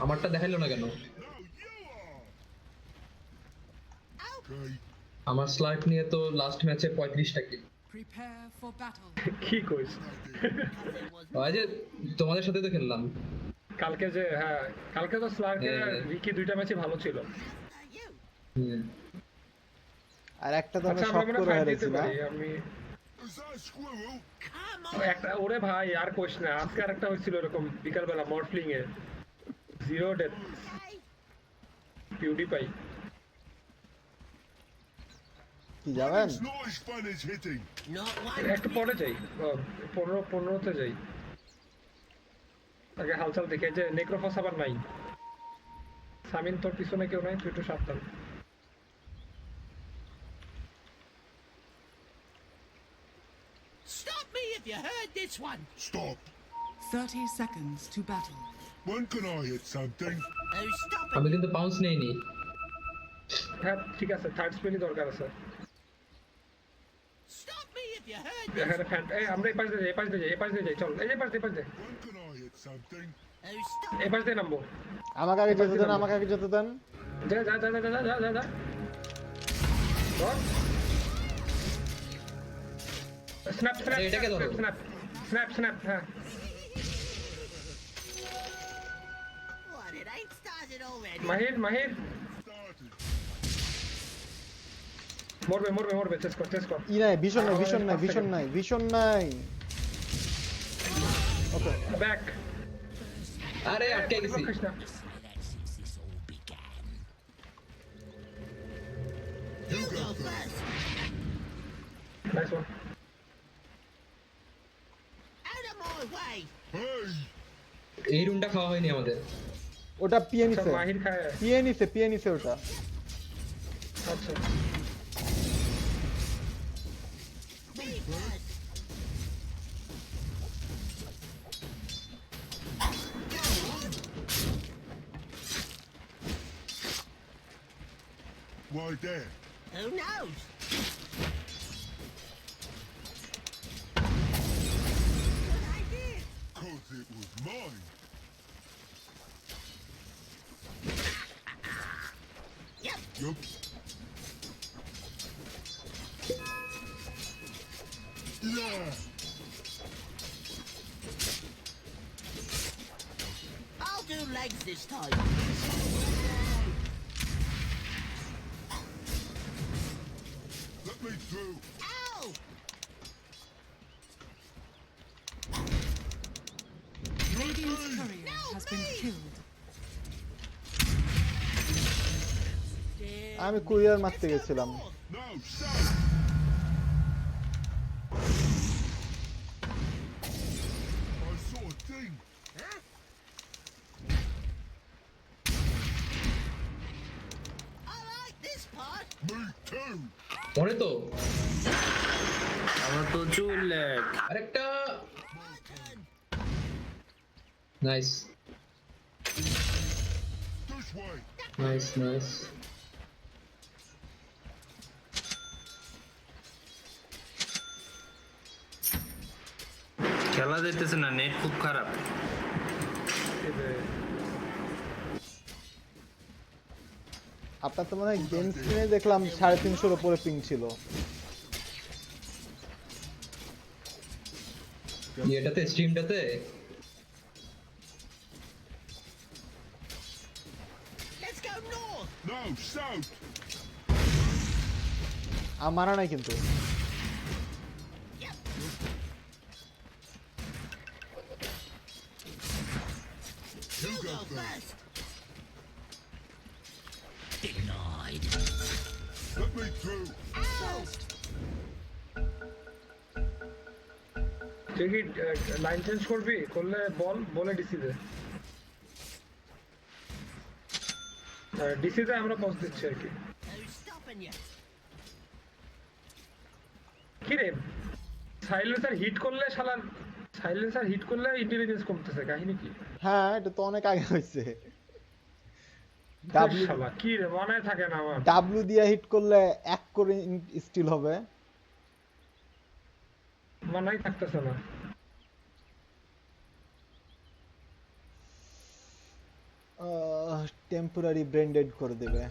আমারটা দেখাইলো না কেন? আমার স্লার্ক নিয়ে তো লাস্ট ম্যাচে 35টা কিল। Prepare for battle. কি কইস? ওই যে তোমাদের সাথে তো খেললাম। কালকে যে হ্যাঁ কালকে তো স্লার্কের আর হ্যাঁ। রিকি দুইটা ম্যাচই ভালো ছিল। হুম। আর একটা তো আমরা আচ্ছা শক আমরা মনে করে ফাইট দিতে হারাইছি না? পারি আমি একটা ওরে ভাই আর কোশ না আজকে আরেকটা হয়েছিল এরকম বিকালবেলা মরফলিং এ জিরো ডেথ পিউডি পাই কি যাবেন? একটু পরে যাই 15 যাই আগে হালচাল দেখে যে নেক্রোফস আবার নাই সামিন তোর পিছনে কেউ নাই তুই একটু সাবধান Stop me if you heard this one. Stop. 30 seconds to battle. When can I hit something? Who's stopping আমি you? কিন্তু পাউন্স নেইনি। হ্যাঁ ঠিক আছে থার্ড স্পেলই দরকার আছে Stop me if you heard this. এখানে ফ্যান এই আমরা এই পাশ দিয়ে যাই চল এই পাশ দিয়ে When can I hit something? Who's stopping এই পাশ দিয়ে নামবো আমাকে আগে যেতে দেন, আমাকে আগে যেতে দেন। যা যা যা যা যা যা যা ধর স্ন্যাপ স্ন্যাপ এটাকে ধরো। স্ন্যাপ স্ন্যাপ স্ন্যাপ হ্যাঁ What? It ain't started already. Mahir Started. মরবে চেস কর ই নাই, ভীষণ নাই, ভীষণ নাই, ভীষণ নাই, ভীষণ নাই। ওকে, ব্যাক আরে আটকে গেছি। You go first. Nice one Out of my way. Hey! এই রুমটা খাওয়া হয়নি আমাদের। ওটা পিয়ে আচ্ছা নিছে, মাহির খায় পিয়ে নিছে ওটা। আচ্ছা Me first. Why there? Who knows? Good idea. 'Cause it was mine. Yep. Yup. Yeah. I'll do legs this time. Let me through. Ow! Radiant's courier has been killed. আমি কুরিয়ার মারতে গেছিলাম। No, south. I saw a thing. Huh? I like this part. Me too. পরে তো আমার প্রচুর lag আরেকটা My turn. Nice This way. Nice খেলা যাইতেছে না নেট খুব খারাপ আপনার তো মনে হয় গেম স্ক্রিনে দেখলাম 350-এর উপরে পিং ছিল। এটাতে স্ট্রিমটাতে Let's go north. No, south. মারা নাই কিন্তু। Yep. You go first. Denied. Let me through. Ow! তুই কি লাইন চেঞ্জ করবি করলে বলে ডিসি দে ডিসি তে আমরা পৌঁছ দিচ্ছি আর কি Who's stopping you? কি রে সাইলেন্সার হিট করলে ইন্টেলিজেন্স কমতেছে কাহিনী কি হ্যাঁ, এটা তো অনেক আগে হয়েছে। শালা কি রে মনে থাকে না আমার ডাব্লিউ দিয়ে হিট করলে 1 করে স্টিল হবে। মনেই থাকতেছে না টেম্পোরারি ব্রেন ডেড করে দেবে।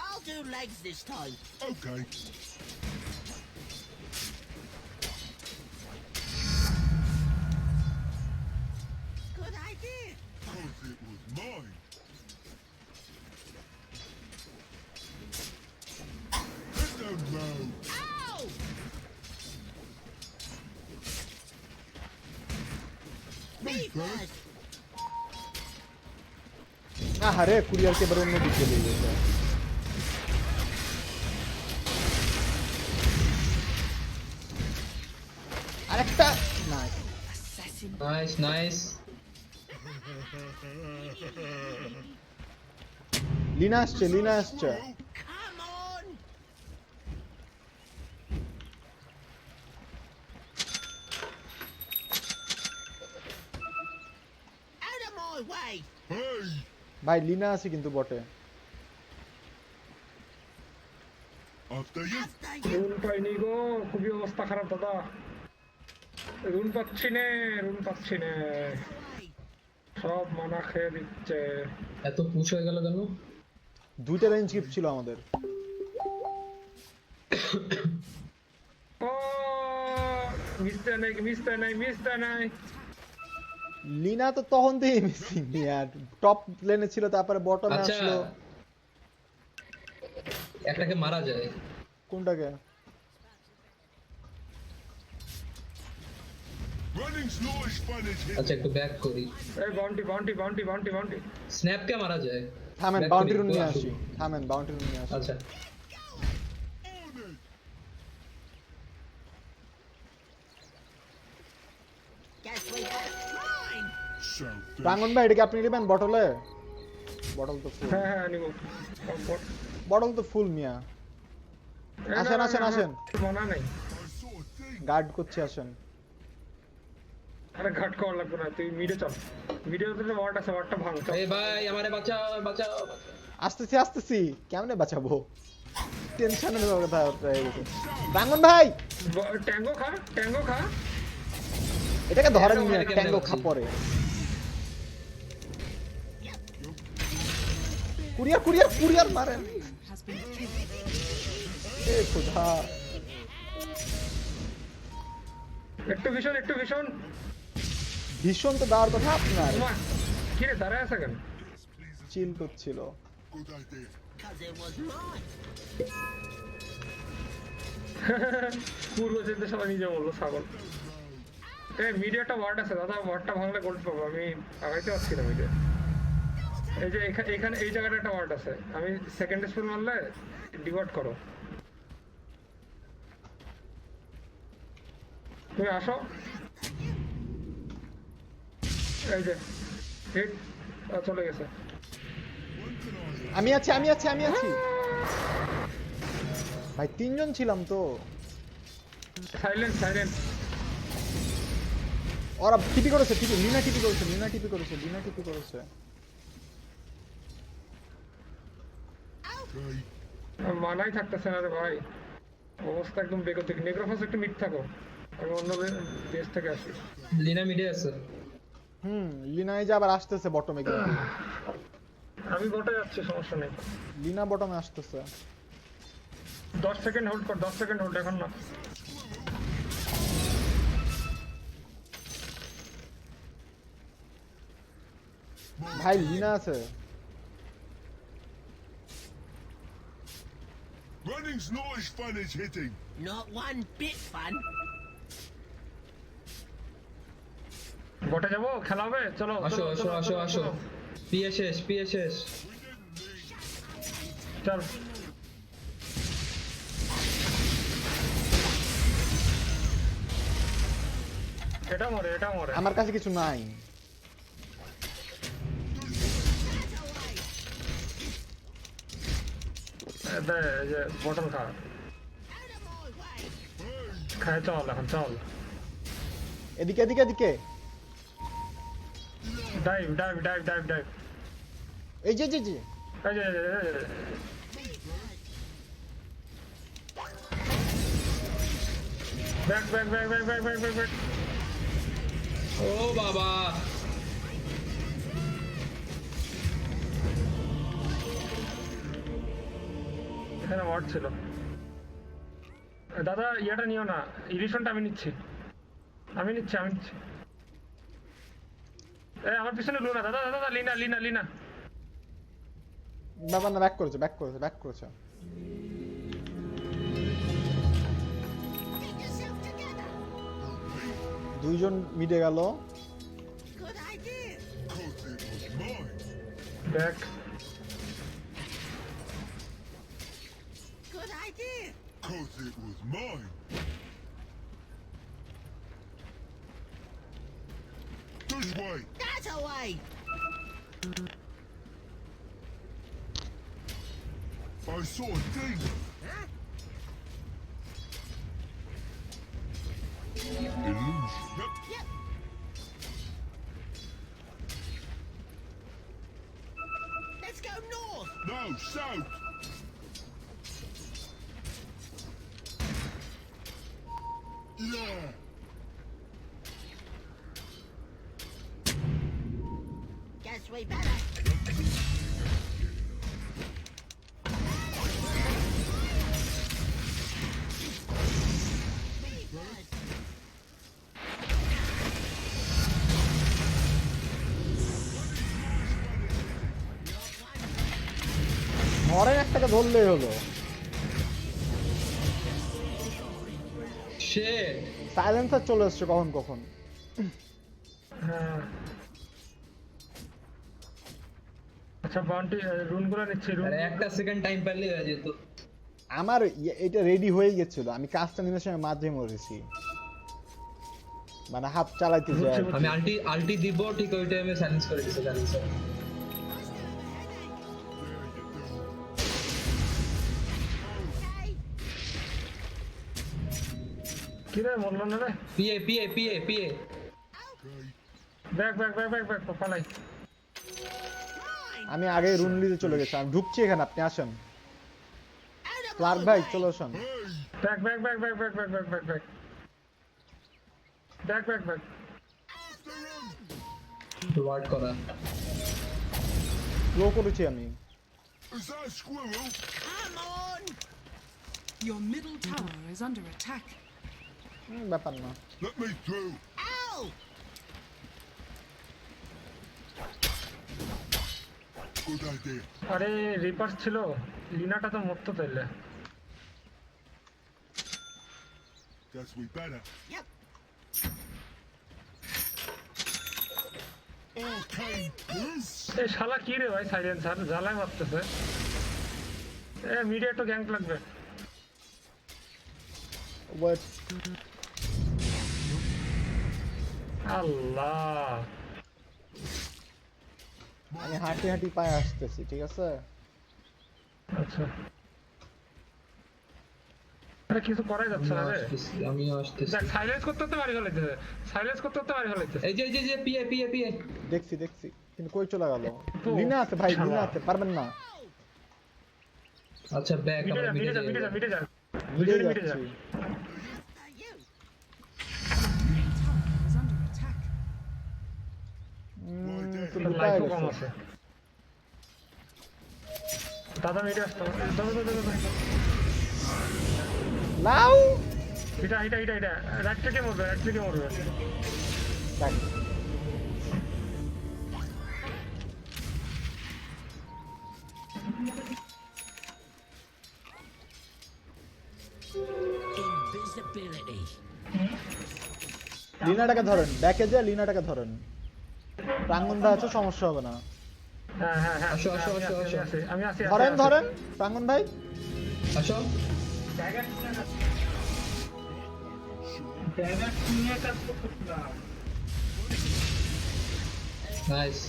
I'll do legs this time. Okay. Good idea. Thought it was mine. Hello, no. Ow! Me first. আরে কুরিয়ারকে এবার অন্য দিকে দিয়ে গেছে। আরেকটা nice. Assassin. Nice nice. Lina আসছে, লিনা আসছে। Come on. Out of my way. Hey, ভাই লিনা আছে কিন্তু বটে। after you. After you. রুন পাইনি গো, খুবই অবস্থা খারাপ দাদা। রুন পাচ্ছি নে, রুন পাচ্ছি নে। Away. সব মানা খেয়ে দিচ্ছে। এত পুশ হয়ে গেল কেন? দুইটা রেঞ্জ গিফট ছিল আমাদের। ও মিস্টার নাই, মিস্টার নাই, মিস্টার নাই। লিনা তো তখন থেকে মিসিং ইয়ার, টপ লেনে ছিল তারপরে বটমে আচ্ছা আসলো। একটাকে মারা যায়। কোনটাকে? Running slow is fun as hit. আচ্ছা একটু ব্যাক করি। এই bounty bounty bounty bounty bounty. স্ন্যাপকে মারা যায়। থামেন, Back বাউন্ডারি করি, রুম নিয়ে তো আসি। আসুক। থামেন, বাউন্ডারি রুম নিয়ে আসি। আচ্ছা On it. Guess we got mine. Selfish. প্রাঙ্গন ভাই এটা কি আপনি নেবেন বটলে? বটল তো ফুল, হ্যাঁ হ্যাঁ নিব। বটল তো ফুল মিয়া। আসেন, আসেন, আসেন। মানা নাই। I saw a thing. Guard করছি, আসেন। আরে ঘাট করা লাগবে না, তুই মিডে চল। মিডেতে তো ওয়ার্ড আছে, ওয়ার্ডটা ভাঙ চল। এই ভাই আমারে বাঁচাও বাঁচাও। আসতেছি, আসতেছি। কেমনে বাঁচাবো? টেনশনের কথা হয়ে গেছে। প্রাঙ্গন ভাই ট্যাঙ্গো খা, ট্যাঙ্গো খা। এটাকে ধরেন এটা মিয়া, ওখানে ট্যাঙ্গো কেমনে খা পরে। কুরিয়ার, কুরিয়ার, কুরিয়ার মারেন। Has been killed. এ খোদা। একটু ভীষণ, একটু ভীষণ। ভীষণ তো দেওয়ার কথা আপনার। ওমা, কি রে দাঁড়ায় আছে কেন? চিল করছিল। Good idea. Cause it was mine. পূর্ব চিন্তা সবাই নিজে বললো ছাগল। এই মিডিয়াটা ওয়ার্ড আছে দাদা, ওয়ার্ডটা ভাঙলে গোল্ড পাবো। আমি আগাইতে পারছি না মিডিয়া। এই যে এখানে এই জায়গাটা একটা ওয়ার্ড আছে, আমি সেকেন্ড স্পেল মারলে ডিভার্ট করো। তুমি আসো। এই যে হিট চলে গেছে। আমি আছি, আমি আছি, আমি আছি। ভাই তিনজন ছিলাম তো। Silent silent. ওরা টিপি করেছে, টিপি, লিনা টিপি করেছে, লিনা টিপি করেছে, লিনা টিপি করেছে। Okay. মানাই থাকতেছে না রে ভাই, অবস্থা একদম বেগতিক। নেক্রোফাস একটু মিট থাকো, আমি অন্য দেশ থেকে আসি। লিনা মিডে আছে। লিনাই যে আবার আসতেছে বটমে কিন্তু। আমি বটে যাচ্ছি, সমস্যা নেই। লিনা বটমে আসতেছে। 10 সেকেন্ড হোল্ড কর, 10 সেকেন্ড হোল্ড, এখন না। ভাই লিনা আছে। Running's not as fun as hitting. Not one bit fun. বটে যাবো, খেলা হবে, চলো আসো চলো, আসো চলো, আসো চলো, আসো। চলো। PSS PSS. চল। এটা মরে, এটা মরে। আমার কাছে কিছু নাই। এই যে বটল খা, Out of my way. খায় চল এখন, চল। এদিকে, এদিকে, এদিকে। Dive dive dive dive dive. এই যে, যে, যে। এই যে, এই যে, এই যে। Back back back back back back back back. ও বাবা এখানে ওয়ার্ড ছিল। দাদা ইয়াটা নিও না, ইলিশনটা আমি নিচ্ছি। আমার পিছনে লুনা, দাদা দাদা লিনা লিনা লিনা। বাবা না, ব্যাক করেছে। Get yourself together. দুইজন মিডে গেল। Good idea. Cause it was mine. Back. Good idea. Cause it was mine. This way. That away. I saw a thing. Huh? Illusion. Yep. Yep. Let's go north. No, south. Yeah. Guess we better. ধরেন একটাকে ধরলেই হলো। Shit. Silencer চলে এসছে কখন। হ্যাঁ আচ্ছা, bounty রুনগুলো নিচ্ছি। আরে একটা সেকেন্ড টাইম পেলে হয়ে যেত। আমার এটা রেডি হয়ে গেছিল, আমি কাজটা নিয়ে সময় মাঝে মরেছি, মানে হাত চালাইতে যায়। আমি আলটি দিব ঠিক ওই টাইমে সাইলেন্স করে দিছে সাইলেন্সার। Okay. কি রে বললো না রে? পিএ ব্যাক পালাই। Mine. আমি আগে রুম নিতে চলে গেছি, আমি ঢুকছি এখানে, আপনি আসেন। Out of ক্লার্ক my ভাই way. চলে আসেন। ব্যাক। ওয়ার্ড করা। স্লো করেছি আমি। Is that a squirrel? Come on. Your middle tower is under attack. ব্যাপার না। Let me through. Ow. Good idea. আরে রিপার ছিল, লিনাটা তো মরতো তাইলে। Guess we better. Yep. Okay, peace. এই শালা কি রে ভাই, সাইলেন্সার জ্বালায় মারতেছে। মিডিয়া একটু গ্যাংক লাগবে। ওয়েট, আল্লাহ, আমি হাঁটি পায়ে আসতেছি, ঠিক আছে? আচ্ছা আরে কিছু করাই যাচ্ছে না রে। আমিও আসতেছি। দেখ সাইলেন্স করতে পারি ফেলাইতেছে। এই যে পিএ দেখছি কিন্তু কই চলে গেল? তো, লিনা আছে ভাই, শালা। লিনা আছে, পারবেন না। আচ্ছা ব্যাক মিটে আমরা যা। মিডে মিটে যা। যাচ্ছি। You. Middle tower is under attack. তো তোর লুকায় লাইফও কম গেছে। আছে। দাদা মিটে আসতো। দাদা। লাউ এটা। রাইট থেকে মরবে। দেখ, Invisibility. লিনাটাকে ধরেন, ব্যাকে যা লিনাটাকে ধরেন। প্রাঙ্গনদা আছে, সমস্যা হবে না। হ্যাঁ। আসো। আমি আছি। ধরেন প্রাঙ্গন ভাই। আসো। নাইস।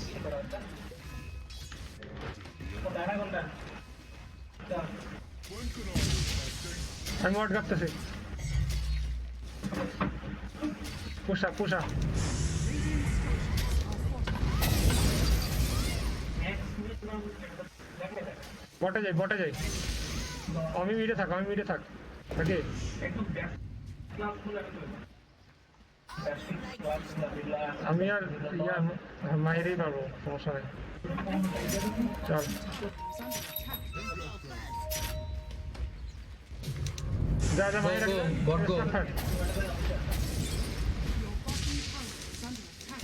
আমি ওয়ার্ড কাটতেছি। পুষা বটে যাই। আমি মিডে থাক। ওকে, আমি আর মাইরেই পারবো, সমস্যা নেই। চল। Is under attack. যা যা মায়ের Go, go, bot go. Your bottom tower is under attack.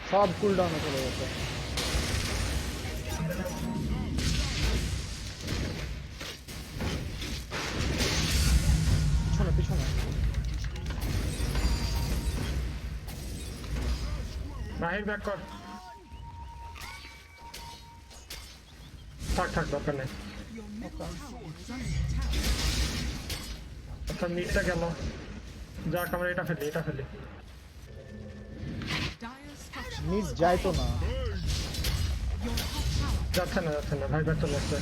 সব কুলডাউনে চলে গেছে। পিছনে পিছনে মাহির ব্যাক কর। থাক থাক দরকার নেই। Your middle tower is under attack. আচ্ছা মিডটা গেল, যাক আমরা এটা ফেলি। Dire structure. মিস যায় তো না। Your top tower. যাচ্ছে না ভাই ব্যাক চলে আসছে।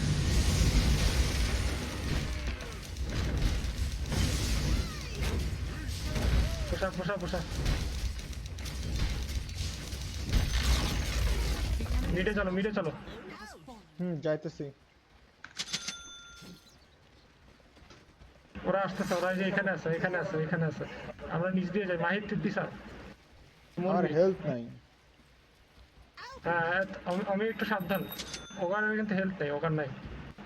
পোষা মিডে চলো। যাইতেছি। ওরা আসতেছে, ওরা এই যে এখানে আছে। আমরা নিচ দিয়ে যাই, মাহির তুই পিছা। আমার হেলথ নাই। হ্যাঁ আমি একটু সাবধান, ওগার কিন্তু হেলথ নেই, ওগার নাই।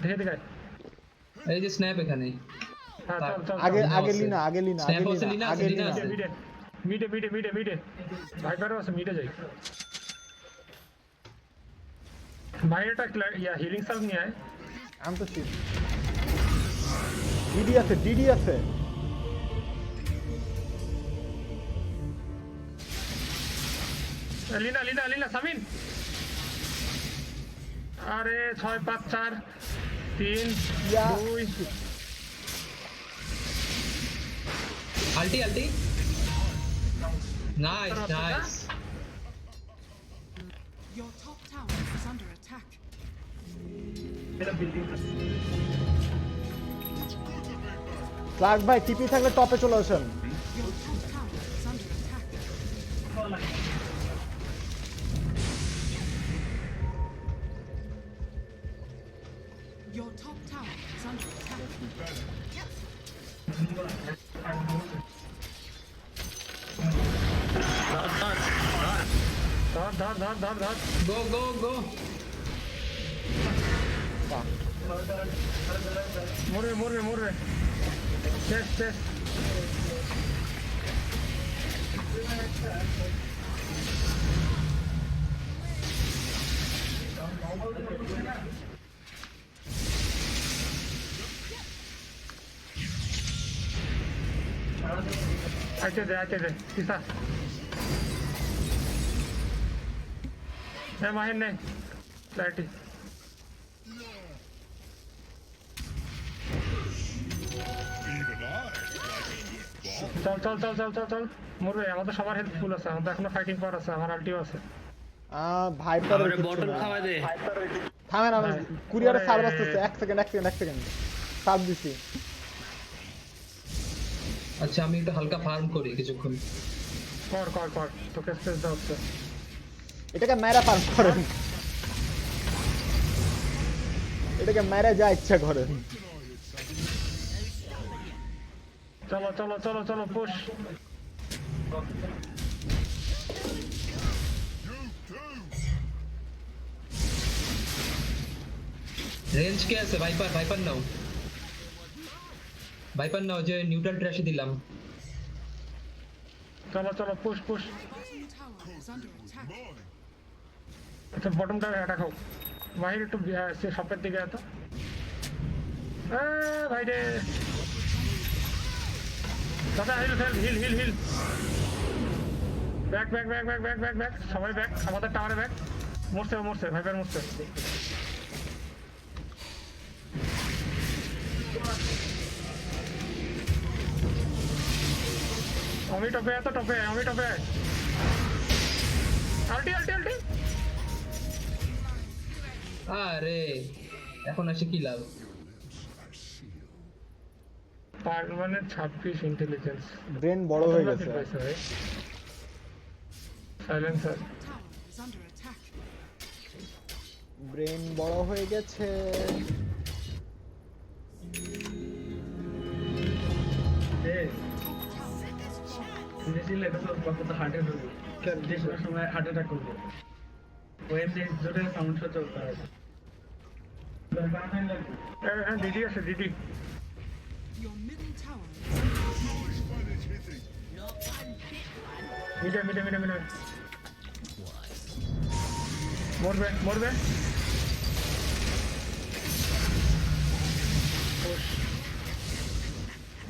দেখে এই যে স্ন্যাপ এখানে। হ্যাঁ চল আগে লিনা Snap আছে, লিনা আছে, লিনা আছে। মিডে ভাইপারও আছে, মিডে যাই। ভাইটা হিলিং সার্ভ নিয়ে আয়। আমি তো শিট। ডিডি আছে। লিনা সামিন। আরে 6 5 4 3 yeah. 2 ulti nice. Your top tower is under attack. স্লাগ ভাই টিপি থাকলে টপে চলে আসেন। Your top tower is under attack. Your top tower is under attack. ধর। গো। মরবে। শেষ। আইতে দে পিছা। হ্যাঁ মাহির নেই ক্ল্যারিটি। চল মরবে। আমাদের সবার হেল্প ফুল আছে, আমাদের এখনো ফাইটিং পাওয়ার আছে, আমার আল্টিও আছে। ভাইপারের আমারে কিছু বটল না। খাওয়া দে। থামেন, আমার কুরিয়ারে সার্ভ আসতেছে। এক সেকেন্ড সার্ভ দিছি। আচ্ছা আমি একটু হালকা ফার্ম করি কিছুক্ষণ। কর তোকে স্পেস দেওয়া হচ্ছে। এটাকে মেরা ফার্ম করেন, এটাকে মেরা যা ইচ্ছা করেন। চলো পুশ। রেঞ্জ কে আছে? ভাইপার নাও যে নিউট্রাল ট্র্যাশে দিলাম। চলো push. Bottom tower is under attack. আচ্ছা বটমটা অ্যাটাক হোক। মাহির একটু শপের দিকে এত ভাই রে। দাদা হিল। ব্যাক। সবাই ব্যাক, আমাদের টাওয়ারে ব্যাক। মরছে ভাইপার মরছে। আমি টপে আল্টি। আরে এখন আসে কি লাভ? Permanent 26 intelligence. ব্রেন বড় হয়ে গেছে। Silencer. Tower is under attack. Brain বড় হয়ে গেছে। হার্ট অ্যাটাক করবো। ওয়েব জোরে সাউন্ড সহ্য করতে হবে। হ্যাঁ দিদি আছে দিদি Your middle tower is Nice one is hitting. Not one bit one. মিডে মরবে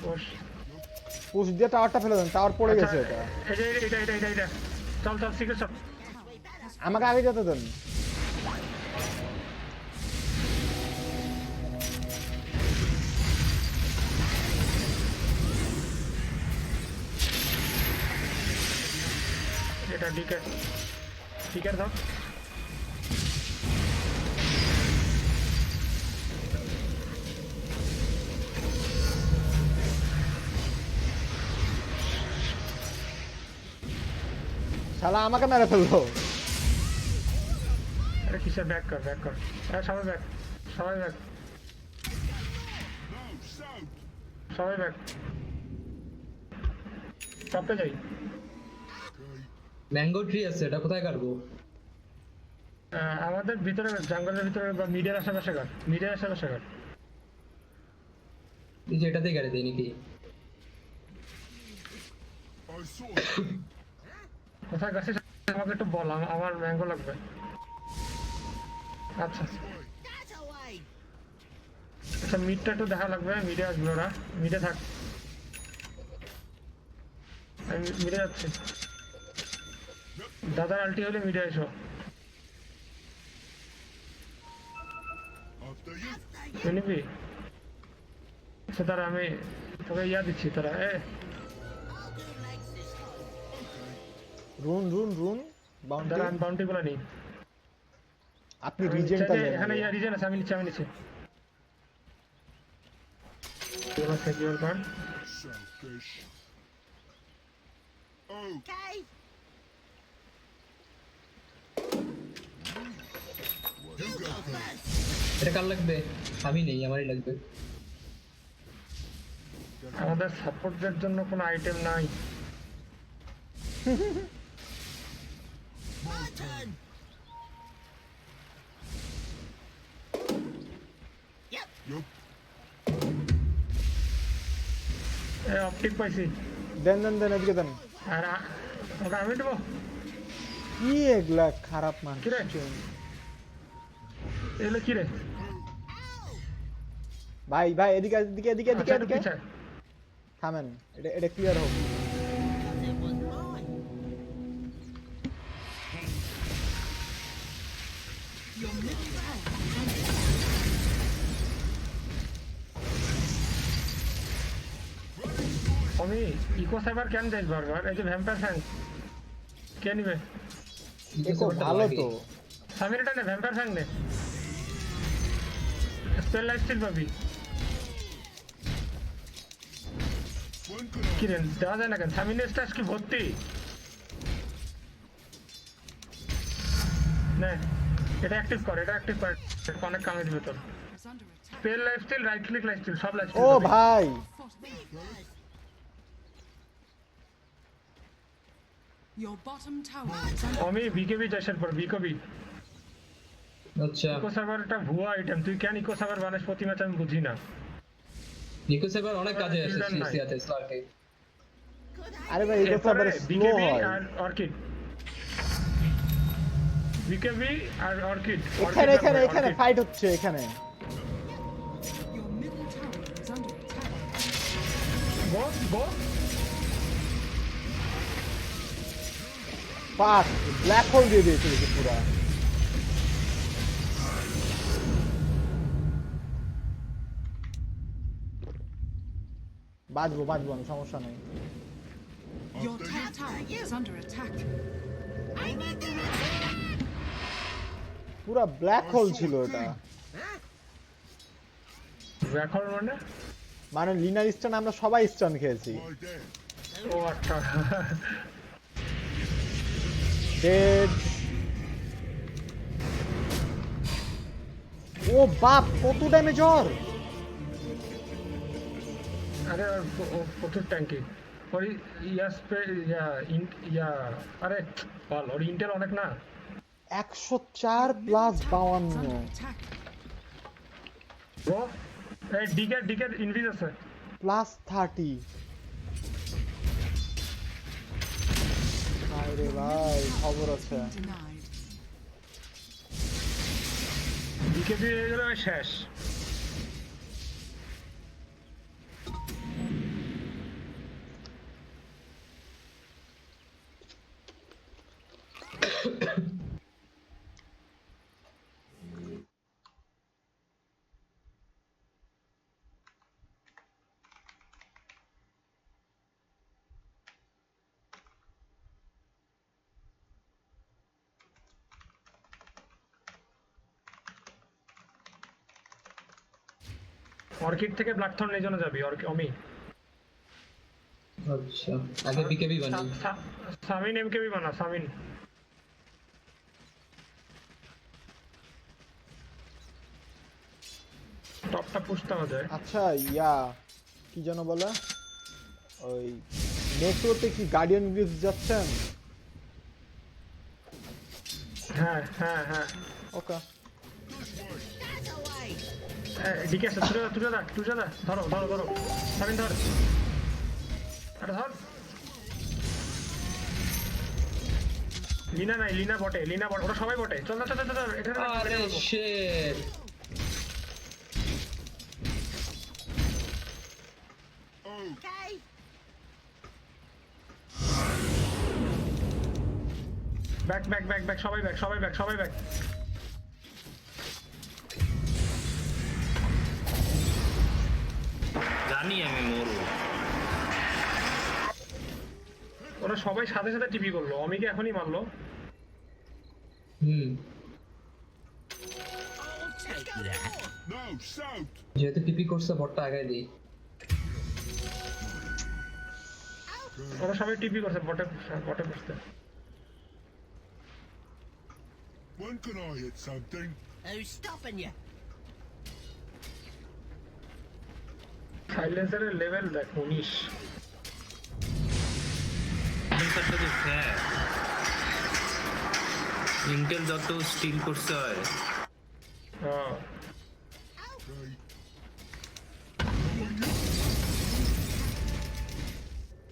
ওশ পুশ দিয়ে টাওয়ারটা ফেলে দেন, টাওয়ার পড়ে গেছে এটা। এটা চল সিকিউর সব আমাকে আগে যেতে দেন। এটা ডিকে দাও শালা আমাকে মেরে ফেললো। আরে কিসের ব্যাক কর আরে সবাই ব্যাক No, south. সবাই ব্যাক টপে যাই ম্যাঙ্গো ট্রি আছে, এটা কোথায় কাটবো? আমাদের ভিতরে জঙ্গলের ভিতরে বা মিডের আশেপাশে কাট এই যে এটাতেই গাড়ি দেয় নাকি? I saw it. কোথায় গাছে আমাকে একটু বল, আমার ম্যাঙ্গো লাগবে। আচ্ছা That's away. আচ্ছা মিডটা একটু দেখা লাগবে, মিডে আসবে ওরা, মিডে থাক, আমি মিডে যাচ্ছি। দাদার আলটি হলে মিডে এসো। After you. তুই নিবি? আচ্ছা তারা আমি তোকে দিচ্ছি, তারা I'll do legs this time. রুন বাউন্ডারি। তারা আমি বাউন্টি গুলো নিই। আপনি রিজেন্টটা এখানে রিজেন আছে, আমি নিচ্ছি। এবার সেকিউর কর। Selfish. Oh, Okay. you go first. এটা কার লাগবে? আমি নেই, আমারই লাগবে। আমাদের সাপোর্টদের জন্য কোনো আইটেম নাই। My turn. Yep. Yup. Optic পাইছি। দেন এদিকে দেন। আর ওটা আমি দেবো। কি এগুলা খারাপ মান। কি রে? এগুলো কি রে? ভাই এদিকে আচ্ছা, একটু পিছায়। থামেন, এটা ক্লিয়ার হোক। Because it was mine. Your middle tower আমি ইকো সাইবার কেন দেখ বারবার? এই যে ভ্যাম্পায়ার ফ্যান কে নিবে? দেখো ভালো তো। সামিরটা নে, ভ্যাম্পায়ার ফ্যান নে, স্পেল লাইফ স্টিল পাবি। One could কি রে দেওয়া যায় না কেন? সামিনের স্টাস কি ভর্তি? নে এটা অ্যাক্টিভ কর, অনেক কামে দিবে তোর। is under attack. Spell life steal, right click life steal, সব লাইফ ও স্টিল। ভাই Fought them. Your bottom tower is under আমি বিকেবি যাইছেন পর বিকেবি। আচ্ছা, ইকো সার্ভারটা ভুয়া আইটেম, তুই কেন ইকো সার্ভার বানাস প্রতি ম্যাচ আমি বুঝি না। নিকো সেবার অনেক কাজে আসে Builder নাই। সিয়াতে স্টার্টে। আরে ভাই এটা তো আবার স্লো বিকেবি হয়। আর অর্কিড, বিকেবি আর অর্কিড। এখানে ফাইট হচ্ছে এখানে। your middle tower is under attack. Go pass black hole দিয়ে দিয়েছে দেখি পুরা। বাঁচবো আমি, সমস্যা নেই। Your top tower is under attack. I'm at the পুরা ব্ল্যাক হোল ছিল এটা। এখন মানে লিনার স্টান আমরা সবাই স্টান খেয়েছি। my dad. ও আচ্ছা। ডেড। ও বাপ কত ড্যামেজ ওর। আরে প্রচুর ট্যাঙ্কি ওর আরে বল ওর ইন্টেল অনেক না। 104 plus Middle tower is 52। under attack. ও এই ডিকের ইনভিজ আছে +30 আরে ভাই খবর আছে Denied. ডিকে দিয়ে গেলে শেষ অর্কিড থেকে ব্ল্যাকথর্ন এই জন্য যাবি অমি আচ্ছা আগে বিকেবি বানাই সামিন এমকেবি বানা সামিন টপটা পুষতে হবে আচ্ছা ইয়া কি যেন বলে ওই মেট্রোতে কি গার্ডিয়ান গ্রিপস যাচ্ছেন হ্যাঁ হ্যাঁ হ্যাঁ ওকে That's away. ডিকে আছে তুলে দা ধরো সামিন ধর আরে ধর লিনা বটে ওরা সবাই বটে চল এখানে আরে শিট Okay. ব্যাক সবাই ব্যাক জানি আমি মরবো। ওরা সবাই সাথে টিপি করলো অমিকে এখনই মারলো হুম I'll take that. Now, south. যেহেতু টিপি করছে বটটা আগায় দিই ওরা সবাই টিপি করছে বটে বসতে When can I hit something? Who's stopping you? সাইলেন্সারের লেভেল দেখ 19 সেন্সারটা তো হ্যাঁ ইন্টেল যত স্টিল করতে হয় হ্যাঁ Okay.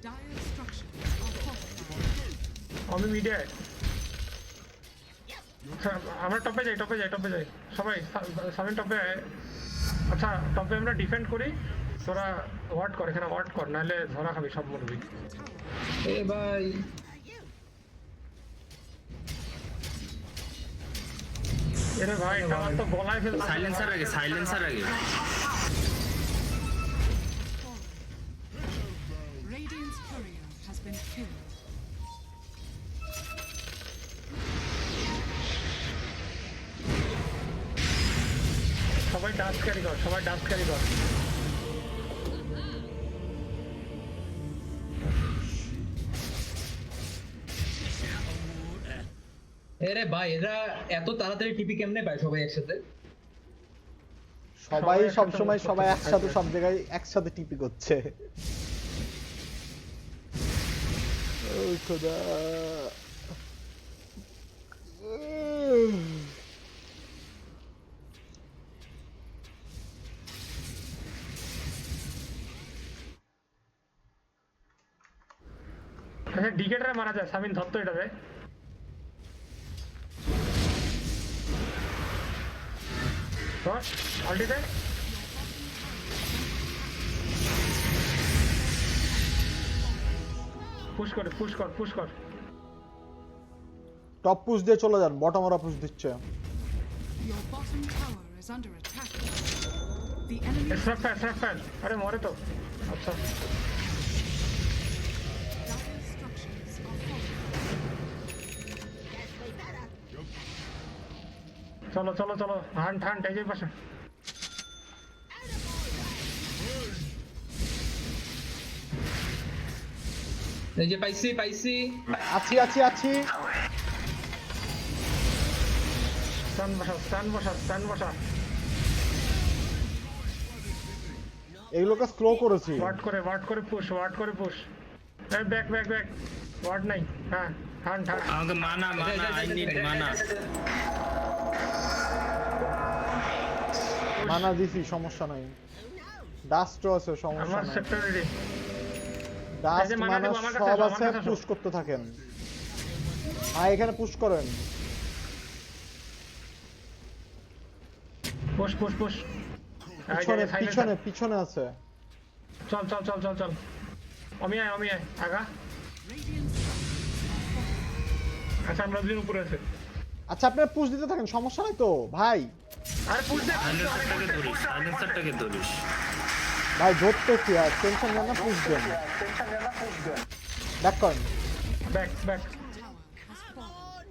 Dire structures are fortified. আমি মিডিয়ায় আমরা টপে যাই সবাই সামিন টপে আচ্ছা টপে আমরা ডিফেন্ড করি তোরা ওয়ার্ড কর এখানে ওয়ার্ড কর নাহলে ধরা খাবি সব মরবি এ ভাই এরে ভাই আমার তো গলায় ফেল সাইলেন্সার আগে Radiant's courier has been killed. সবাই ডাস্ট ক্যারি কর এরে ভাই এরা এত তাড়াতাড়ি টিপি কেমনে পায় সবাই একসাথে সবাই সবাই সব একসাথে সময় করছে, সবাই একসাথে একসাথে। সব জায়গায় একসাথে টিপি করছে ওই খোদা আচ্ছা ডিকেটারে মারা যায় সামিন ধর তো এটারে ধর আল্টিতে পুশ কর টপ পুশ দিয়ে চলে যান বটম ওরা পুশ দিচ্ছে Your bottom tower is under attack. The enemy স্ন্যাপ ফ্যান আরে মরে তো আচ্ছা dire structures are fortified. চলো হান্ট এই যে পাশে এই যে পাইছি আছি স্টান বসা এগুলোকে স্লো করেছি ওয়ার্ড করে পুশ ব্যাক ওয়ার্ড নাই হ্যাঁ হান্ট আমাকে মানা আই নিড মানা মানা দিছি সমস্যা নাই। Who knows? ডাস্টও আছে সমস্যা আমার নাই। Sector ready. ডাস্ট এই যে মানা মানা দেবো, আমার কাছে সব আসো, আমার আছে, কাছে আসো। পুশ করতে থাকেন। এখানে পুশ করেন। Push push push. পিছনে পিছনে পিছনে আছে। চল চল চল চল চল। আমি আয় আগা। Radiant আচ্ছা আমরা দুজন উপরে আছে। আচ্ছা আপনারা পুশ দিতে থাকেন, সমস্যা নাই তো ভাই। আরে পুশ দে। সাইলেন্সারটাকে ধরিস। ভাই ধরতেছি আর টেনশন নেন না, পুশ দেন। ব্যাক করেন। Back back. tower has fallen.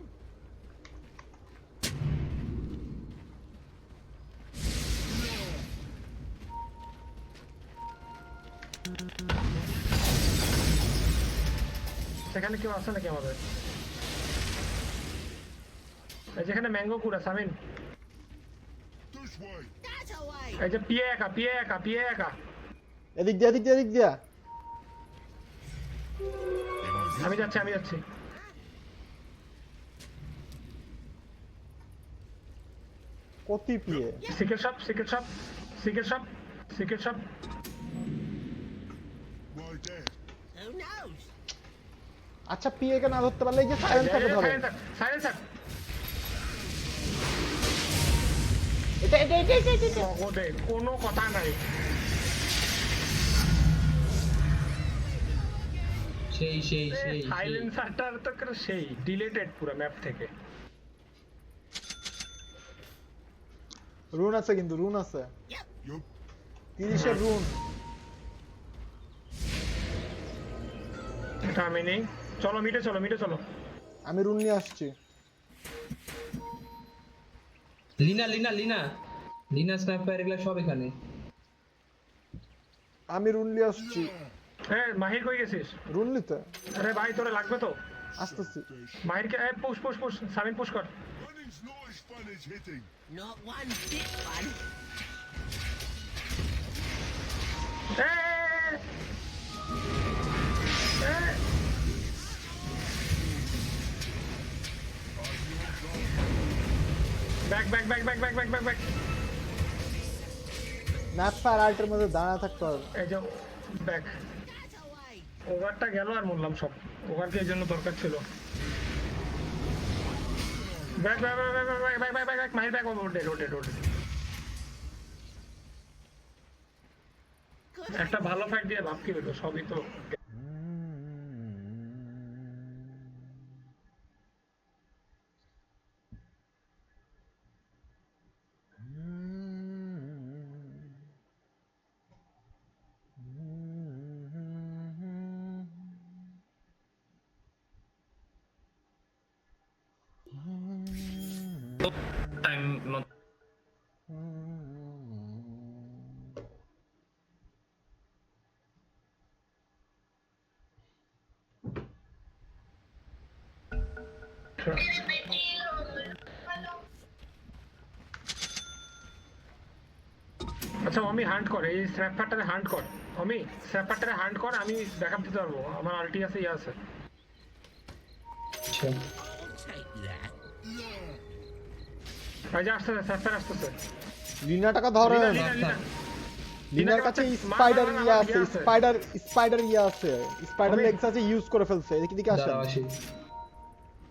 সেখানে কেউ আছে নাকি আমাদের? এই যেখানে ম্যাঙ্গো কুড়া Samin. This way. That away. এই যে পিয়ে একা। এদিক দিয়ে এদিক দিয়ে এদিক দিয়ে। আমি যাচ্ছি। কতি পিয়ে। Secret shop. Right there. Who knows? আচ্ছা পিয়ে কে না ধরতে পারলে এই যে সাইলেন্সারকে ধরেন। সাইলেন্সার। এটা। ওদে কোনো কথা নাই। সেই সাইলেন্সারটার তো সেই ডিলেটেড পুরো ম্যাপ থেকে। রুন আছে কিন্তু রুন আছে। Yup. 30 এর রুন। এটা আমি নেই। চলো মিটে চলো। আমি রুন নিয়ে আসছি। লিনা স্নাইপার এগুলা সব এখানে। আমি রুন নিয়ে আসছি। হ্যাঁ মাহির কই গেছিস? রুন নিতে আরে ভাই তোরে লাগবে তো। আসতেছি। মাহিরকে পুশ সামিন পুশ কর। Running's not as fun as hitting. Not one bit fun. Back ম্যাপফায়ার আল্টের মধ্যে দাঁড়া থাকতে হবে। এই যে ব্যাক। That away. ওভারটা গেল আর মরলাম সব। ওভারকে এই জন্য দরকার ছিল। ব্যাক মাহির ব্যাক রোটেট। Good. একটা ভালো ফাইট দিয়ে লাভ কি হলো? সবই তো টাইম আচ্ছা আমি হান্ট কর, এই স্ন্যাপারটারে হান্ট কর। আমি স্ন্যাপারটারে হান্ট কর, আমি ব্যাকআপ দিতে পারবো। আমার আলটি আছে, ইয়ে আছে। আচ্ছা I'll take that. এই যে আসতেছে, স্ন্যাপার আসতেছে। লিনা টাকা ধরেন। লিনা। লিনার কাছে স্পাইডার ইয়ে আছে, স্পাইডার ইয়ে আছে, স্পাইডার লেগস আছে, ইউজ করে ফেলছে। এদিকে দিকে আসেন। দাঁড়াও আসি।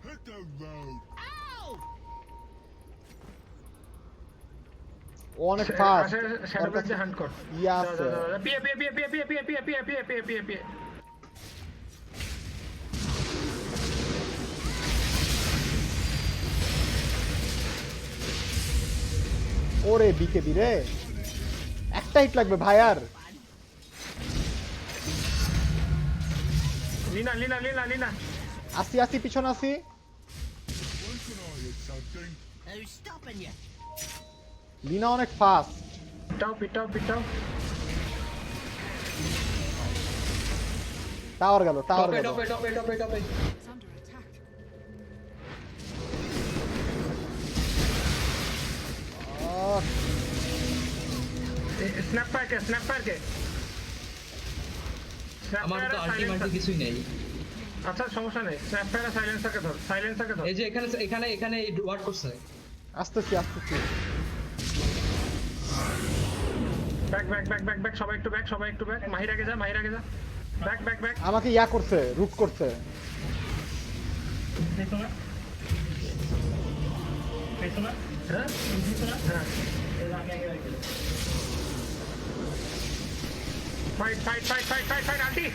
Hit the road. Ow! ও অনেক ফাস্ট। শ্যাডো ব্রেক হান্ট কর। ইয়ে আছে। পিয়ে। ওরে বিকেবি রে, একটা হিট লাগবে ভাই। আর লিনা। আসি পিছনে আসি। When can I hit something? Who's stopping you? Lina অনেক ফাস্ট। পিটাও। টাওয়ার গেল। টপে is under attack. স্ন্যাপারকে আমার তো আলটিমেটলি কিছুই নেই। আচ্ছা সমস্যা নেই, স্ন্যাপারে সাইলেন্সারকে ধর। এই যে এখানে ওয়ার্ড করছে। আসতেছি। ব্যাক সবাই একটু ব্যাক মাহির আগে যা ব্যাক আমাকে ইয়া করছে, রুট করছে। হ্যাঁ ফাইট আন্টি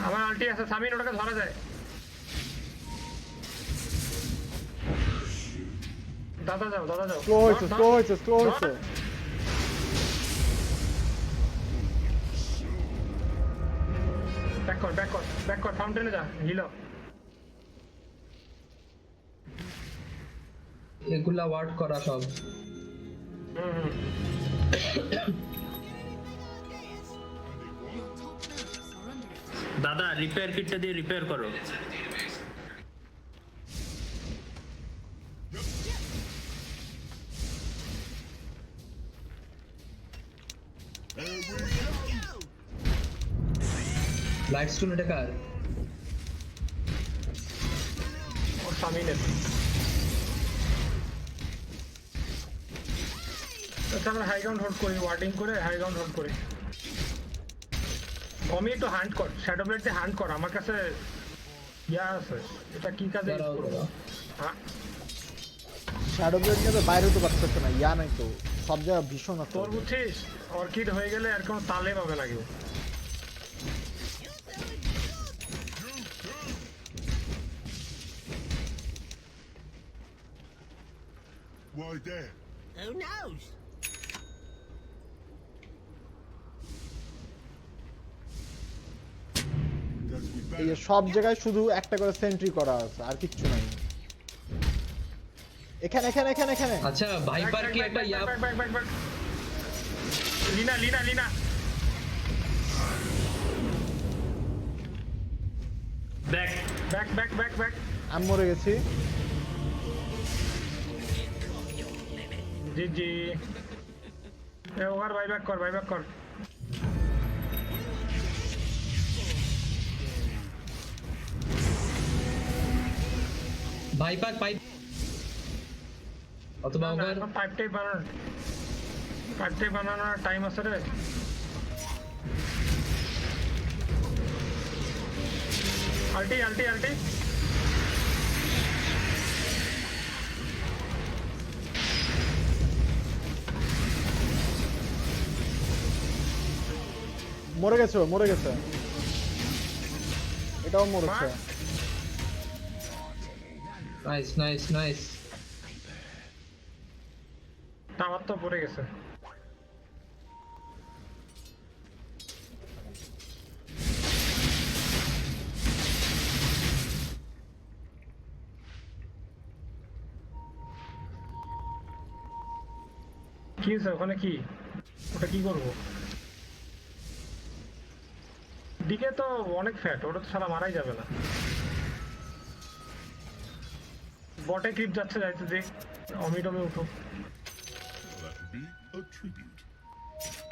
আমার আন্টি আছে সামিন ওটাকে ধরা যায় দাদা যাও স্লো হয়েছে। ব্যাক কর ফাউন্টেনে যা হিল এগুলা ওয়ার্ড করা সব। Your top barracks are under attack. দাদা রিপেয়ার কিটটা দিয়ে রিপেয়ার করো। লাইট স্টোন এটা কার? ও সামিনের আচ্ছা আমরা হাই গ্রাউন্ড হোল্ড করি ওয়ার্ডিং করে হাই গ্রাউন্ড হোল্ড করি আমি একটু হান্ট কর শ্যাডো ব্লেড দিয়ে হান্ট কর আমার কাছে ইয়া আছে এটা কি কাজে use করবো? হ্যাঁ শ্যাডো ব্লেড নিয়ে তো বাইরে হতে পারতেছে না, ইয়া নাই তো, সব জায়গায় ভীষণ আছে। তোর বুঝছিস অর্কিড হয়ে গেলে আর কোনো তালে পাবে না কেউ Why there? Who knows? Does be এই যে better. সব জায়গায় শুধু একটা করে সেন্ট্রি করা আছে, আর কিচ্ছু নাই। এখানে। আচ্ছা ভাইপার কি একটা ইয়া ব্যাক লিনা ব্যাক আমি মরে গেছি। জি এ ওভার বাইব্যাক কর ভাইপার পাইপ অথবা ওভার পাইপটাই বানানোর টাইম আছে রে আল্টি মরে গেছে। এটাও মরেছে। নাইস টাওয়ার তো পড়ে গেছে কি হয়েছে ওখানে কি ওটা কি করবো দিকে তো অনেক ফ্যাট ওটা তো সারা মারাই যাবে না বটে ক্রিপ যাইতে দেখ অমিটমে উঠো That would be a tribute.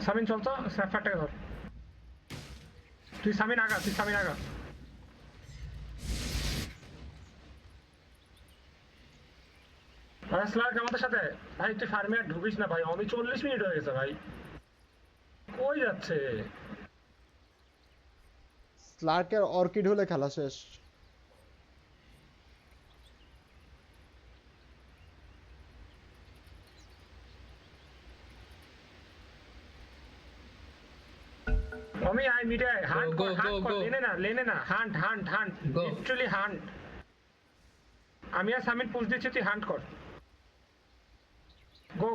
Samin চল তো স্যাফারটাকে ধর তুই সামিন আগা আরে স্লার্ক আমাদের সাথে ভাই তুই ফার্মে আর ঢুকিস না ভাই আমি 40 মিনিট হয়ে গেছে ভাই কই যাচ্ছে স্লার্কের অর্কিড হলে খেলা শেষ। আমি আই মিডে হান্ট Go, কর go, go. লেনে না হান্ট Go. লিটারালি হান্ট আমি আর সামিন পুশ দিচ্ছি তুই হান্ট কর গো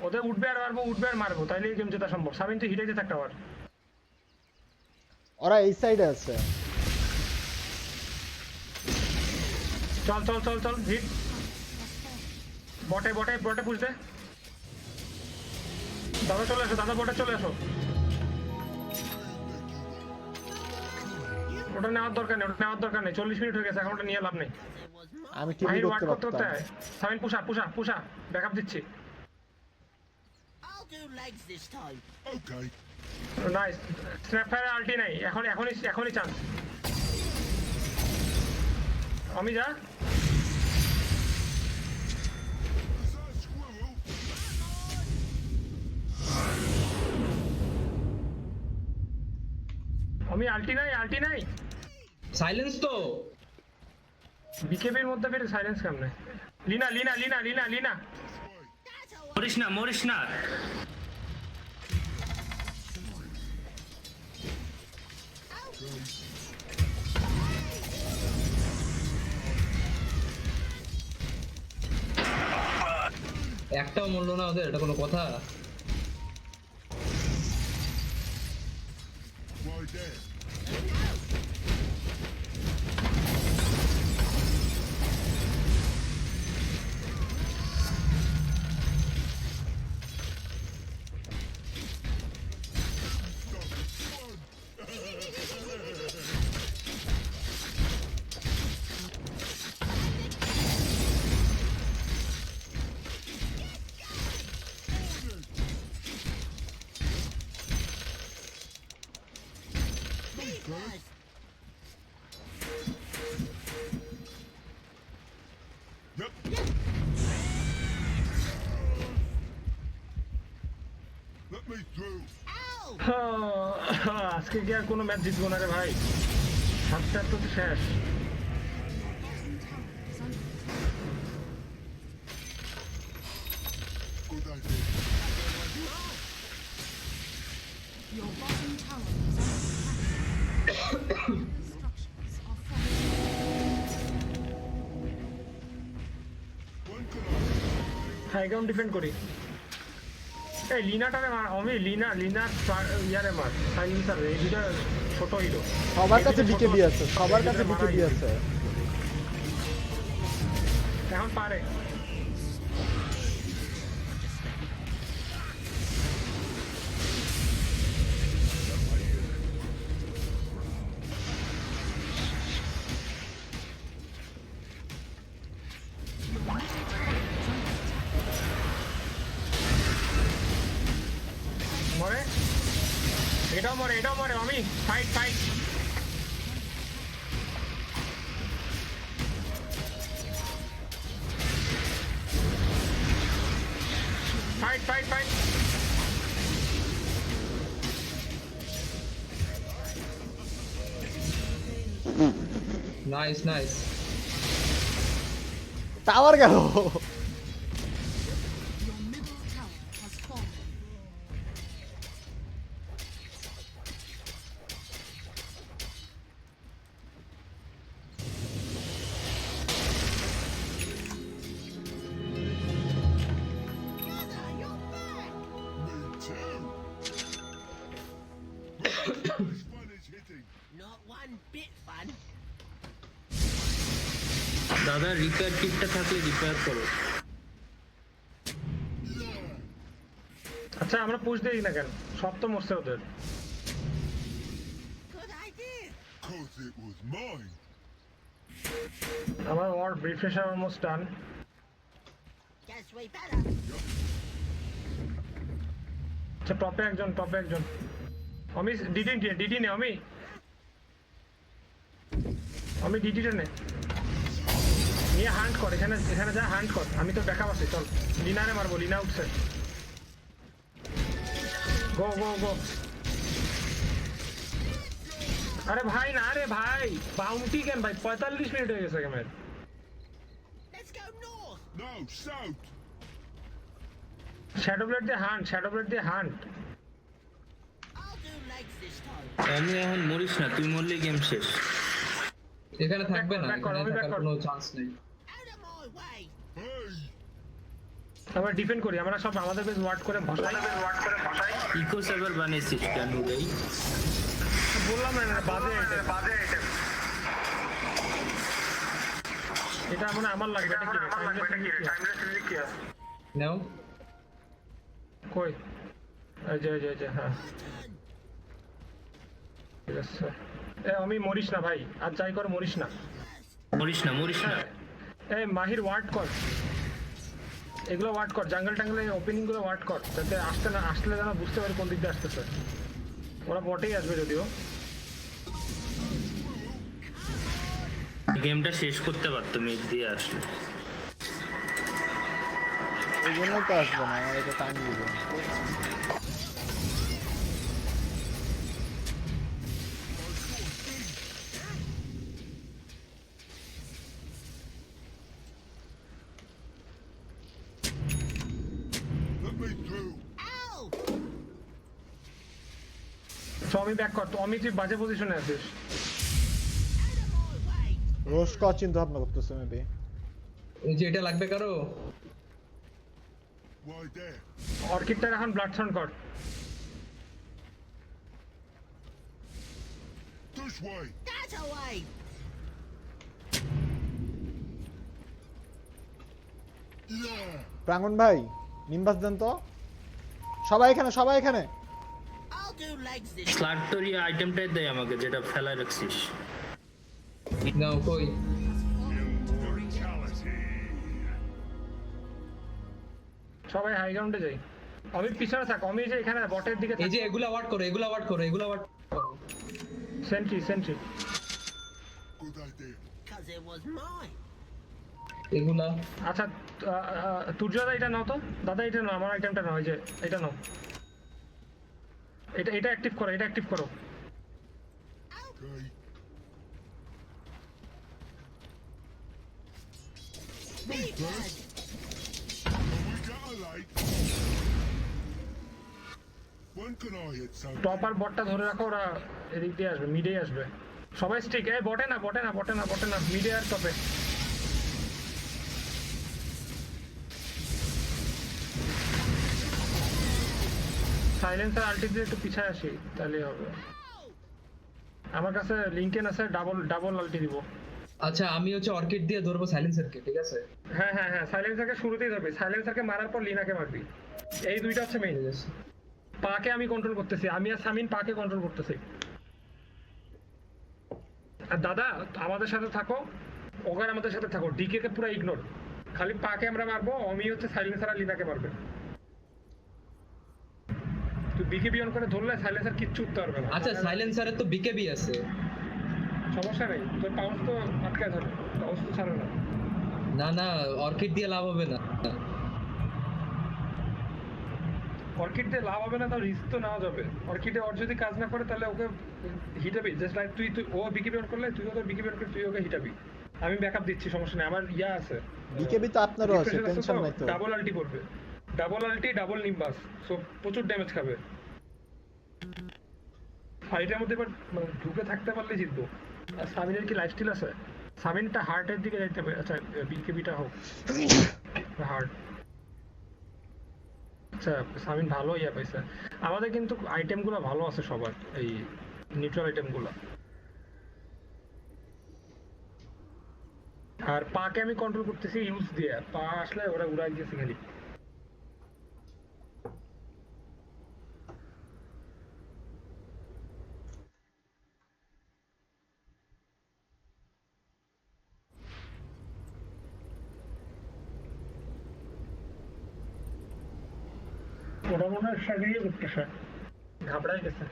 ওদের উঠবে আর মারবো তাইলে গেম জেতা সম্ভব সামিন তুই হিটাইতে থাকতে পার ওরা এই সাইডে আছে। চল হিট বটে পুশ দে দাদা বটে চলে আসো ওটা নেওয়ার দরকার নেই 40 মিনিট হয়ে গেছে এখন ওটা নিয়ে লাভ নেই আমি ঠিকই করতে করতে পারতাম। সামিন পুষা ব্যাকআপ দিচ্ছি I'll do legs this time. Okay. Nice Snapfire ulti নাই এখনই চান্স আমি যা Is that a squirrel? আমি আল্টি নাই সাইলেন্স তো বিকেপির মধ্যে ফের সাইলেন্স কেমনে লিনা মরিস না একটাও মরলো না ওদের, এটা কোনো কথা? Why there? Guys, Yep. Let me through. ow! আজকে কি আর কোনো ম্যাচ জিতবো না রে ভাই, সাতটা তো শেষ। Good idea. Your bottom tower is under attack. Structures are falling. When can I? High ground defend করি। এই লিনাটারে মার, আমি লিনা ইয়ারে মার, সাইলেন্সার এই দুটা ছোট হিরো। সবার কাছে বিকেবি আছে, এখন পারে মরে, এটাও মরে আমি ফাইট নাইস টাওয়ার গেল। Your middle tower has fallen. Mother, you're back! Me too. This one is hitting. Not one bit fun. দাদা রিপেয়ার কিটটা থাকলে রিপেয়ার করো। আচ্ছা আমরা পুশ দেই না কেন, সব তো মরছে ওদের। Good idea. Cause it was mine. আমার ward refresher almost done. Guess we better. আচ্ছা টপে একজন আমি ডিডি নে আমি ডিডিটা নে নিয়ে হান্ট কর, এখানে যা হান্ট কর, আমি তো ব্যাকআপ আছি। চল লিনারে মারবো, লিনা উঠছে, গো আরে ভাই না রে ভাই, বাউন্টি কেন ভাই, 45 মিনিট হয়ে গেছে গেমের। Let's go north. No, south. Shadow blade দিয়ে hunt I'll do legs this time. আমি এখন মরিস না, তুই মরলে গেম শেষ। এখানে থাকবে না, back কর, এখানে আমি back থাকার কর। কোনো চান্স নেই। Out of my way. Hey. আমরা ডিফেন্ড করি, আমরা সব আমাদের বেশ ওয়ার্ড করে ভাষাই ইকো সার্ভার বানিয়েছিস কেন ভাই? বললাম না বাজে আইটেম। এটা মানে আমার লাগবে, এটা কি টাইমলেস মিউজিক কি আছে নাও কই, এই যে হ্যাঁ ঠিক আছে। আমি মরিস না ভাই, আর যাই কর মরিস না। মরিস না এই মাহির ওয়ার্ড কর, এগুলো ওয়াট কর, জাঙ্গল টাঙ্গলে ওপেনিং গুলো ওয়াট কর, যাতে আসলে যেন বুঝতে পারে কোন দিক দিয়ে আসতেছে। ওরা বটেই আসবে যদিও। গেমটা শেষ করতে পারতো মিড দিয়ে আসলে। এই জন্য তো আসবে না, আমার এটা টাইম দিবে। Let me through. Ow! তো আমি ব্যাক কর, তো আমি তুই বাজে পজিশনে আছিস। Out of my way! রোজ কর চিন্তা ভাবনা করতেছে মেবি। এই যে এটা লাগবে কারো? Why there? অর্কিডটা এখন ব্লাড সাউন্ড কর। This way. That away! Yeah. প্রাঙ্গন ভাই নিম্বাস দেন তো। সবাই এখানে, সবাই এখানে। I'll do legs this slug তোর এই আইটেমটাই দেয় আমাকে, যেটা ফেলায় রাখছিস। নাও কই? Immortality. সবাই হাই গ্রাউন্ডে যাই। আমি পিছনে থাক, আমি যে এখানে বটের দিকে এই যে এগুলা ওয়াট করো, এগুলা ওয়াট করো, এগুলা ওয়াট করো। Sentry. Good idea. because it was mine. এগুলা আচ্ছা তুর্যদা এটা নাও তো। দাদা এটা নাও, আমার আইটেমটা নাও, এই যে এটা নাও। এটা অ্যাক্টিভ করো, এটা অ্যাক্টিভ করো। Okay. Me bad. We got a light. When can I hit some? Top আর বটটা ধরে রাখো, ওরা এদিক দিয়ে আসবে, মিডেই আসবে। সবাই স্টিক, এই বটে না, মিডে আর টপে। সাইলেন্সার আল্টি দিয়ে একটু পিছায় আসি, তাহলে হবে। আমার কাছে লিঙ্কেন আছে, ডাবল আল্টি দিব। আচ্ছা আমি হচ্ছে অর্কিড দিয়ে ধরবো সাইলেন্সারকে, ঠিক আছে? হ্যাঁ, সাইলেন্সারকে শুরুতেই ধরবি, সাইলেন্সারকে মারার পর লিনাকে মারবি। এই দুইটা হচ্ছে মেইন। পাকে আমি কন্ট্রোল করতেছি, আমি আর সামিন পাকে কন্ট্রোল করতেছি। আর দাদা আমাদের সাথে থাকো, ওগার আমাদের সাথে থাকো, ডিকে কে পুরো ইগনোর। খালি পাকে আমরা মারবো, আমি হচ্ছে সাইলেন্সার আর লিনাকে মারবে। তুই বিকেবি অন করে ধরলে সাইলেন্সার কিচ্ছু উঠতে পারবে না। আচ্ছা সাইলেন্সারের তো বিকেবি আছে। সমস্যা নেই, তোর পাউন্স তো আটকায় ধরে, পাউন্স তো ছাড়বে না। না অর্কিড দিয়ে লাভ হবে না। অর্কিড দিয়ে লাভ হবে না, তাও রিস্ক তো নেওয়া যাবে। অর্কিডে ওর যদি কাজ না করে তাহলে ওকে হিটাবি, জাস্ট লাইক তুই ও বিকেবি অন করলে তুই ওকে বিকেবি অন করে তুই ওকে হিটাবি। আমি ব্যাকআপ দিচ্ছি, সমস্যা নেই, আমার ইয়া আছে। বিকেবি তো আপনারও আছে, টেনশন নাই তো। ডাবল আল্টি করবে, ডাবল নিম্বাস, সো প্রচুর ড্যামেজ খাবে। ফাইটের মধ্যে এবার মানে ঢুকে থাকতে পারলে জিতবো। আর সামিনের কি লাইফস্টাইল আছে? সামিনটা হার্টের দিকে যাইতে হবে। আচ্ছা বিকেবিটা হোক হার্ট। আচ্ছা সামিন ভালো ইয়া পাইছে। আমাদের কিন্তু আইটেমগুলো ভালো আছে সবার, এই নিউট্রাল আইটেমগুলো। আর পাকে আমি কন্ট্রোল করতেছি ইউজ দিয়ে, পা আসলে ওরা উড়াই দিয়েছে খালি। ওরা মনে হয় সাগরিয়ে করতেছে, ঘাবড়াই গেছে।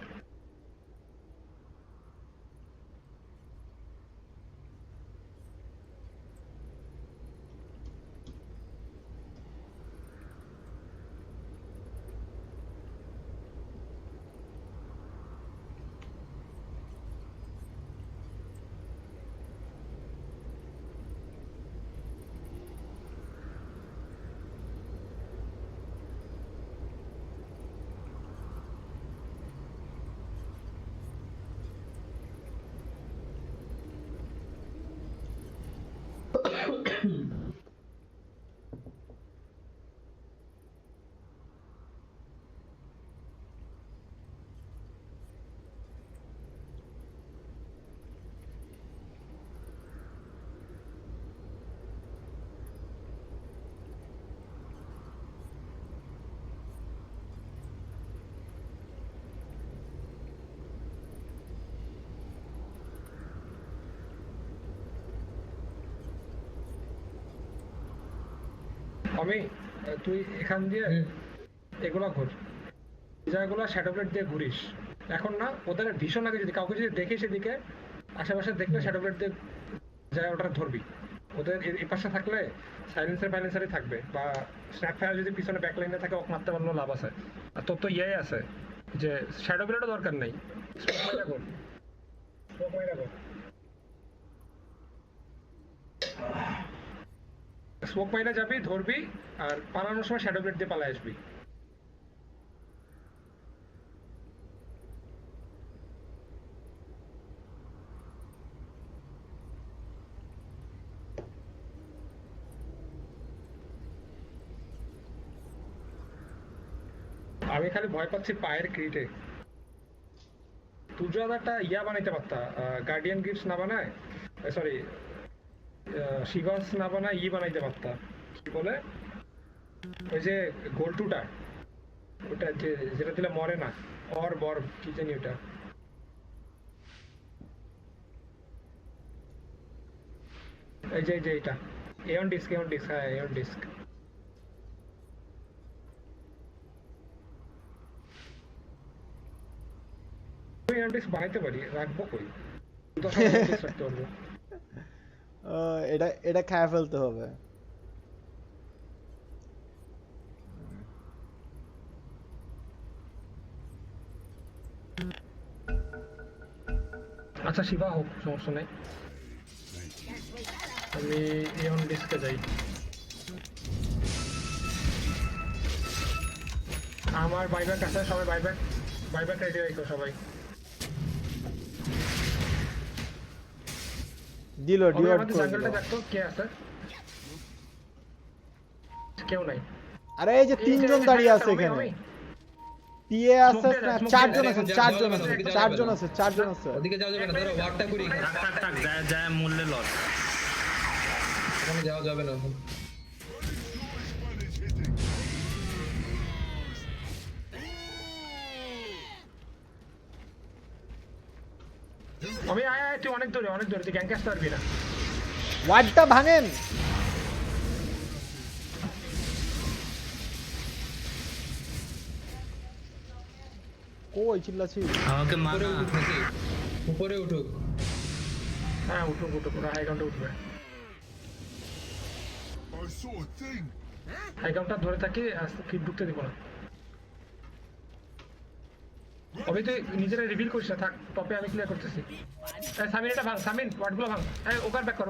আমি তুই এখান দিয়ে হুম। এগুলা ঘুর, এই জায়গাগুলো শ্যাডো ব্লেড দিয়ে ঘুরিস। এখন না ওদের ভীষণ লাগে, যদি কাউকে যদি দেখে সেদিকে আশেপাশে দেখলে শ্যাডো ব্লেড দিয়ে যায় ওটা ধরবি। ওদের এই পাশে থাকলে সাইলেন্সারই থাকবে, বা স্ন্যাপ ফায়ার যদি পিছনে ব্যাকলাইনে থাকে ওক মারতে পারলেও লাভ আছে। আর তোর তো ইয়ে আছে যে শ্যাডো ব্লেডও দরকার নেই, স্মোক মাইরা কর, স্মোক মাইরা কর, স্মোক মাইরা যাবি, ধরবি, আর পালানোর সময় শ্যাডো ব্লেড দিয়ে পালাই আসবি। আমি খালি ভয় পাচ্ছি পায়ের ক্রিটে। তুই যদি একটা ইয়া বানাইতে পারতা, গার্ডিয়ান গিফটস না বানায়, সরি শিগস না বানায় বানাইতে পারতা, কি বলে ওই যে গোলটুটা, ওটা যেটা দিলে মরে না, বর কি জানি ওটা, এই যে এটা এয়ন ডিস্ক, হ্যাঁ এয়ন ডিস্ক। এয়ন ডিস্ক বানাইতে পারি, রাখবো কই, 10 ডিস্ক রাখতে পারবো। এটা এটা খায় ফেলতে হবে। আচ্ছা শিবা হোক, সমস্যা নেই, আমি এয়ন ডিস্কে যাই। আমার বাইব্যাক আছে, সবাই বাইব্যাক রেডি রাখো সবাই। দিল আমি ডিওয়ার্ড আমাদের করে দিল। জঙ্গলটা দেখতো কে আছে, কেউ নাই। আরে এই যে তিনজন দাঁড়িয়ে আছে এখানে, টিএ আছে না, চারজন আছে, চারজন আছে। ওদিকে যাওয়া যাবে না, ধরো ওয়ারটা করি, থাক যায় মূল্যে লস। ওখানে যাওয়া যাবে না এখন। One is hitting. আমি আয় তুই অনেক দূরে তুই গ্যাং আসতে পারবি না। ওয়ার্ডটা ভাঙেন। কই চিল্লাছি? আমাকে উপরে মানা। উঠুক নাকি, উপরে উঠুক। হ্যাঁ উঠুক ওরা হাই কাউন্টে উঠবে। I saw a thing. High counter ধরে থাকি, কি ঢুকতে দিব না। অবি তুই নিজেরা রিভিল করিস না, থাক টপে আমি ক্লিয়ার করতেছি। সামিন এটা ভাঙ, সামিন ওয়ার্ডগুলো ভাঙ, ওকার ব্যাক কর।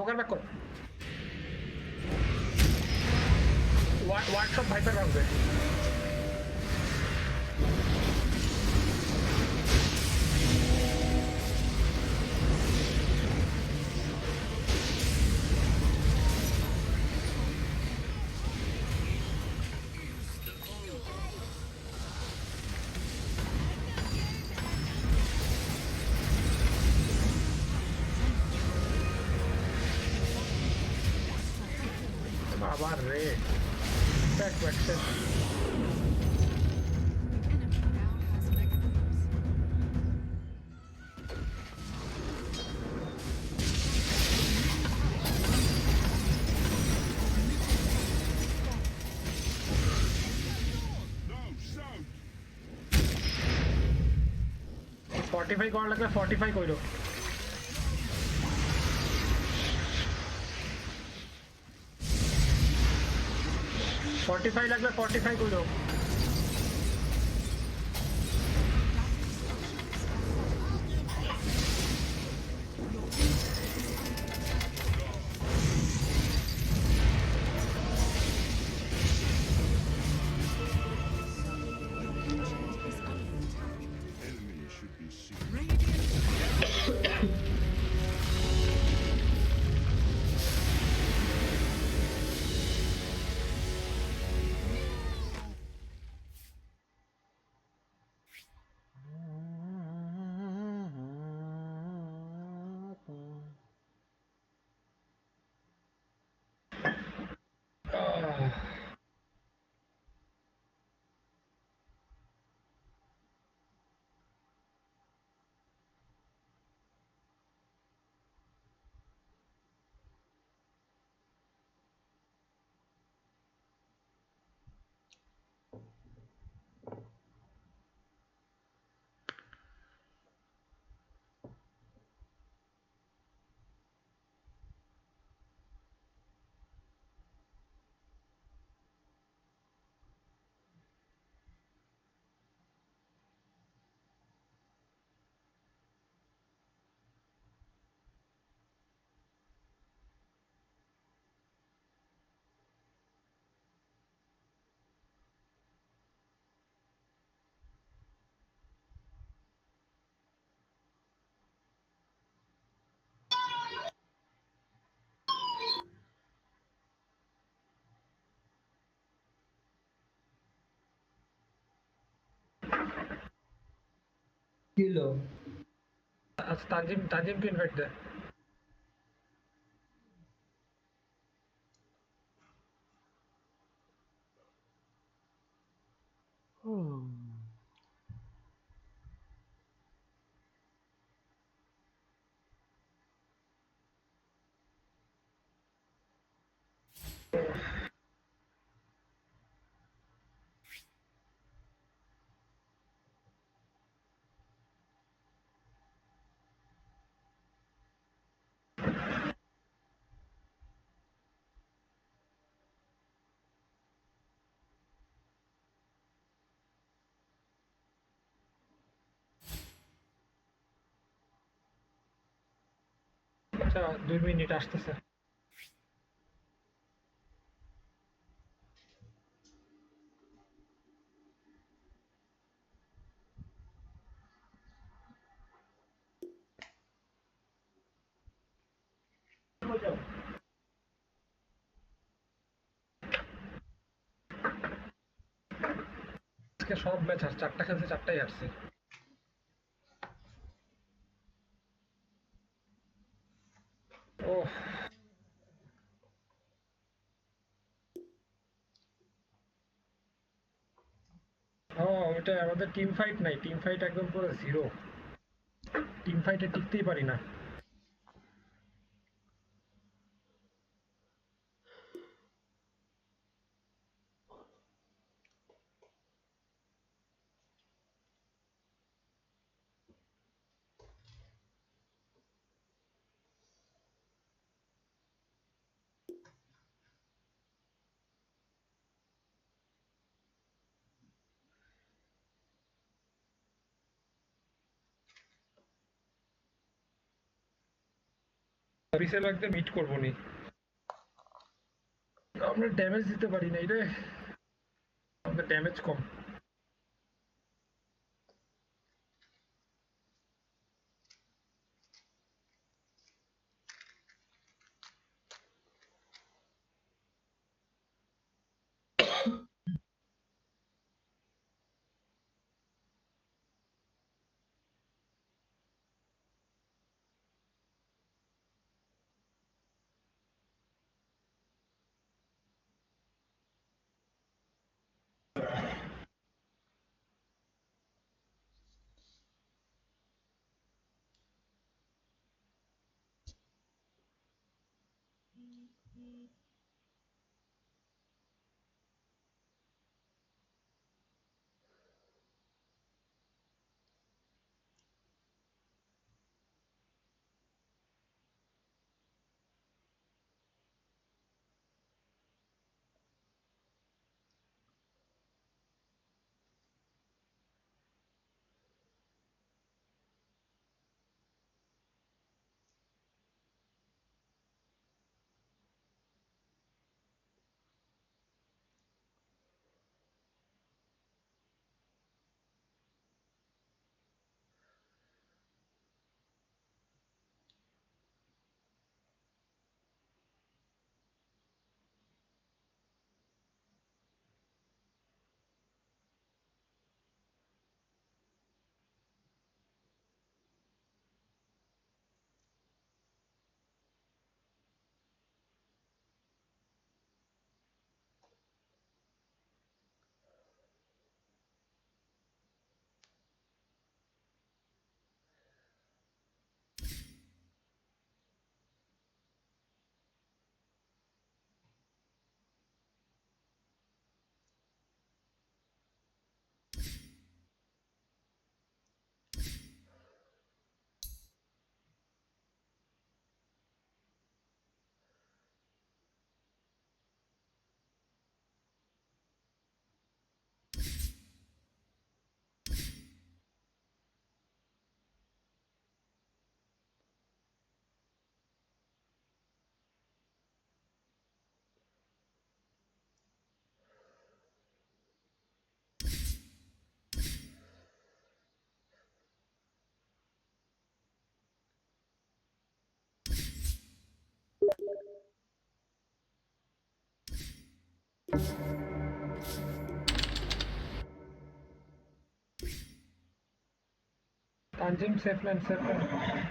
ওয়ার্ড সব ভাইপার ভাঙবে। আবার রে ব্যাক শেষ। Enemy now has mega moves. No, south. 45 করার লাগলে 45 কইরো। ফর্টিফাই লাগলে 45 কইরো। Enemy should be seen. Radiant kilo আচ্ছা তাজিমকে ইনভাইট দে। আচ্ছা 2 মিনিট আসতেছে। আজকে সব ম্যাচ আর 4টা খেলছে, 4টাই হারছে। ওহ ও, ওটা আমাদের টিম ফাইট নাই, টিম ফাইট একদম পুরো জিরো, টিম ফাইটে টিকতেই পারি না। রিসেল একদম মিট করবো নি, আমরা ড্যামেজ দিতে পারি নাই রে, আমাদের ড্যামেজ কম। Anjum safe lane, safe lane.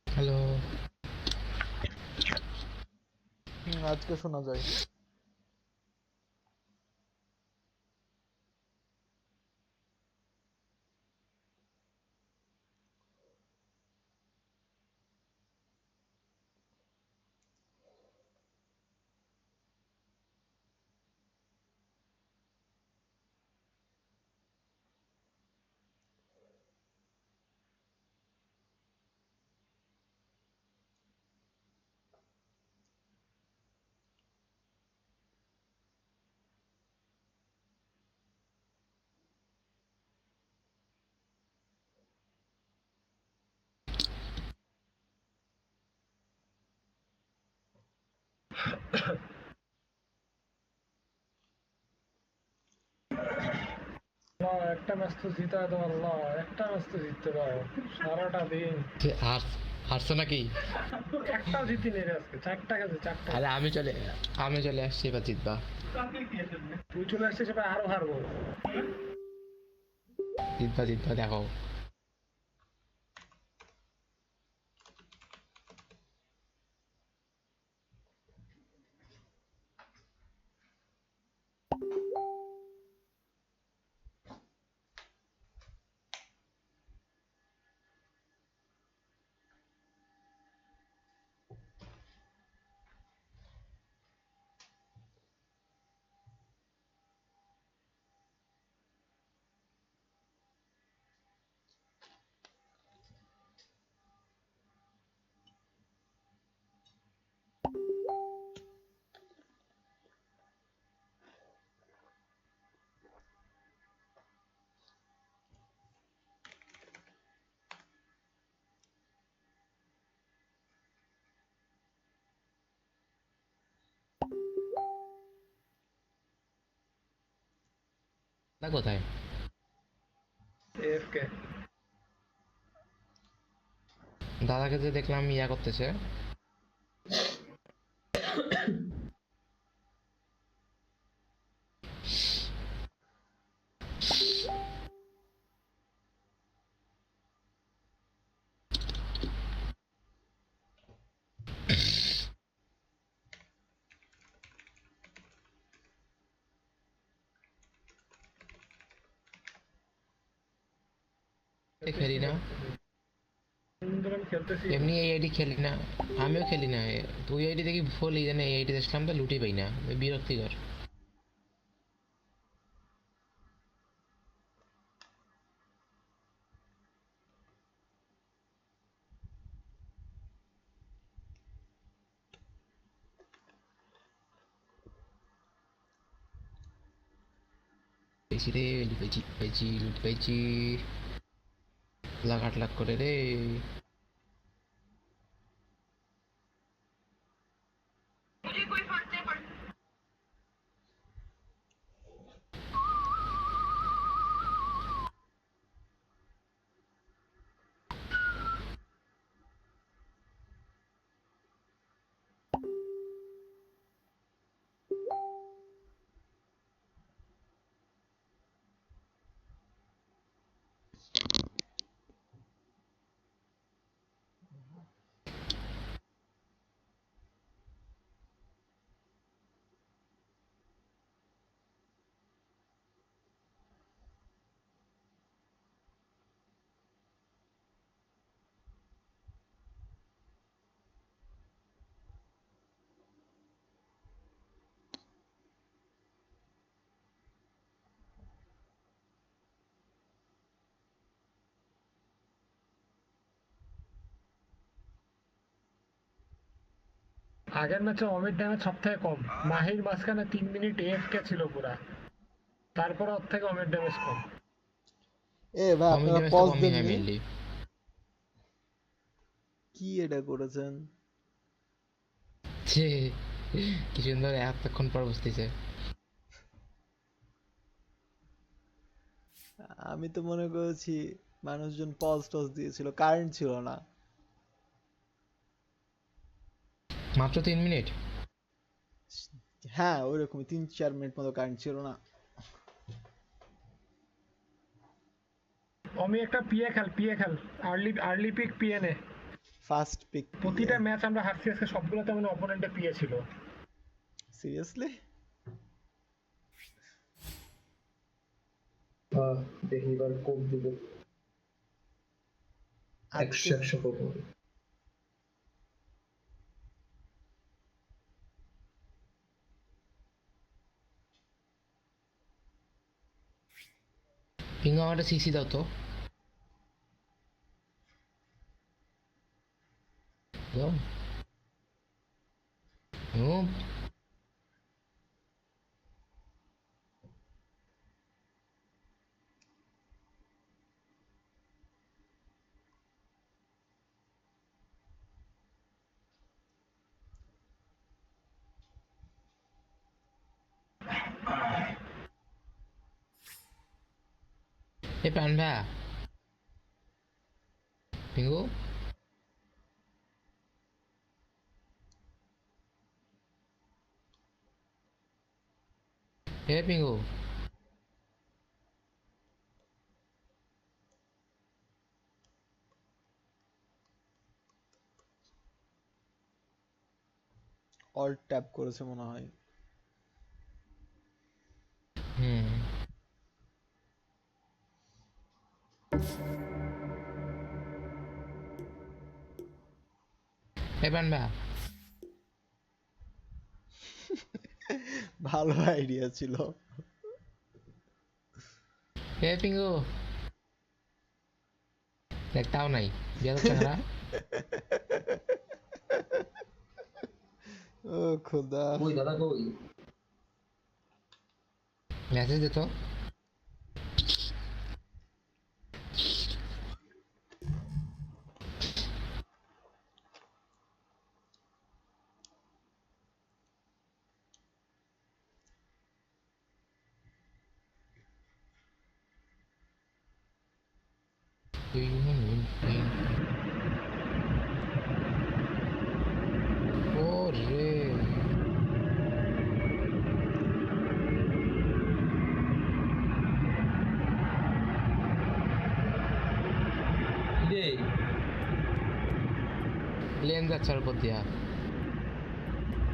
Hello. আজকে শোনা যায়। একটা ম্যাচ তো জিতায় দাও আল্লাহ, একটা ম্যাচ তো জিততে দাও সারাটা দিন। হারছো নাকি? একটাও জিতি নেই রে আজকে, চারটা গেছে, চারটা। আরে আমি চলে আসছি, এবার জিতবা। তুই চলে আসছিস, এবার আরো হারবো। জিতবা দেখো। তা কোথায়? এফকে দাদাকে যে দেখলাম ইয়া করতেছে। খেলি না, খেলতেছি। এমনি এই আইডি খেলি না। আমিও খেলি না। তুই আইডি দেখি ফুল জানে, এই আইডি দেখলাম তো লুটি পাই না, বিরক্তিকর। পেয়েছি রে, লুট পাইছি লাখ 8 লাখ করে রে। আগের ম্যাচে অমিত ড্যামেজ সব থেকে কম, মাহির মাঝখানে 3 মিনিট এফকে ছিল পুরা, তারপরে ওর থেকে অমিত ড্যামেজ কম। এ ভাই কমিং আপনারা ড্যামেজ তো পজ কমই হয় দেননি, মেনলি। কি এটা করেছেন? যে কি সুন্দর এতক্ষণ পর বুঝতেছে। আমি তো মনে করেছি মানুষজন পজ টজ দিয়েছিল, কারেন্ট ছিল না। মাত্র 3 মিনিট। হ্যাঁ ওইরকমই 3-4 মিনিট মতো কারেন্ট ছিল না। অমি একটা পিএ খেল, পিএ খেল, আর্লি আর্লি পিক পিএ নে। First pick PA? প্রতিটা ম্যাচ আমরা হারছি আজকে, সবগুলোতে মানে অপোনেন্টে পিএ ছিল। সিরিয়াসলি? দেখি এবার কোপ দিব, আজকে 100 কোপ হবে। পিঙ্গো আমার সিসি দাও তো। দাও। ও এ পান্ডা পিঙ্গো। এ পিঙ্গো। অল্ট ট্যাপ করেছে মনে হয়। হুম। এ পান্ডা। ভালো আইডিয়া ছিল। এ পিঙ্গো। দেখ তাও নাই, বিয়াদব চাংড়া। ও খোদা। কই দাদা কই? মেসেজ দে তো। ওরে রে প্লেন যাচ্ছে ওর উপর দিয়া,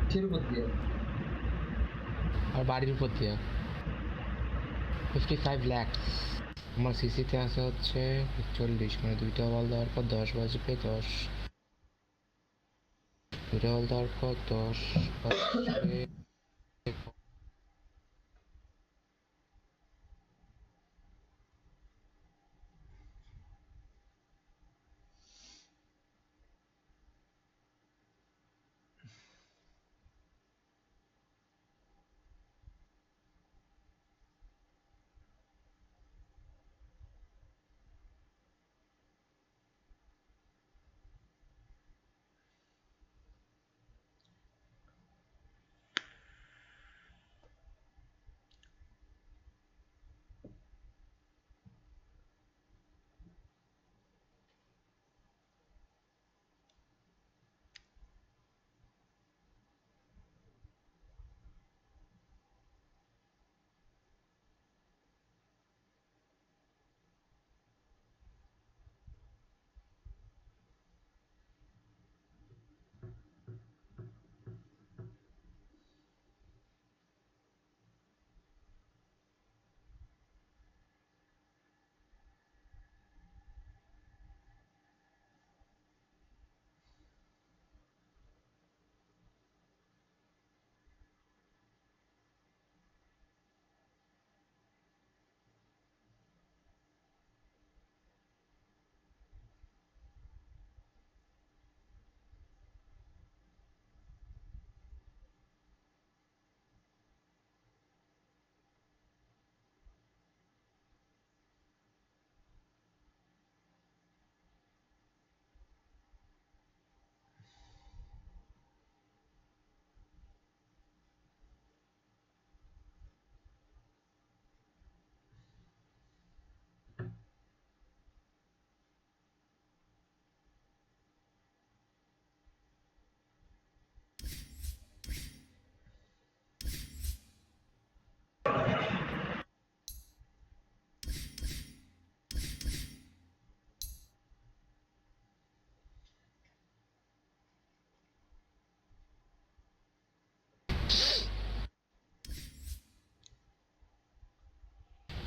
কির উপর দিয়ে? আর বাড়ির উপর দিয়া। 55 লাখ। আমার সিসিতে আছে হচ্ছে 41, মানে দুইটা বল দেওয়ার পর 10 বাজবে, 10 দুইটা বল দেওয়ার পর 10 বাজবে।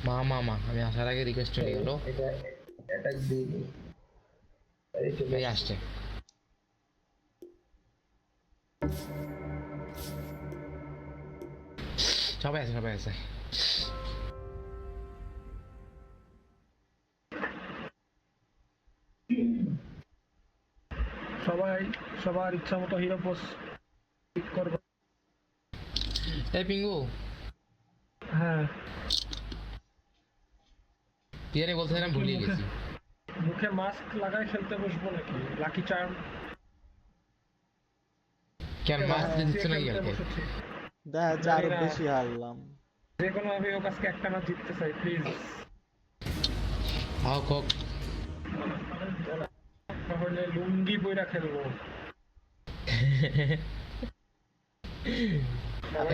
মা মা মা আমি আসার আগে রিকোয়েস্ট চলে গেল। এটা অ্যাটাক দিই। এই চলে এই আসছে। সবাই আছে সবাই আছে। সবাই সবার ইচ্ছা মতো হিরো পোস্ট করবে। এই পিঙ্গু হ্যাঁ, তুই জানি বলছিলাম ভুলিয়ে গেছি। মুখে মাস্ক লাগায় খেলতে বসবো নাকি? লাকি চার্ম কেন মাছ দিচ্ছে নাকি কালকে? দেখা যাচ্ছে আরো বেশি হারলাম। যে কোনো ভাবে ও কাছকে একটা ম্যাচ জিততে চাই প্লিজ। হাও কক তাহলে লুঙ্গি পইরা খেলবো।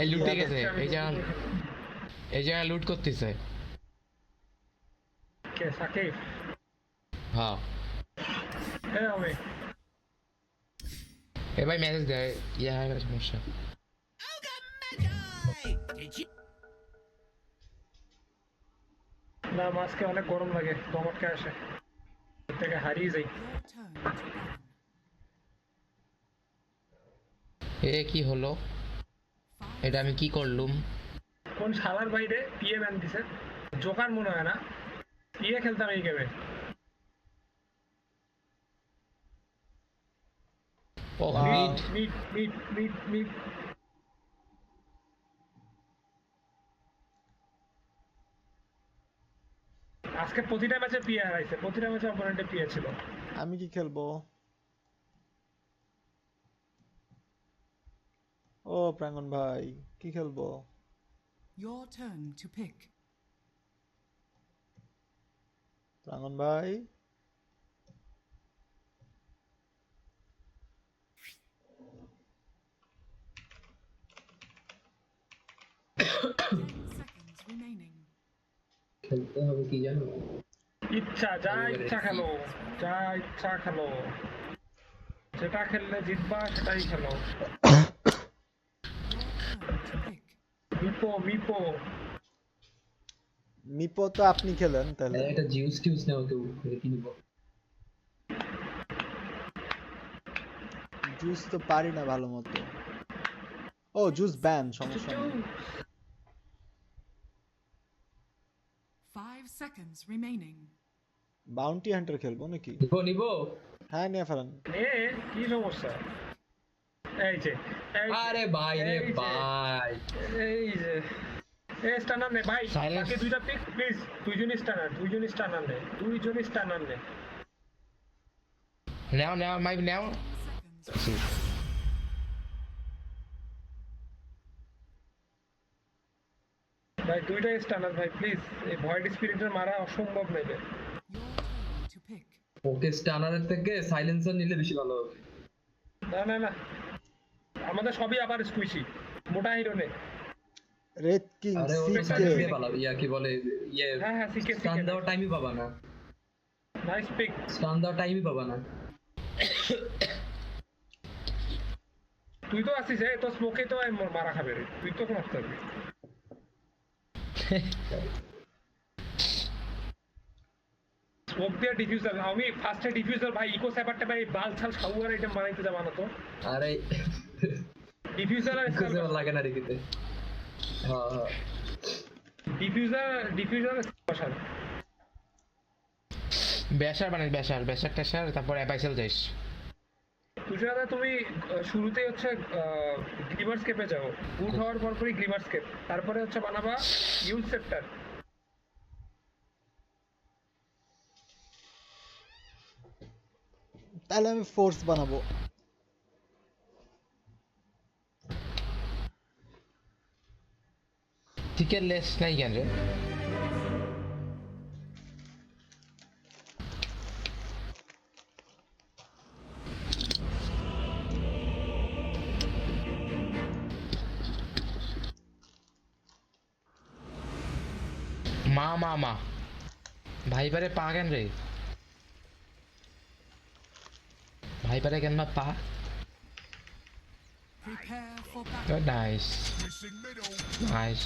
এই লুটে গেছে, এই জায়গা লুট করতেছে। কে সাকিব? হ্যাঁ এ আমি এ ভাই মেসেজ দেয় ইয়া হয়ে গেলে সমস্যা। না, মাছকে অনেক গরম লাগে, টমাটকে আসে, এর থেকে হারিয়ে যাই। Your turn to ban. এ কি হলো? এটা আমি কি করলুম? কোন শালার বাইরে পিএ ব্যান দিছে? জোকার মনে হয় না, পিএ খেলতাম এই গেমে। ও mid mid mid mid mid mid. আজকে প্রতিটা ম্যাচে পিএ হারাইছে, প্রতিটা ম্যাচে অপোনেন্টে পিএ ছিল। আমি কি খেলবো? ও প্রাঙ্গন ভাই কি খেলবো? Your turn to pick. প্রাঙ্গন ভাই Seconds remaining. খেলতে হবে কি জানো? ইচ্ছা যা ইচ্ছা খেলো, যা ইচ্ছা খেলো, যেটা খেললে জিতবা সেটাই খেলো। Your turn to pick. মিপো মিপো। মিপো তো আপনি খেলেন তাহলে। এটা জিউস টিউস নেওয়া কেউ কিনবো। জুস তো পারি না ভালো মতো। ও জুস ব্যান, সমস্যা নেই। 5 seconds remaining. বাউন্টি হান্টার খেলবো নাকি? নিবো নিবো। হ্যাঁ নিয়ে ফেলেন। এ কি সমস্যা? এই যে আরে ভাই রে ভাই, এই যে এ স্টানার নে ভাই, Silence. বাকি দুইটা পিক প্লিজ। দুইজনই স্টানার নে, দুইজনই স্টানার নে। নাও নাও মাই নাও। 10 seconds. ভাই দুইটাই স্টানার ভাই প্লিজ, এই ভয়েড স্পিরিটের মারা অসম্ভব নেবে। Your turn to pick. ওকে স্টানারের থেকে সাইলেন্সার নিলে বেশি ভালো হবে। না না না, আমাদের সবই আবার স্কুইশি, মোটা হিরো নে। রেড কিং আরে ও তো সিকে সাইলেন্স দিয়ে ভালো, ইয়া কি বলে ইয়ে হ্যাঁ হ্যাঁ, সিকে স্টান সিকে। দেওয়ার টাইমই পাবা না, নাইস পিক। স্টান দেওয়ার টাইমই পাবা না। তুই তো আসিস, তো স্মোকে তো মারা খাবে রে, তুই তো মারতে পারবি। স্মোক দিয়ে ডিফিউজার, আমি ফার্স্টে ডিফিউজার ভাই ইকো স্যাপারটা ভাই বাল ছাল সাউয়ার আইটেম বানাইতে যা বানাতো। আরে ডিফিউজার আর কিছু লাগে না রেখেতে। হ্যাঁ হ্যাঁ ডিফিউজার স্পেশাল। ব্যাসার মানে ব্যাসার ব্যাসার ট্যাসার তারপর অ্যাপাইসেল যাইস। তুষারা তুমি শুরুতেই হচ্ছে গ্লিমার্স কেপে যাও, বুট হওয়ার পরই গ্লিমার্স কেপ, তারপরে হচ্ছে বানাবা ইউল সেপ্টার। তাহলে আমি ফোর্স বানাবো। টিকের লেস নাই কেন রে? মা মা মা ভাইবারে পা কেন রে? ভাইবারে কেন না পা? Prepare for battle. Nice Missing middle. Nice.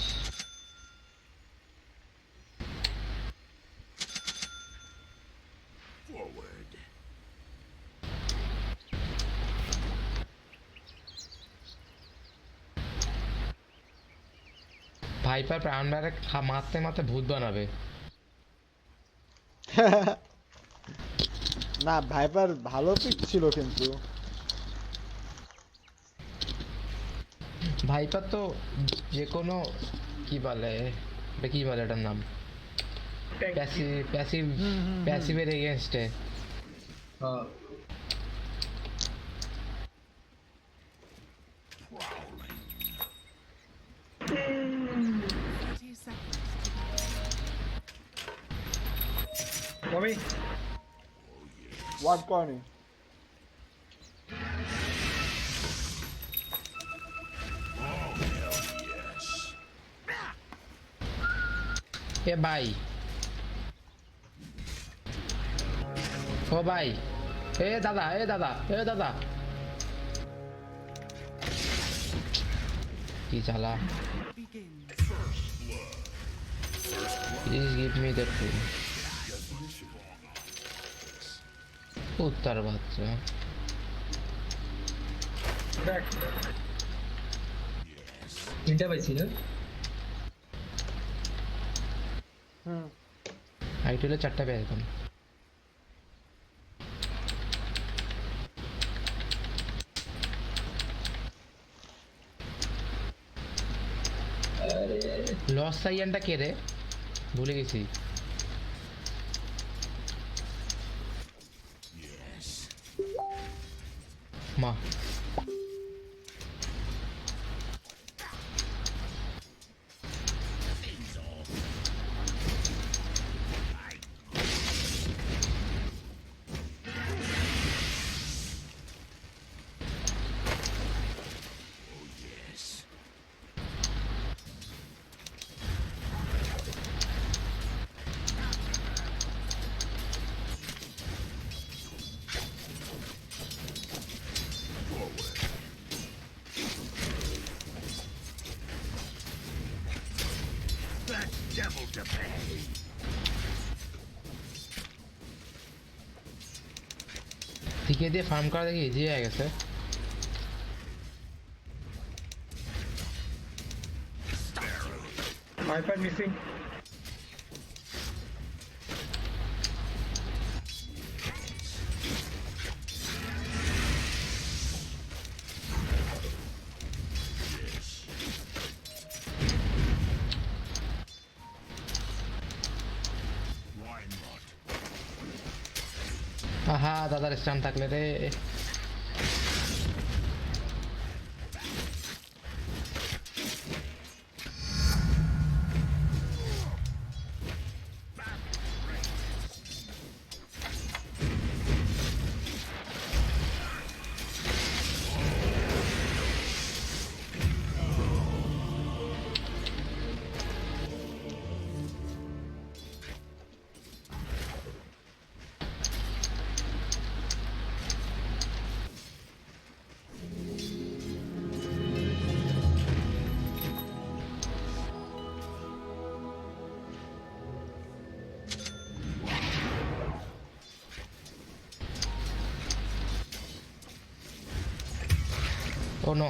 Viper প্রাণবারে মারতে মারতে ভূত বানাবে। না ভাইপার ভালো পিক ছিল কিন্তু ভাইপার তো যে কোনো কি বলে, এটা কি বলে এটার নাম, প্যাসিভ প্যাসিভ প্যাসিভের এগেনস্টে। হ্যাঁ 30 seconds. মমি ওয়ার্ড করেনি এ ভাই, ও ভাই, এ দাদা, এ দাদা, এ দাদা, কি চালা, Begins. Please give me the টুল। উত্তর বাচ্চা দেখ তিনটা পাইছি না হুম আইটেলে 4টা পেয়ে যেতাম। লস সাইয়ানটা কে রে, ভুলে গেছি। মা Devil to pay. টিকে দিয়ে ফার্ম করা দেখি ইজি হয়ে গেছে। Viper missing Why not? আহা দাদার স্টান থাকলে রে। ও নো,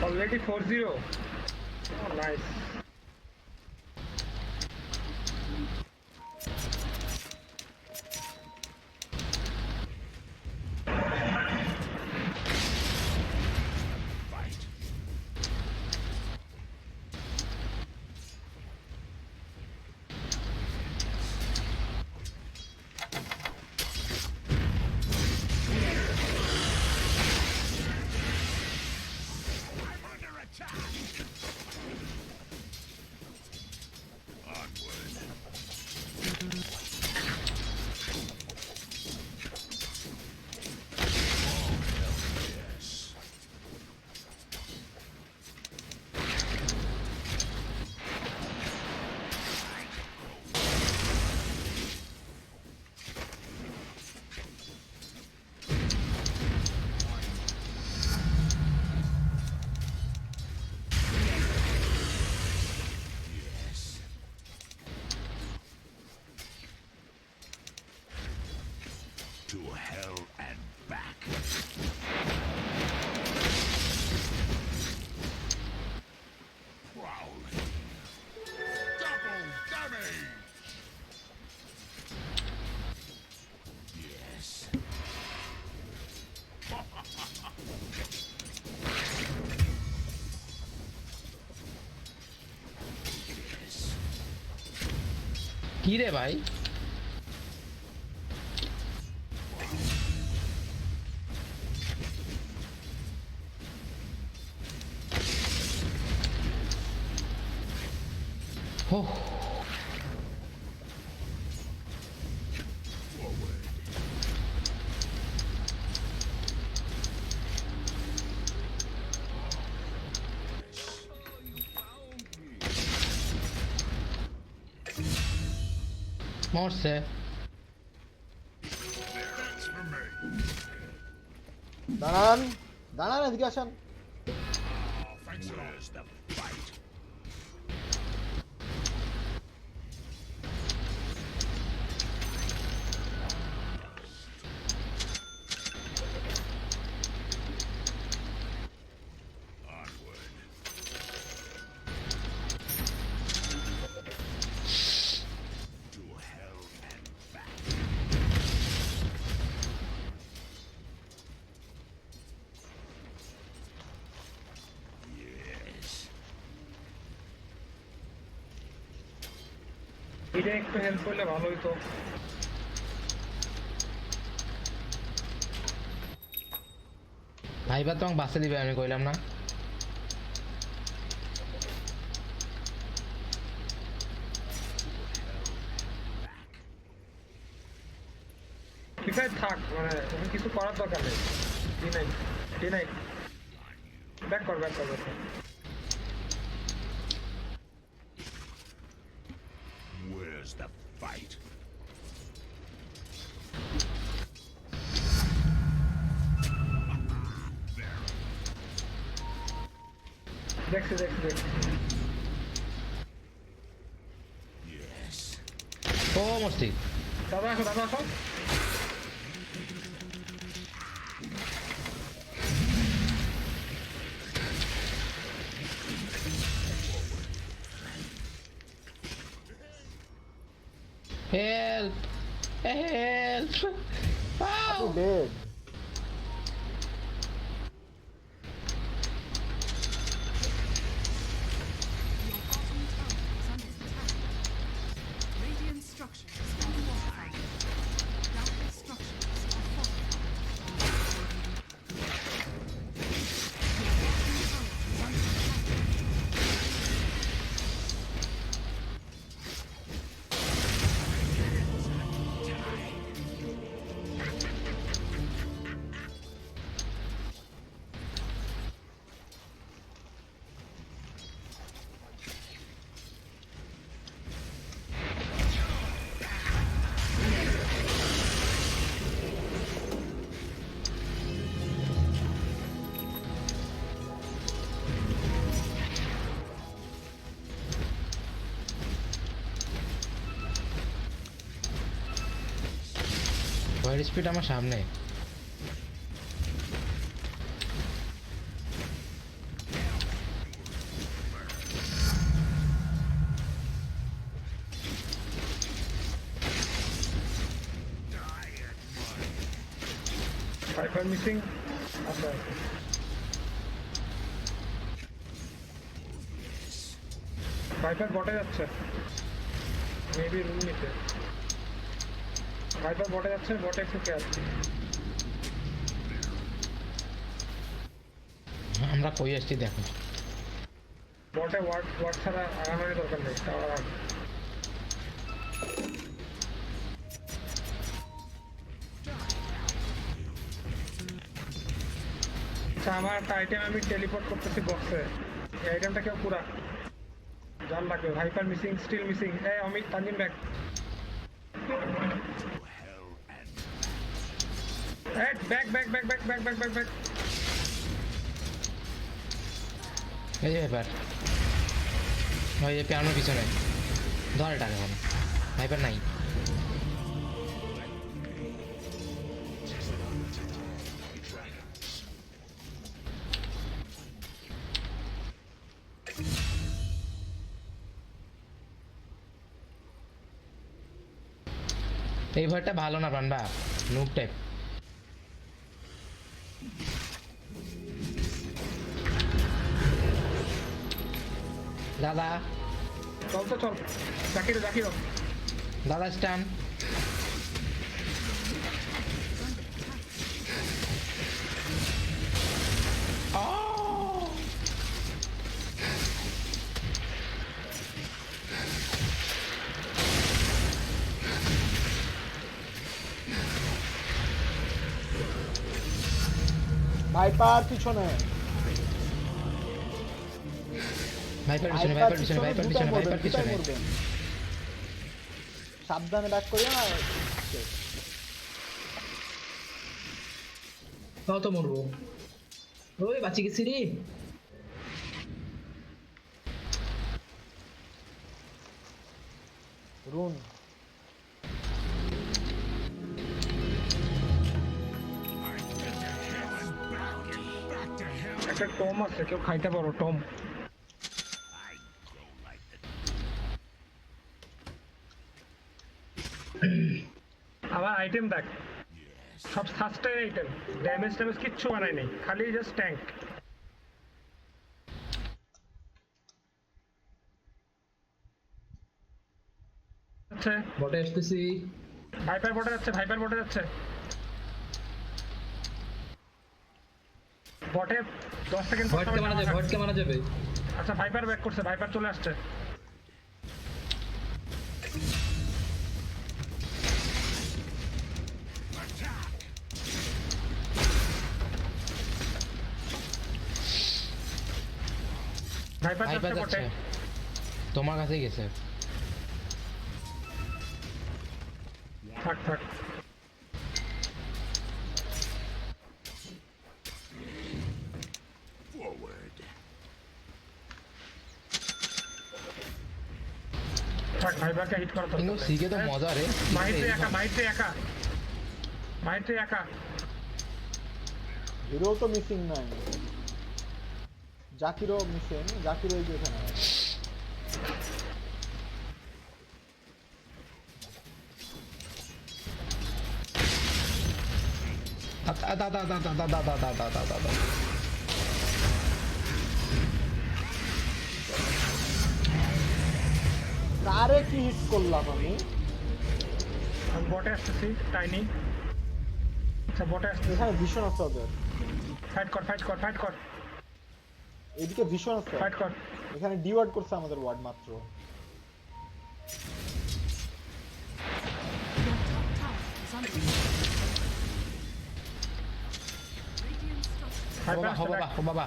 অলরেডি 4-0 নাইস কি রে ভাই হো মরছে That's for me. দাঁড়ান দাঁড়ান এদিকে আসেন Oh, thanks a lot. Where's the fight? Onward. To hell and back. Yes. এটা একটু হেল্প করলে ভালো হইতো ভাইবা তোমাকে বাঁচতে দিবে আমি কইলাম না ডিফাইড থাক মানে ওকে কিছু করার দরকার নেই D9 ব্যাক কর Where's the fight? দেখছি Yes. ও মরছি দাদা আসো হেল্প হেল্প আপু dead Your bottom tower is under attack. Radiant structures are fortified. Dire structures are fortified. Your bottom tower is under attack. ওয়ার স্পিড আমার সামনে ফাইবার মিসিং আচ্ছা ফাইবার বটে যাচ্ছে মেবি রুম নিতে ফাইবার বটে যাচ্ছে বটে একটু কেয়ার আমরা কই আসছি দেখো বটে ওয়ার্ড ছাড়া আগানোর দরকার নেই টাওয়ার আগ আচ্ছা আমার একটা আইটেম আমি টেলিপোর্ট করতেছি বক্সে এই আইটেমটা কেউ পুরা জান লাগবে হাইপার মিসিং স্টিল মিসিং এই আমি তানজিম ব্যাক ব্যাক এই যে ব্যাপার ওই যে পিয়ানোর পিছনে ধরে টাকা এখন ভাইপার নাই এই ভয়টা ভালো না প্রাণবা নুব টাইপ দাদা চল জাকিরো দাদা স্টান ভাইপার পিছনে ভাইপার পিছনে মরবেন। সাবধানে ব্যাক করিও না। তাও তো মরবো। ওই বাঁচি গেছি রে। রুন একটা টম আছে, কেউ খাইতে পারো টম। আমার আইটেম দেখ, সব সাস্টেন আইটেম, ড্যামেজ কিচ্ছু বানাই নেই, খালি জাস্ট ট্যাঙ্ক। আচ্ছা বটে আসতেছি। ভাইপার বটে যাচ্ছে, বটে 10 সেকেন্ড ভয়েডকে মারা যাবে। আচ্ছা ভাইপার ব্যাক করছে, ভাইপার চলে আসছে। ভাইপার ভাইপার যাচ্ছে বটে। যাচ্ছে তোমার কাছেই গেছে। থাক থাক Forward. থাক, ভাইপারকে হিট করা তো। কিন্তু সিকে তো মজা রে। মাইটে একা হিরো তো মিসিং নাই, জাকিরও মিসিং। জাকিরও এই যে এখানে আছে। কারে কি হিট করলাম আমি? আমি বটে আসতেছি, টাইনি। আচ্ছা বটে আসতেছি, এখানে ভীষণ আছে ওদের। ফাইট কর। এদিকে ভীষণ আছে। ফাইট কর। এখানে ডিওয়ার্ড করছে আমাদের ওয়ার্ড মাত্র। Your top tower is under attack. Radiant structure. বাবা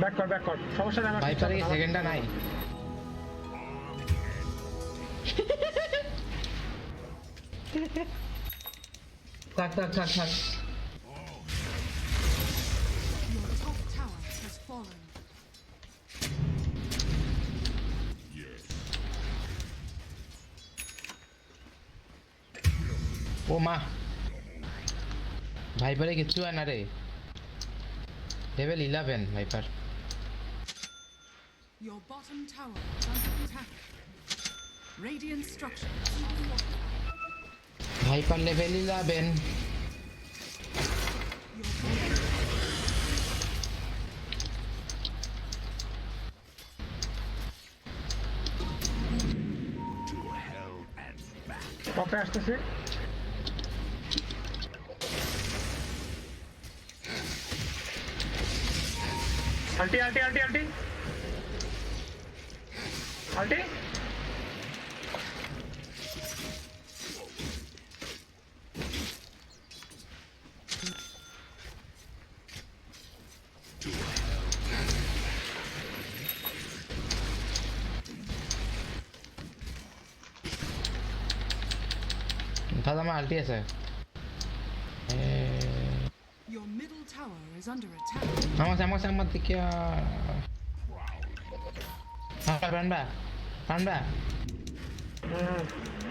ব্যাক কর, সমস্যা নেই। ভাইপারে কি সেকেন্ডটা নাই? থাক। Your top tower has fallen. ও মা, ভাইপারে কিচ্ছু হয় না রে। Level 11 viper. Your bottom tower is under attack. Radiant structures are fortified. Viper level 11। Your bottom To hell and back. টপে আসতেছি। আল্টি। দাদা আমার আলটি আছে। Your middle tower is under attack. আমার দিকে রানবা।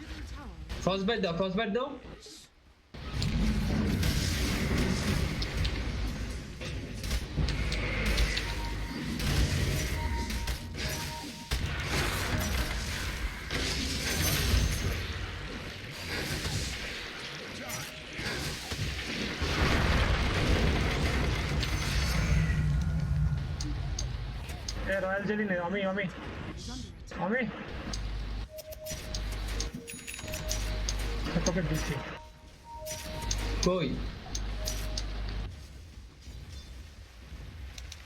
Middle tower ফ্রস্টবাইট দাও। এ রয়্যাল জেলি নে আমি is under attack. আমি তোকে দিচ্ছি কই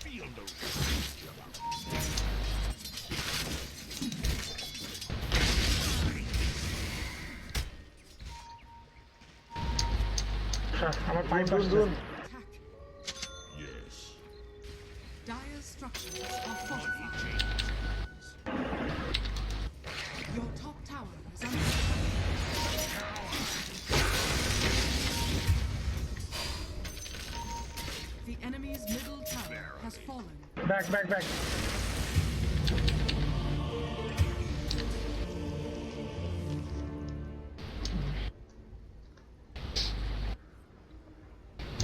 Feel the আমার পাইপ দূর আসছে দূর Attack. yes. Dire's structures are fortified. Your top tower is under attack. The enemy's middle tower has fallen. Back back back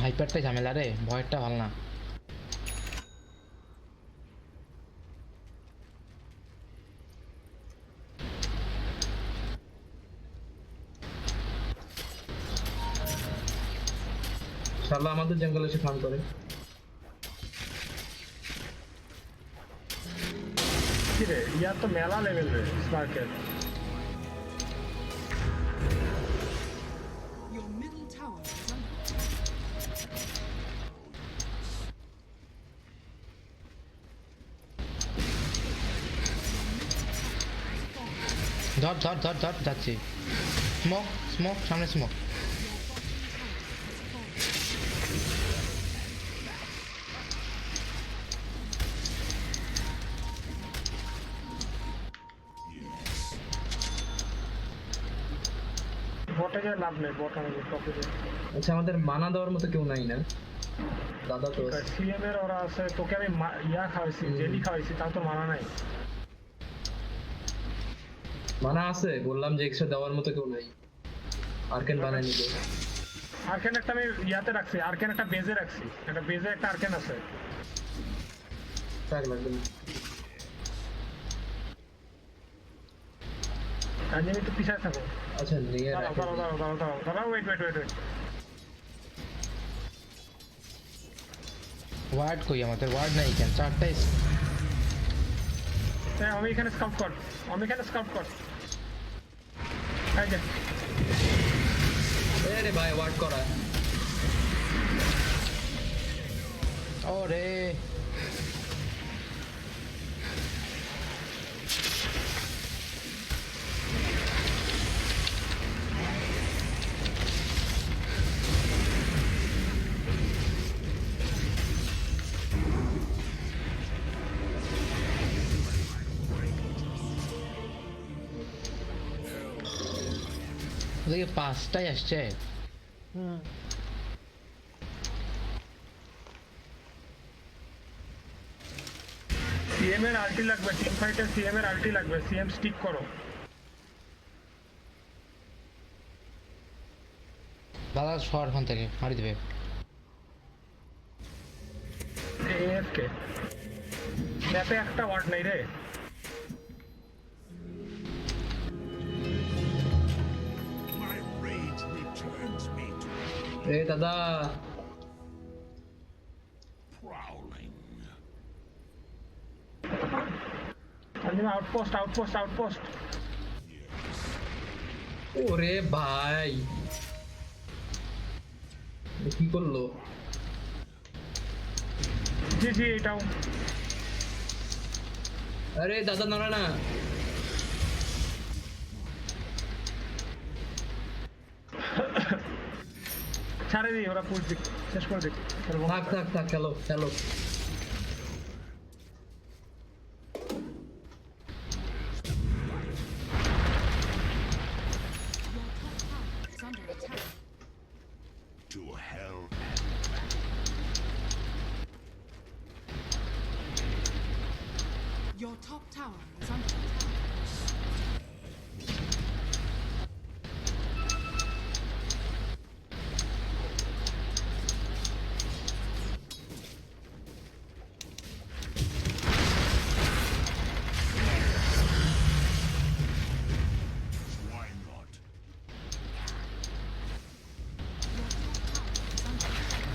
ভাইপারটা ঝামেলা রে, ভয়েরটা ভালো না। শালা আমাদের জঙ্গলে এসে ফান করে কি রে ইয়ার তো মেলা লেভেল রে স্পার্কের Your middle tower is under attack. ধর ধর ধর ধর যাচ্ছি। স্মোক স্মোক, সামনে স্মোক। বটে যে লাভ নেই বট আমাদের টপে যে আচ্ছা আমাদের মানা দেওয়ার মতো কেউ নাই না দাদা তো আছে। সিএম এর ওরা আছে তোকে আমি ইয়া খাওয়াইছি জেলি খাওয়াইছি তাও তো মানা নাই মানা আছে বললাম যে এক্সট্রা দেওয়ার মতো কেউ নাই আর্কেন বানায় নিবে আর্কেন একটা আমি ইয়াতে রাখছি আর্কেন একটা বেজে রাখছি একটা বেজে একটা আর্কেন আছে ট্যাগ লাগবে না। আর আমি একটু পিছায় থাকো আচ্ছা নিয়ে দাঁড়াও রাখো। দাঁড়াও দাঁড়াও দাঁড়াও দাঁড়াও wait wait wait wait ward কই আমাদের? ওয়ার্ড নাই কেন? চারটাই হ্যাঁ আমি এখানে স্কাউট কর আমি এখানে স্কাউট কর এই যে আরে ভাই ওয়ার্ড করা ওরে ওদিকে পাঁচটাই আসছে। হুম সিএম এর আল্টি লাগবে টিম ফাইটে সিএম এর আল্টি লাগবে সিএম স্টিক করো দাদা শহর ওখান থেকে মারি দেবে। এএফকে ম্যাপে একটা ওয়ার্ড নেই রে My rage returns me to এ দাদা prowling. আমি আউটপোস্ট আউটপোস্ট আউটপোস্ট ওরে ভাই এ কি করলো জি জি এটাও আরে দাদা নড়া না ছাড়ে দিই ওরা পুশ দিক শেষ করে দিক থাক থাক থাক খেলো খেলো Your top tower is under attack. To hell. Your top tower is under attack. Why not? Your top tower is under attack.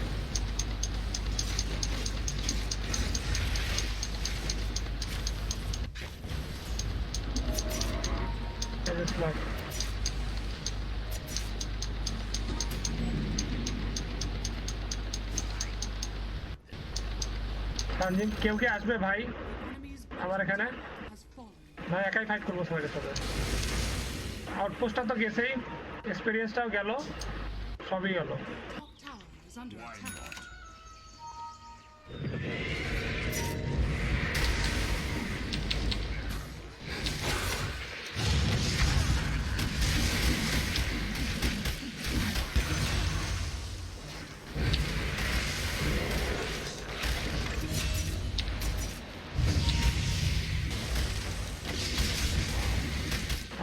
স্লাগ তানজিম কেউ কি আসবে ভাই Enemy's আমার এখানে has fallen. না একাই ফাইট করবো সবাই সাথে আউটপোস্টটা তো গেছেই এক্সপেরিয়েন্সটাও গেল সবই গেল Top tower is under attack.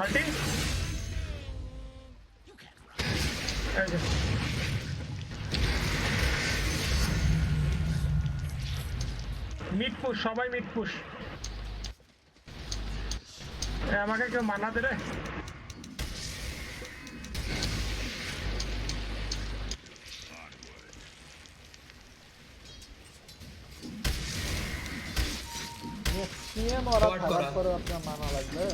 আল্টি এই যে মিড পুশ সবাই মিড পুশ আমাকে কেউ মানা দে রে সিএম ওরা Forward খারাপ করা। করে আপনার মানা লাগবে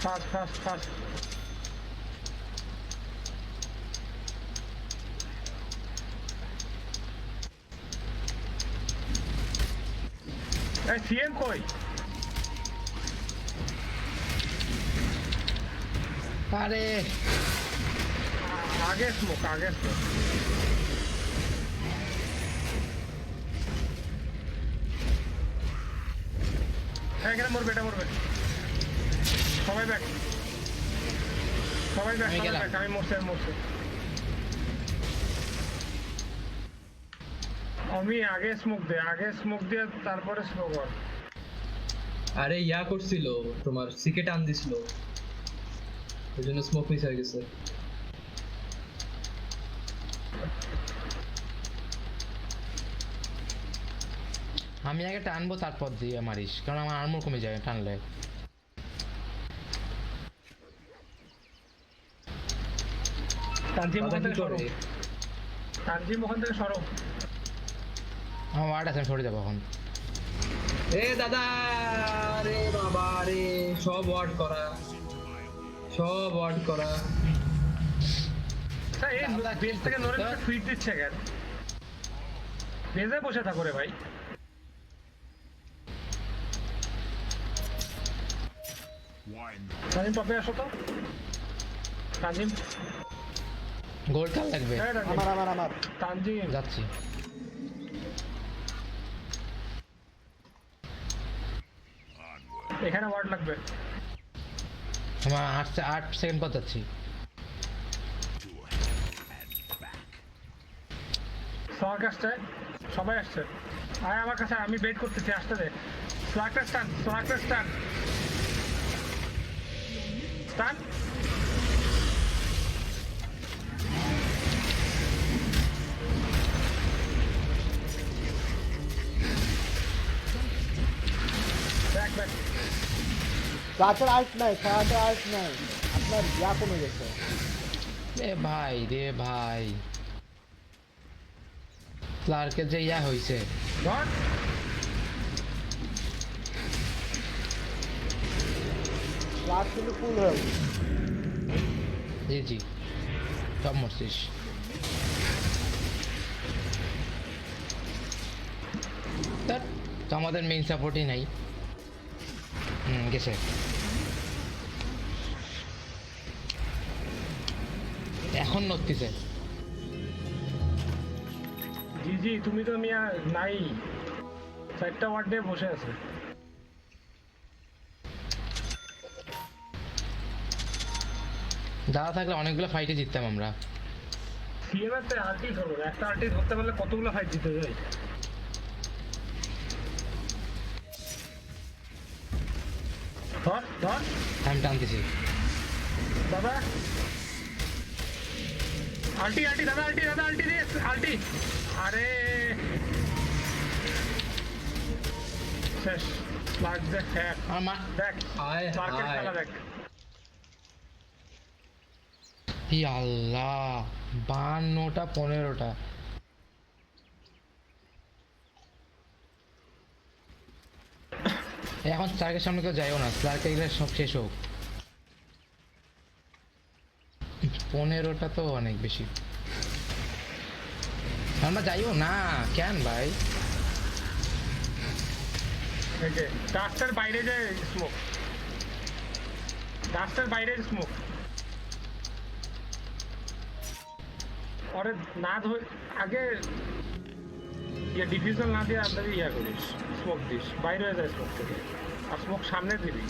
ফাস্ট ফাস্ট ফাস্ট এই সিএম কই আরে আগে স্মোক এখানে মরবে এটা মরবে সবাই ব্যাক আমি গেলাম। আমি মরছি আমি আগে স্মোক দিয়ে তারপরে স্লো কর আরে ইয়া করছিল তোমার সিকে টান দিছিল ওই জন্য স্মোক মিস হয়ে গেছে আমি আগে টানবো তারপর দিয়ে মারিস কারণ আমার আর্মর কমে যাবে টানলে তানজিম দাদা ওখান কি থেকে সরো করে আমার ওয়ার্ড আছে আমি সরে যাবো এখন এ দাদা রে বাবা রে সব ওয়ার্ড করা এই বেস থেকে নড়ে ফিট দিচ্ছে কেন বেজে বসে থাকো রে ভাই Why not? তানজিম টপে আসো তো তানজিম গোল্ড কার লাগবে এই তানজিম, আমার তানজিম যাচ্ছি এখানে ওয়ার্ড লাগবে আমার 8 সেকেন্ড পর যাচ্ছি স্লাগ আসছে সবাই আসছে আয় আমার কাছে আমি বেট করতেছি আসতে দে স্লাগটা স্টান ব্যাক সাথের আর্ট নাই আপনার ইয়া কমে গেছে রে ভাই ক্লার্কের যে ইয়া হয়েছে ধর ক্লাস কিন্তু ফুল হয়ে গেছে জি সব মরছিস ধ্যাৎ, তো আমাদের মেইন সাপোর্টই নাই গেছে এখন নড়তিছে জি তুমি তো মিয়া নাই 4টা ওয়ার্ড দিয়ে বসে আছে দাদা থাকলে অনেকগুলো ফাইটে জিততাম আমরা সিএম এর আলটি ধরবো একটা আলটি ধরতে পারলে কতগুলো ফাইট জিতে যায় ধর আমি টানতেছি দাদা আলটি দাদা আলটি দিয়ে আলটি আরে শেষ লাগ দেখ আমার দেখ হায় মার্কেট হায় খেলা দেখ ই আল্লাহ 52টা 15টা এখন স্টার্কের সামনে কেউ যাইও না স্টার্কে গেলে সব শেষ হোক 15টা তো অনেক বেশি। আমরা যাইও না কেন ভাই? এই যে ডাস্টার বাইরে যে স্মোক, ডাস্টার বাইরে স্মোক। পরে না ধরে আগে ডিফিউজার না দিয়ে আপনাদের ইয়া করিস, স্মোক দিস, বাইরে হয়ে যায় স্মোক থেকে, আর স্মোক সামনে দিবি।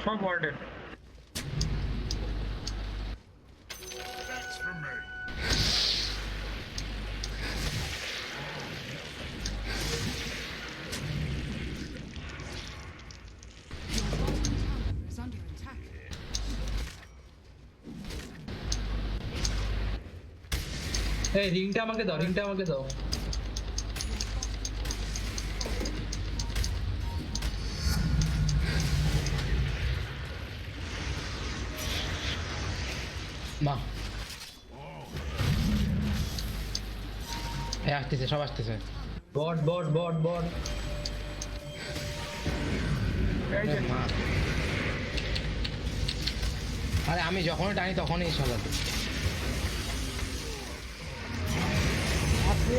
সব warden. That's for me. Your bottom tower is under attack. এই রিংটা আমাকে দাও, রিংটা আমাকে দাও। মা এই আসতেছে, সব আসতেছে। বট বট বট বট। এই যে মা আরে আমি যখনই টানি তখনই শালা আপনি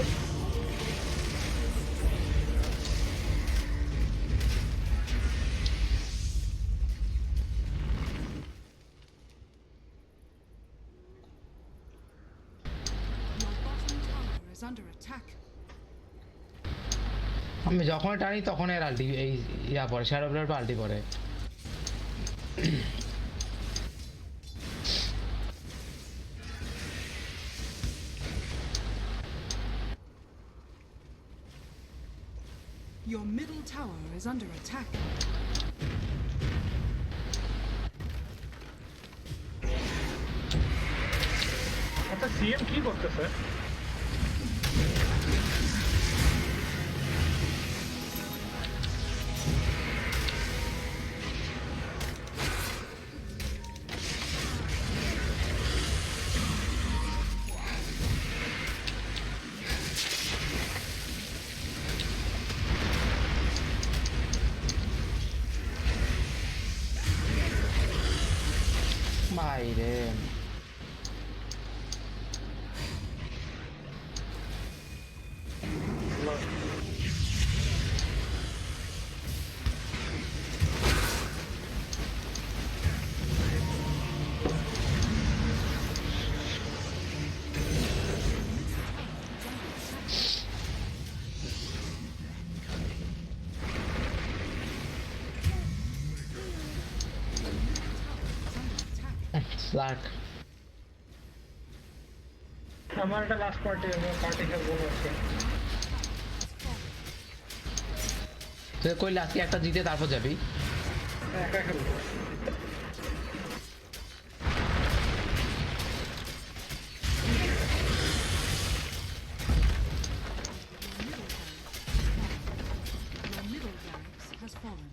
Your bottom tower is under attack. আমি যখনই টানি তখন এর আল্টি এই ইয়া পড়ে, শ্যাডো ব্লেড আল্টি পড়ে। Your middle tower is under attack. আচ্ছা সিএম কি করতেছে? বাইরে স্লার্ক। আমার একটা লাস্ট পার্টি, আমার পার্টি খেলবো আছে। তুই কইলে আজকে একটা জিতে তারপর যাবি? একা খেলবো। Your middle barracks has fallen.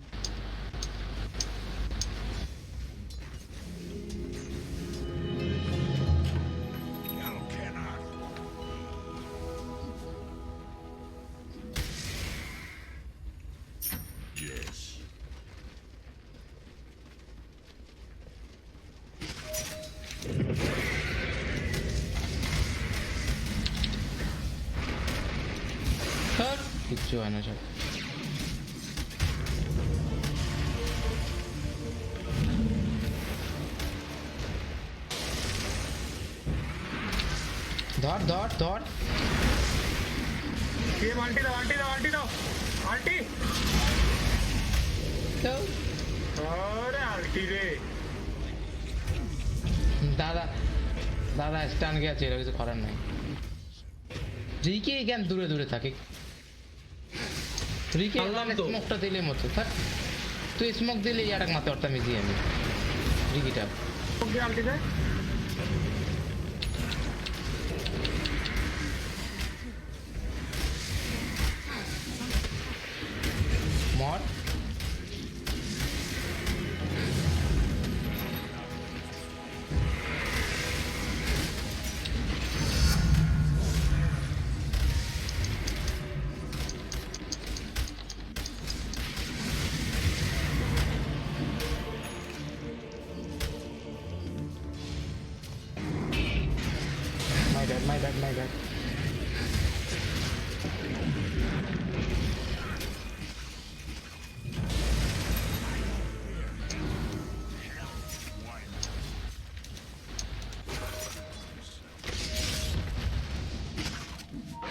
Thou cannot. Yes. ধর, কিচ্ছু হয় না সব। ধর ধর ধর। সিএম আল্টি দাও, আল্টি দাও, আল্টি দাও, আল্টি। তো আরে আল্টি রে। দাদা দাদা স্টান গেছে, এর কিছু করার নাই। রিকে জ্ঞান দূরে দূরে থাকে। রিকে পারলাম তো। স্মোকটা দিলে মতো থাক, তুই স্মোক দিলে ইয়াটাক মাতে অর্থাৎ মিজি আমি রিকিটা ওকে আল্টি দে। মর। my bad.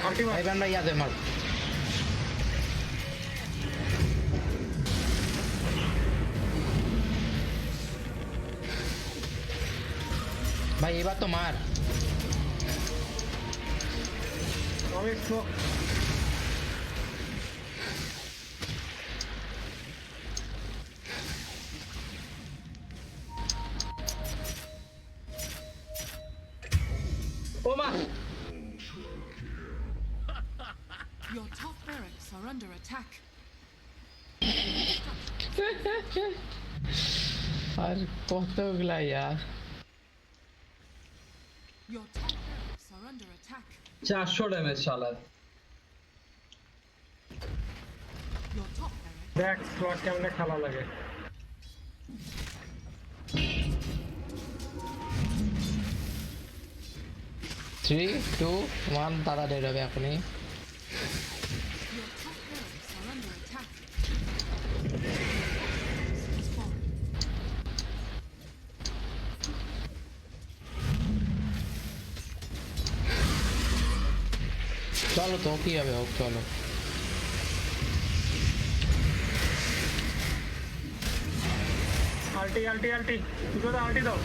Ultimate. Hey, Ben, भाई याद है मार। भाई ये बात तो मार। আমি smoke। ও মা Your top barracks are under attack. আর কতগুলা यार। Your top barracks are under attack. 400 damage শালা Your top barracks. দেখ স্লট কেমনে খেলা লাগে। 3 2 1 তারা ডেড হবে এখনই। Your top barracks are under attack. Has fallen. চলো তো কি হবে হোক চলো। আল্টি দুটো দাও আল্টি দাও।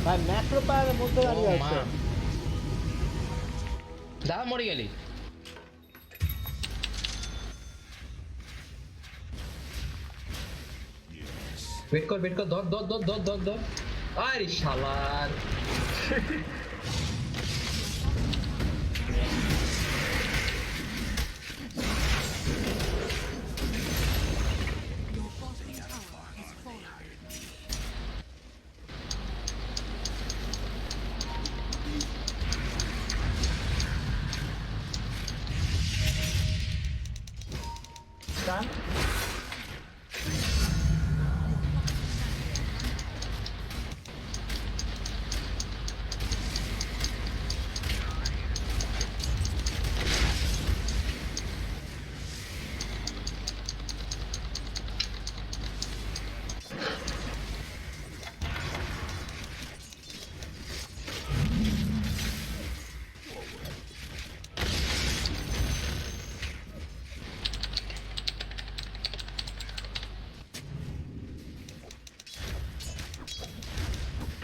ভাই ম্যাক্রো পায়ারের মধ্যে দাঁড়িয়ে ও মা আছে। দাদা মরে গেলি। ওয়েট কর ধর আরে শালার Your bottom tower has fallen. ডান।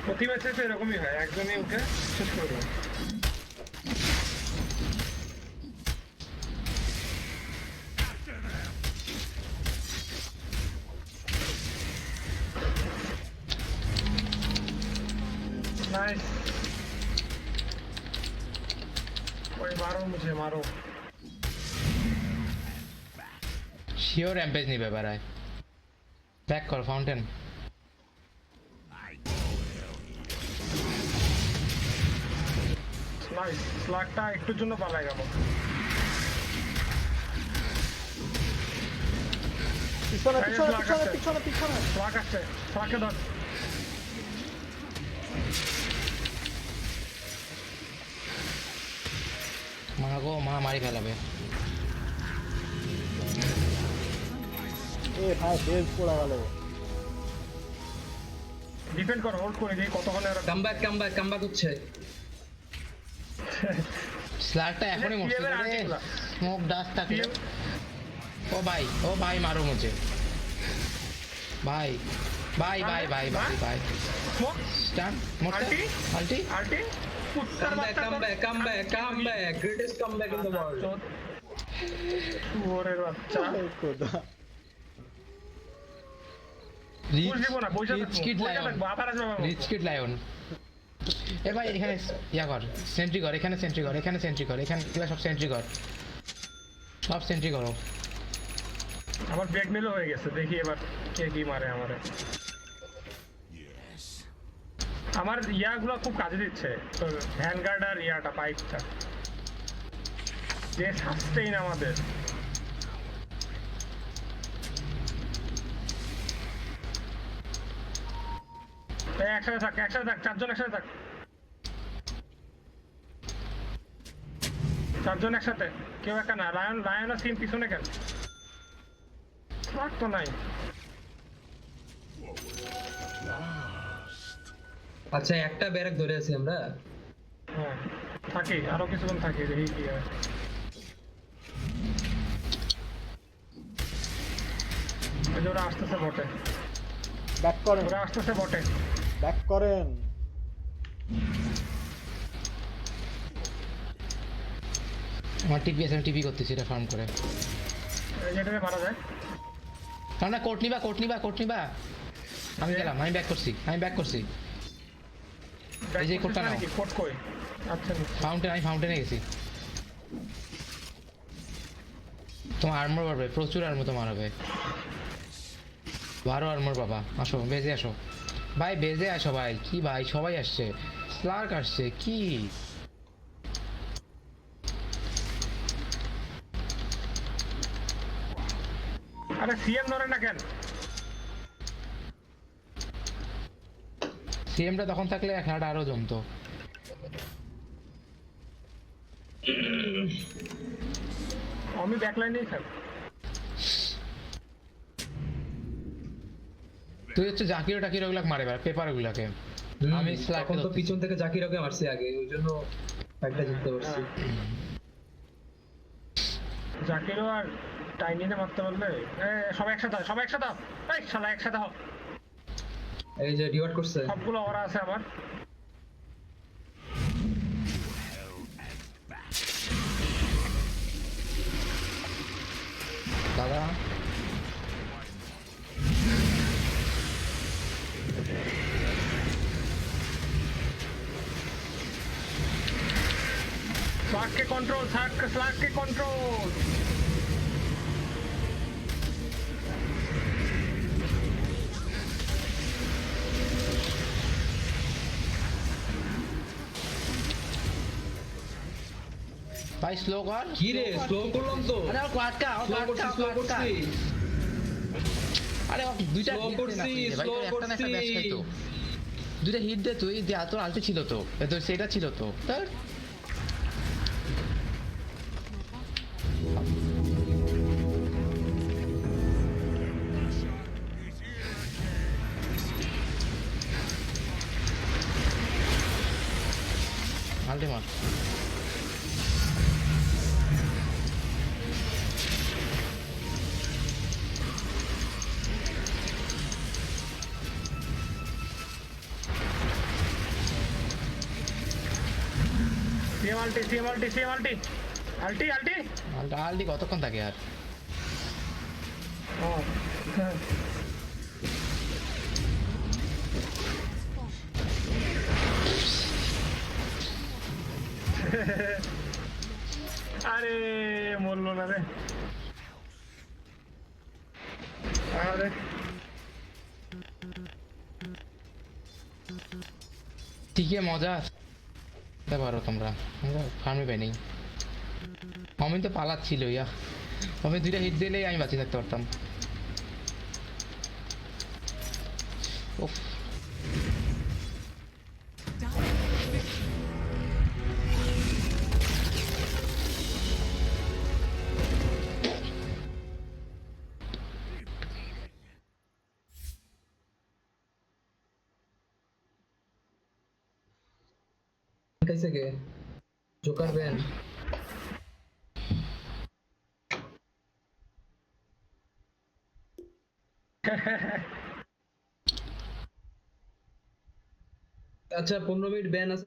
প্রতি ম্যাচে তো এরকমই হয়, একজনই উঠে শেষ করে দেয়। नाइस कोई मारो मुझे मारो। শিওর র‍্যাম্পেজ নিবে বেড়ায়। ব্যাক কর ফাউন্টেন। नाइस স্ল্যাগটা একটুর জন্য পালাই গেল। পিছনে স্ল্যাগ আসছে, স্ল্যাগকে ধর। মা গো মা মারি ফেলাবে। এ ভাই বেশ পড়া গেল। ডিফেন্ড কর, হোল্ড করে দিই কতক্ষণ এরা কামব্যাক হচ্ছে। স্ল্যাগটা এখনই মরছে রে। স্মোক ডাস্ট থাকলে। ও ভাই মারো মুঝে। ভাই স্মোক স্টান মরতে আল্টি আল্টি পুত্তার বাচ্চা। Comeback greatest comeback in the world. ওরে বাচ্চা খোদা রিচ কিড লায়ন। এ ভাই এখানে ইয়া কর, সেন্ট্রি কর, এখানে সেন্ট্রি কর, এখানে সব সেন্ট্রি কর, সব সেন্ট্রি করো। আমার ব্যাগ মেলো হয়ে গেছে, দেখি এবার কে কি মারে আমারে। আমার ইয়াগুলো খুব কাজে দিচ্ছে, তো ভ্যানগার্ড আর ইয়াটা পাইপটা যে সাস্টেইন আমাদের। একসাথে থাক, চারজন একসাথে থাক। চারজন একসাথে, কেউ একা না। লায়ন আর সিন পিছনে কেন? ট্রাক তো নাই। আচ্ছা একটা ব্যারাক ধরে আছি আমরা। হ্যাঁ থাকি, আরো কিছুক্ষণ থাকি, দেখি কি হয়। ওই যে ওরা আসতেছে বটে, ব্যাক করেন, ওরা আসতেছে বটে। ব্যাক করেন। আমার টিপি আছে, আমি টিপি করতেছি এটা ফার্ম করে। এই যেটাতে মারা যায়। না কোট নিবা। আমি গেলাম, আমি ব্যাক করছি। এই যে কোটটা নাও। কোট কই? আচ্ছা আমি ফাউন্টেনে গেছি। তোমার আর্মর বাড়বে, প্রচুর আর্মর তোমার হবে। 12 আর্মর পাবা। আসো বেজে আসো ভাই, বেজে আসো ভাই। কি ভাই সবাই আসছে, স্লার্ক আসছে কি? আরে সিএম নরে না কেন? সিএমটা তখন থাকলে খেলাটা আরো জমতো। আমি ব্যাকলাইনেই থাক। তুই হচ্ছে জাকিরো টাকিরো গুলাকে মারে পেপার গুলাকে। আমি এখন তো পিছন থেকে জাকিরকে মারছি আগে, ওই জন্য ফাইটটা জিততে পারছি। জাকিরও আর টাইনিনে মারতে পারলে সবাই একসাথে এই শালা একসাথে হও। এই যে রিওয়ার্ড করছে। সবগুলো ওরা আছে আমার। দাদা स्लाग के कंट्रोल। ভাই স্লো কর। কি রে স্লো করলাম তো। আরে আটকা। আরে দুইটা Slow করছি, slow করছি। দুইটা হিট দে তুই, তোর আলতে ছিল তো, তোর সেটা ছিল তো তার। আলতে মার। सीएम अल्टी। আলটি কতক্ষণ থাকে আর? अरे মরলো না রে। আরে ঠিকই মজা আসতে পারো তোমরা, ফার্মে পাই নেই। আমি তো পালাচ্ছিল ইয়া, আমি দুইটা হিট দিলেই আমি বাঁচিয়ে থাকতে পারতাম। উফ कैसे गए जोकर बैन। আচ্ছা 15 মিনিট ব্যান আছে।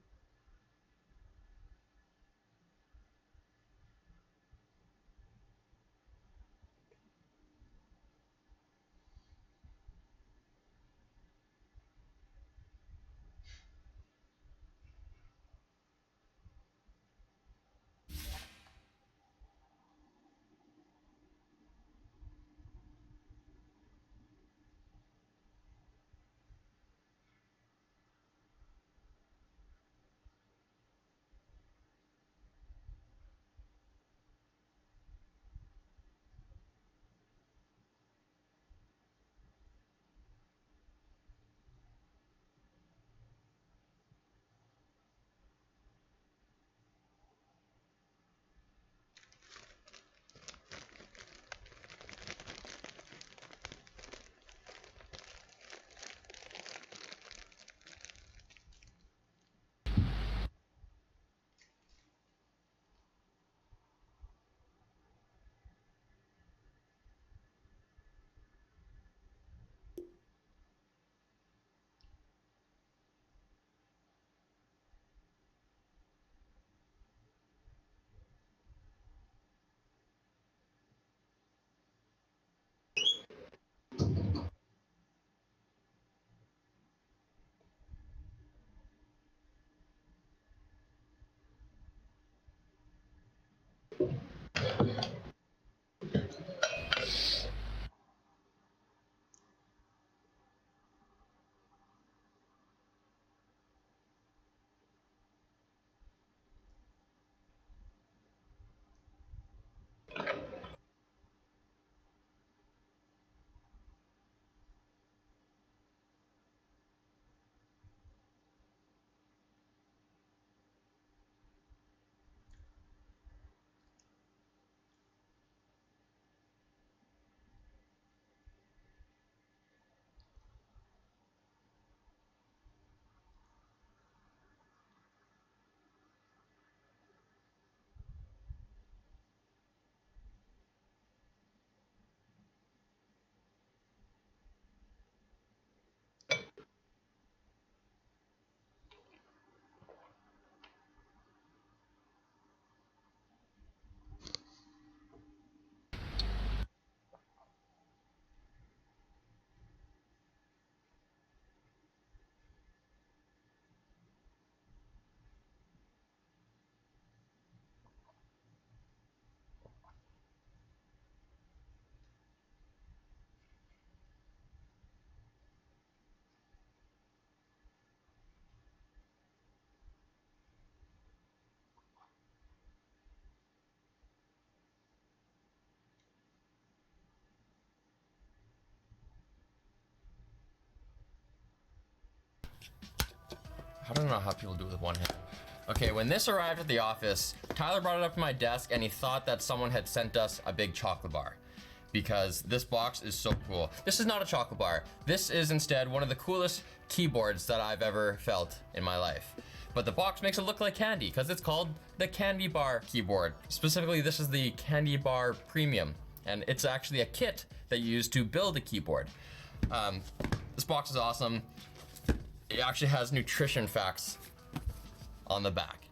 I don't know how people do it with one hand. Okay, when this arrived at the office, Tyler brought it up to my desk and he thought that someone had sent us a big chocolate bar because this box is so cool. This is not a chocolate bar. This is instead one of the coolest keyboards that I've ever felt in my life. But the box makes it look like candy because it's called the Candy Bar keyboard. Specifically, this is the Candy Bar Premium, and it's actually a kit that you use to build a keyboard. This box is awesome. It actually has nutrition facts on the back.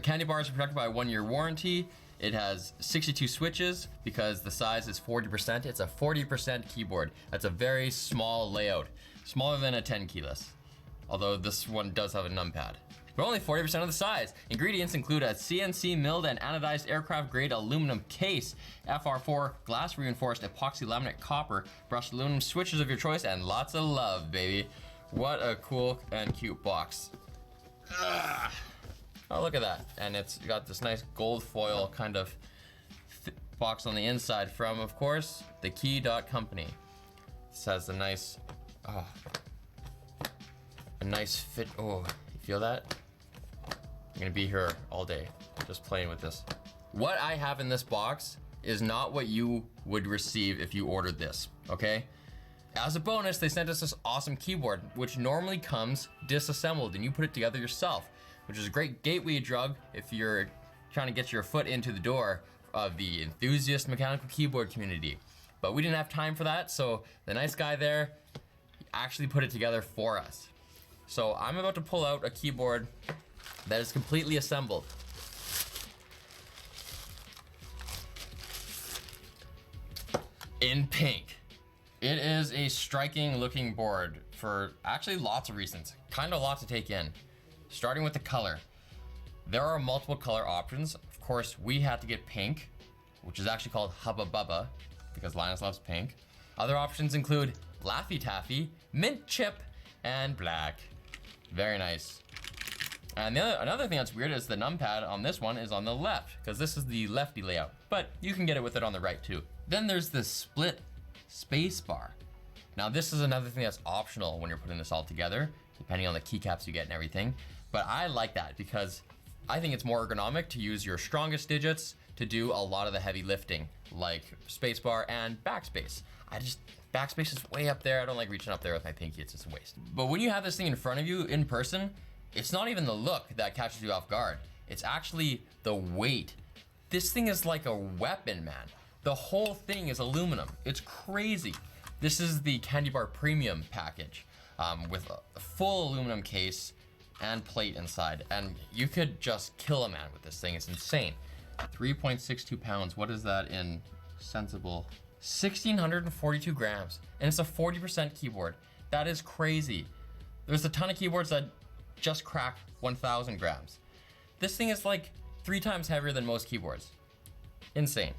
Candy bars are protected by a 1-year warranty. It has 62 switches because the size is 40%. It's a 40% keyboard. That's a very small layout, smaller than a 10 keyless. Although this one does have a numpad. But only 40% of the size. Ingredients include a CNC milled and anodized aircraft grade aluminum case, FR4 glass reinforced epoxy laminate copper, brushed aluminum switches of your choice, and lots of love, baby. What a cool and cute box. Ugh. Oh, look at that. And it's got this nice gold foil kind of box on the inside from, of course, the Key.Company. This has a nice, a nice fit. Oh, you feel that? I'm gonna be here all day just playing with this. What I have in this box is not what you would receive if you ordered this, okay? As a bonus, they sent us this awesome keyboard, which normally comes disassembled and you put it together yourself, which is a great gateway drug if you're trying to get your foot into the door of the enthusiast mechanical keyboard community. But we didn't have time for that, so the nice guy there actually put it together for us. So I'm about to pull out a keyboard that is completely assembled. In pink. It is a striking looking board for actually lots of reasons. Kind of a lot to take in. Starting with the color. There are multiple color options. Of course, we had to get pink, which is actually called Hubba Bubba, because Linus loves pink. Other options include Laffy Taffy, Mint Chip, and black. Very nice. And another thing that's weird is the numpad on this one is on the left, because this is the lefty layout, but you can get it with it on the right too. Then there's the split space bar. Now this is another thing that's optional when you're putting this all together, depending on the keycaps you get and everything. But I like that because I think it's more ergonomic to use your strongest digits to do a lot of the heavy lifting, like spacebar and backspace. Backspace is way up there. I don't like reaching up there with my pinky, it's just a waste. But when you have this thing in front of you in person, it's not even the look that catches you off guard. It's actually the weight. This thing is like a weapon, man. The whole thing is aluminum. It's crazy. This is the Candy Bar Premium package with a full aluminum case and plate inside. And you could just kill a man with this thing. It's insane. 3.62 pounds. What is that in sensible? 1,642 grams. And it's a 40% keyboard. That is crazy. There's a ton of keyboards that just crack 1,000 grams. This thing is like 3 times heavier than most keyboards. Insane.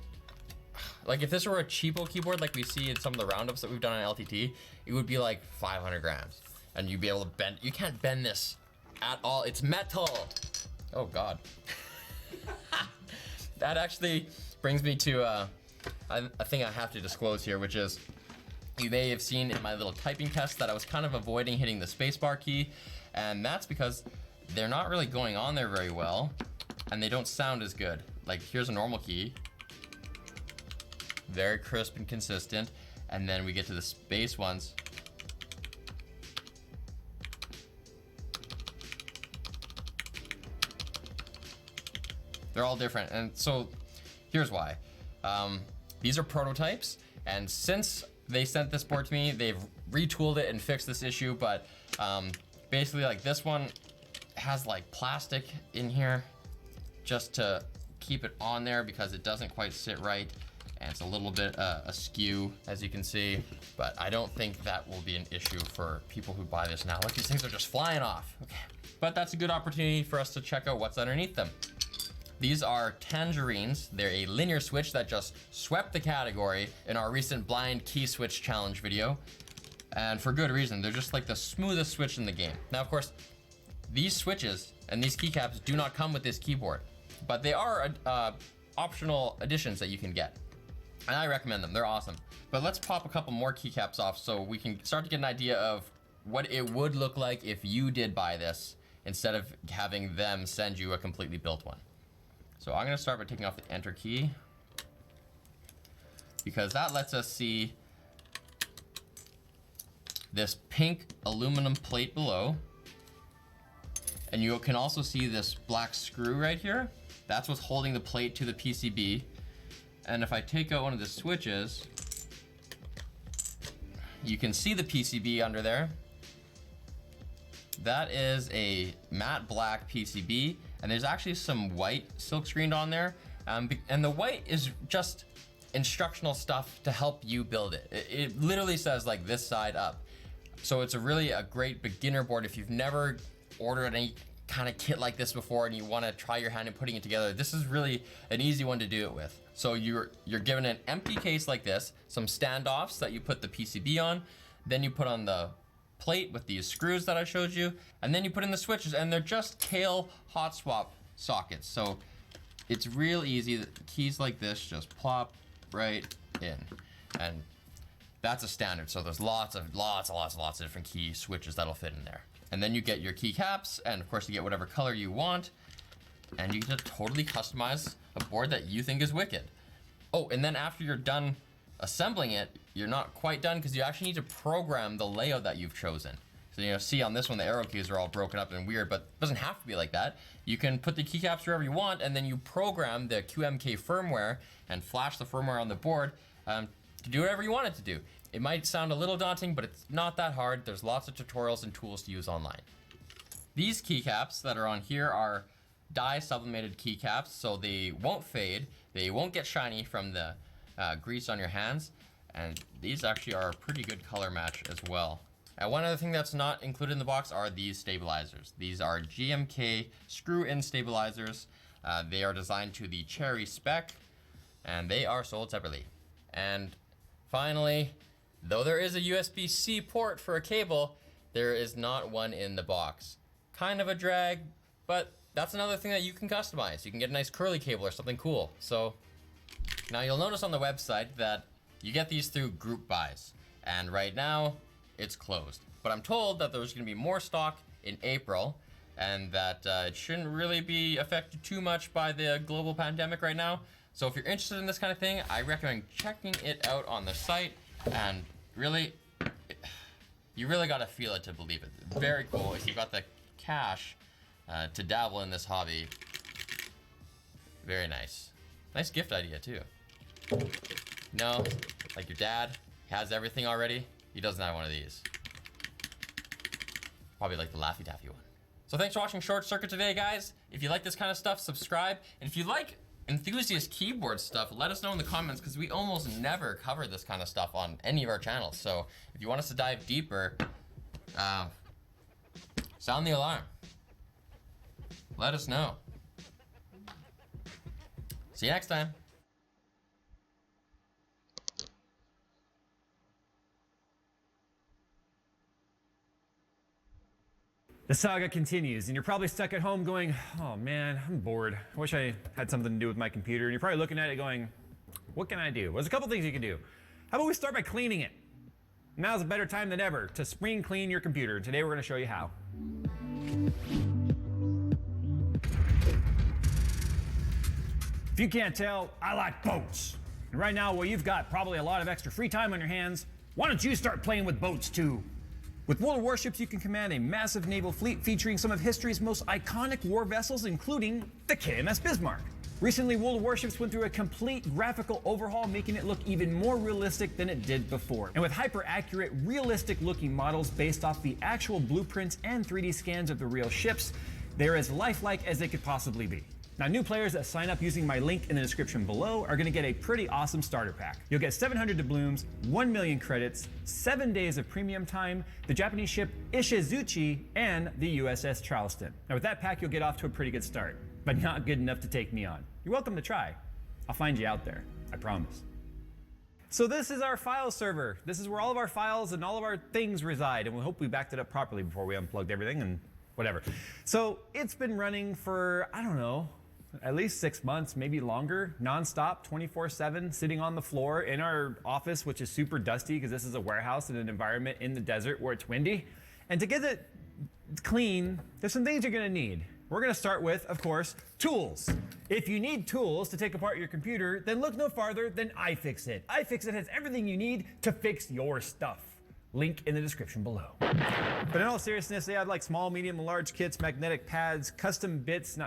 Like if this were a cheapo keyboard like we see in some of the roundups that we've done on LTT, it would be like 500 grams. And you'd be able to bend, you can't bend this at all. It's metal. Oh God. That actually brings me to a thing I have to disclose here, which is you may have seen in my little typing test that I was kind of avoiding hitting the spacebar key, and that's because they're not really going on there very well, and they don't sound as good. Like here's a normal key, very crisp and consistent, and then we get to the space ones. They're all different, and so here's why. These are prototypes, and since they sent this board to me, they've retooled it and fixed this issue, but basically like this one has like plastic in here just to keep it on there because it doesn't quite sit right, and it's a little bit askew, as you can see, but I don't think that will be an issue for people who buy this now. Look, these things are just flying off. Okay. But that's a good opportunity for us to check out what's underneath them. These are tangerines. They're a linear switch that just swept the category in our recent blind key switch challenge video. And for good reason, they're just like the smoothest switch in the game. Now, of course, these switches and these keycaps do not come with this keyboard, but they are optional additions that you can get. And I recommend them, they're awesome. But let's pop a couple more keycaps off so we can start to get an idea of what it would look like if you did buy this instead of having them send you a completely built one. So I'm gonna start by taking off the enter key because that lets us see this pink aluminum plate below. And you can also see this black screw right here. That's what's holding the plate to the PCB. And if I take out one of the switches, you can see the PCB under there. That is a matte black PCB, and there's actually some white silk screened on there. And the white is just instructional stuff to help you build it. It literally says like this side up. So it's a great beginner board if you've never ordered any kind of kit like this before and you want to try your hand in putting it together. This is really an easy one to do it with. So you're given an empty case like this, some standoffs that you put the PCB on, then you put on the plate with these screws that I showed you, and then you put in the switches, and they're just Kale hot swap sockets. So it's real easy. The keys like this just plop right in, and that's a standard. So there's lots of different key switches that'll fit in there. And then you get your keycaps, and of course you get whatever color you want, and you can totally customize a board that you think is wicked. Oh, and then after you're done assembling it, you're not quite done because you actually need to program the layout that you've chosen. So see on this one, the arrow keys are all broken up and weird, but it doesn't have to be like that. You can put the keycaps wherever you want, and then you program the QMK firmware and flash the firmware on the board to do whatever you want it to do. It might sound a little daunting, but it's not that hard. There's lots of tutorials and tools to use online. These keycaps that are on here are dye sublimated keycaps, so they won't fade, they won't get shiny from the grease on your hands, and these actually are a pretty good color match as well. And one other thing that's not included in the box are these stabilizers. These are GMK screw-in stabilizers. They are designed to the Cherry spec, and they are sold separately. And finally, though there is a USB-C port for a cable, there is not one in the box. Kind of a drag, but that's another thing that you can customize. You can get a nice curly cable or something cool. So now you'll notice on the website that you get these through group buys, and right now it's closed. But I'm told that there's gonna be more stock in April, and that it shouldn't really be affected too much by the global pandemic right now. So if you're interested in this kind of thing, I recommend checking it out on the site. And really, you really gotta feel it to believe it. Very cool. If you've got the cash to dabble in this hobby, very nice. Nice gift idea too. No, like your dad has everything already. He doesn't have one of these. Probably like the Laffy Taffy one. So thanks for watching Short Circuit today, guys. If you like this kind of stuff, subscribe. And if you like enthusiast keyboard stuff, let us know in the comments, because we almost never cover this kind of stuff on any of our channels. So if you want us to dive deeper, sound the alarm. Let us know. See you next time. The saga continues, and you're probably stuck at home going, oh man, I'm bored. I wish I had something to do with my computer. And you're probably looking at it going, what can I do? Well, there's a couple things you can do. How about we start by cleaning it? Now's a better time than ever to spring clean your computer. Today we're gonna show you how. If you can't tell, I like boats. And right now, while you've got probably a lot of extra free time on your hands, why don't you start playing with boats too? With World of Warships, you can command a massive naval fleet featuring some of history's most iconic war vessels, including the KMS Bismarck. Recently, World of Warships went through a complete graphical overhaul, making it look even more realistic than it did before. And with hyper-accurate, realistic-looking models based off the actual blueprints and 3D scans of the real ships, they're as lifelike as they could possibly be. Now, new players that sign up using my link in the description below are going to get a pretty awesome starter pack. You'll get 700 doubloons, 1 million credits, 7 days of premium time, the Japanese ship Ishizuchi, and the USS Charleston. Now, with that pack, you'll get off to a pretty good start, but not good enough to take me on. You're welcome to try. I'll find you out there, I promise. So this is our file server. This is where all of our files and all of our things reside, and we hope we backed it up properly before we unplugged everything and whatever. So it's been running for, I don't know, at least 6 months, maybe longer, nonstop, 24/7, sitting on the floor in our office, which is super dusty because this is a warehouse in an environment in the desert where it's windy. And to get it clean, there's some things you're gonna need. We're gonna start with, of course, tools. If you need tools to take apart your computer, then look no farther than iFixit. iFixit has everything you need to fix your stuff. Link in the description below. But in all seriousness, they have like small, medium, and large kits, magnetic pads, custom bits,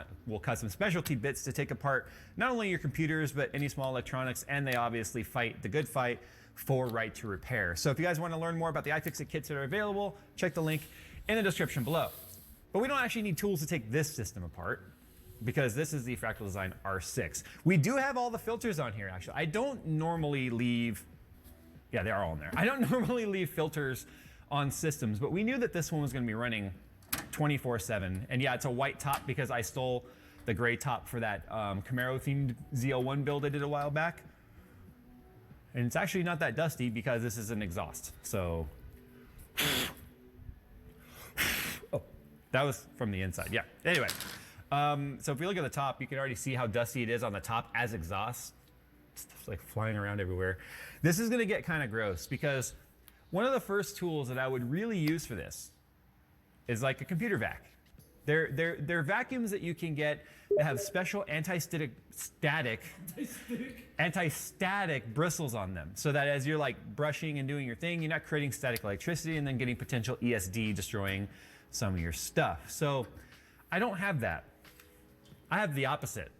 custom specialty bits to take apart not only your computers, but any small electronics, and they obviously fight the good fight for right to repair. So if you guys want to learn more about the iFixit kits that are available, check the link in the description below. But we don't actually need tools to take this system apart, because this is the Fractal Design R6. We do have all the filters on here, actually. I don't normally leave, yeah, they are all in there. I don't normally leave filters on systems, but we knew that this one was gonna be running 24/7. And yeah, it's a white top because I stole the gray top for that Camaro-themed ZL1 build I did a while back. And it's actually not that dusty because this is an exhaust, so. Oh, that was from the inside, yeah. Anyway, so if we look at the top, you can already see how dusty it is on the top as exhaust. Stuff's like flying around everywhere. This is gonna get kind of gross because one of the first tools that I would really use for this is like a computer vac. They're vacuums that you can get that have special anti-static bristles on them, so that as you're like brushing and doing your thing, you're not creating static electricity and then getting potential ESD destroying some of your stuff. So I don't have that. I have the opposite.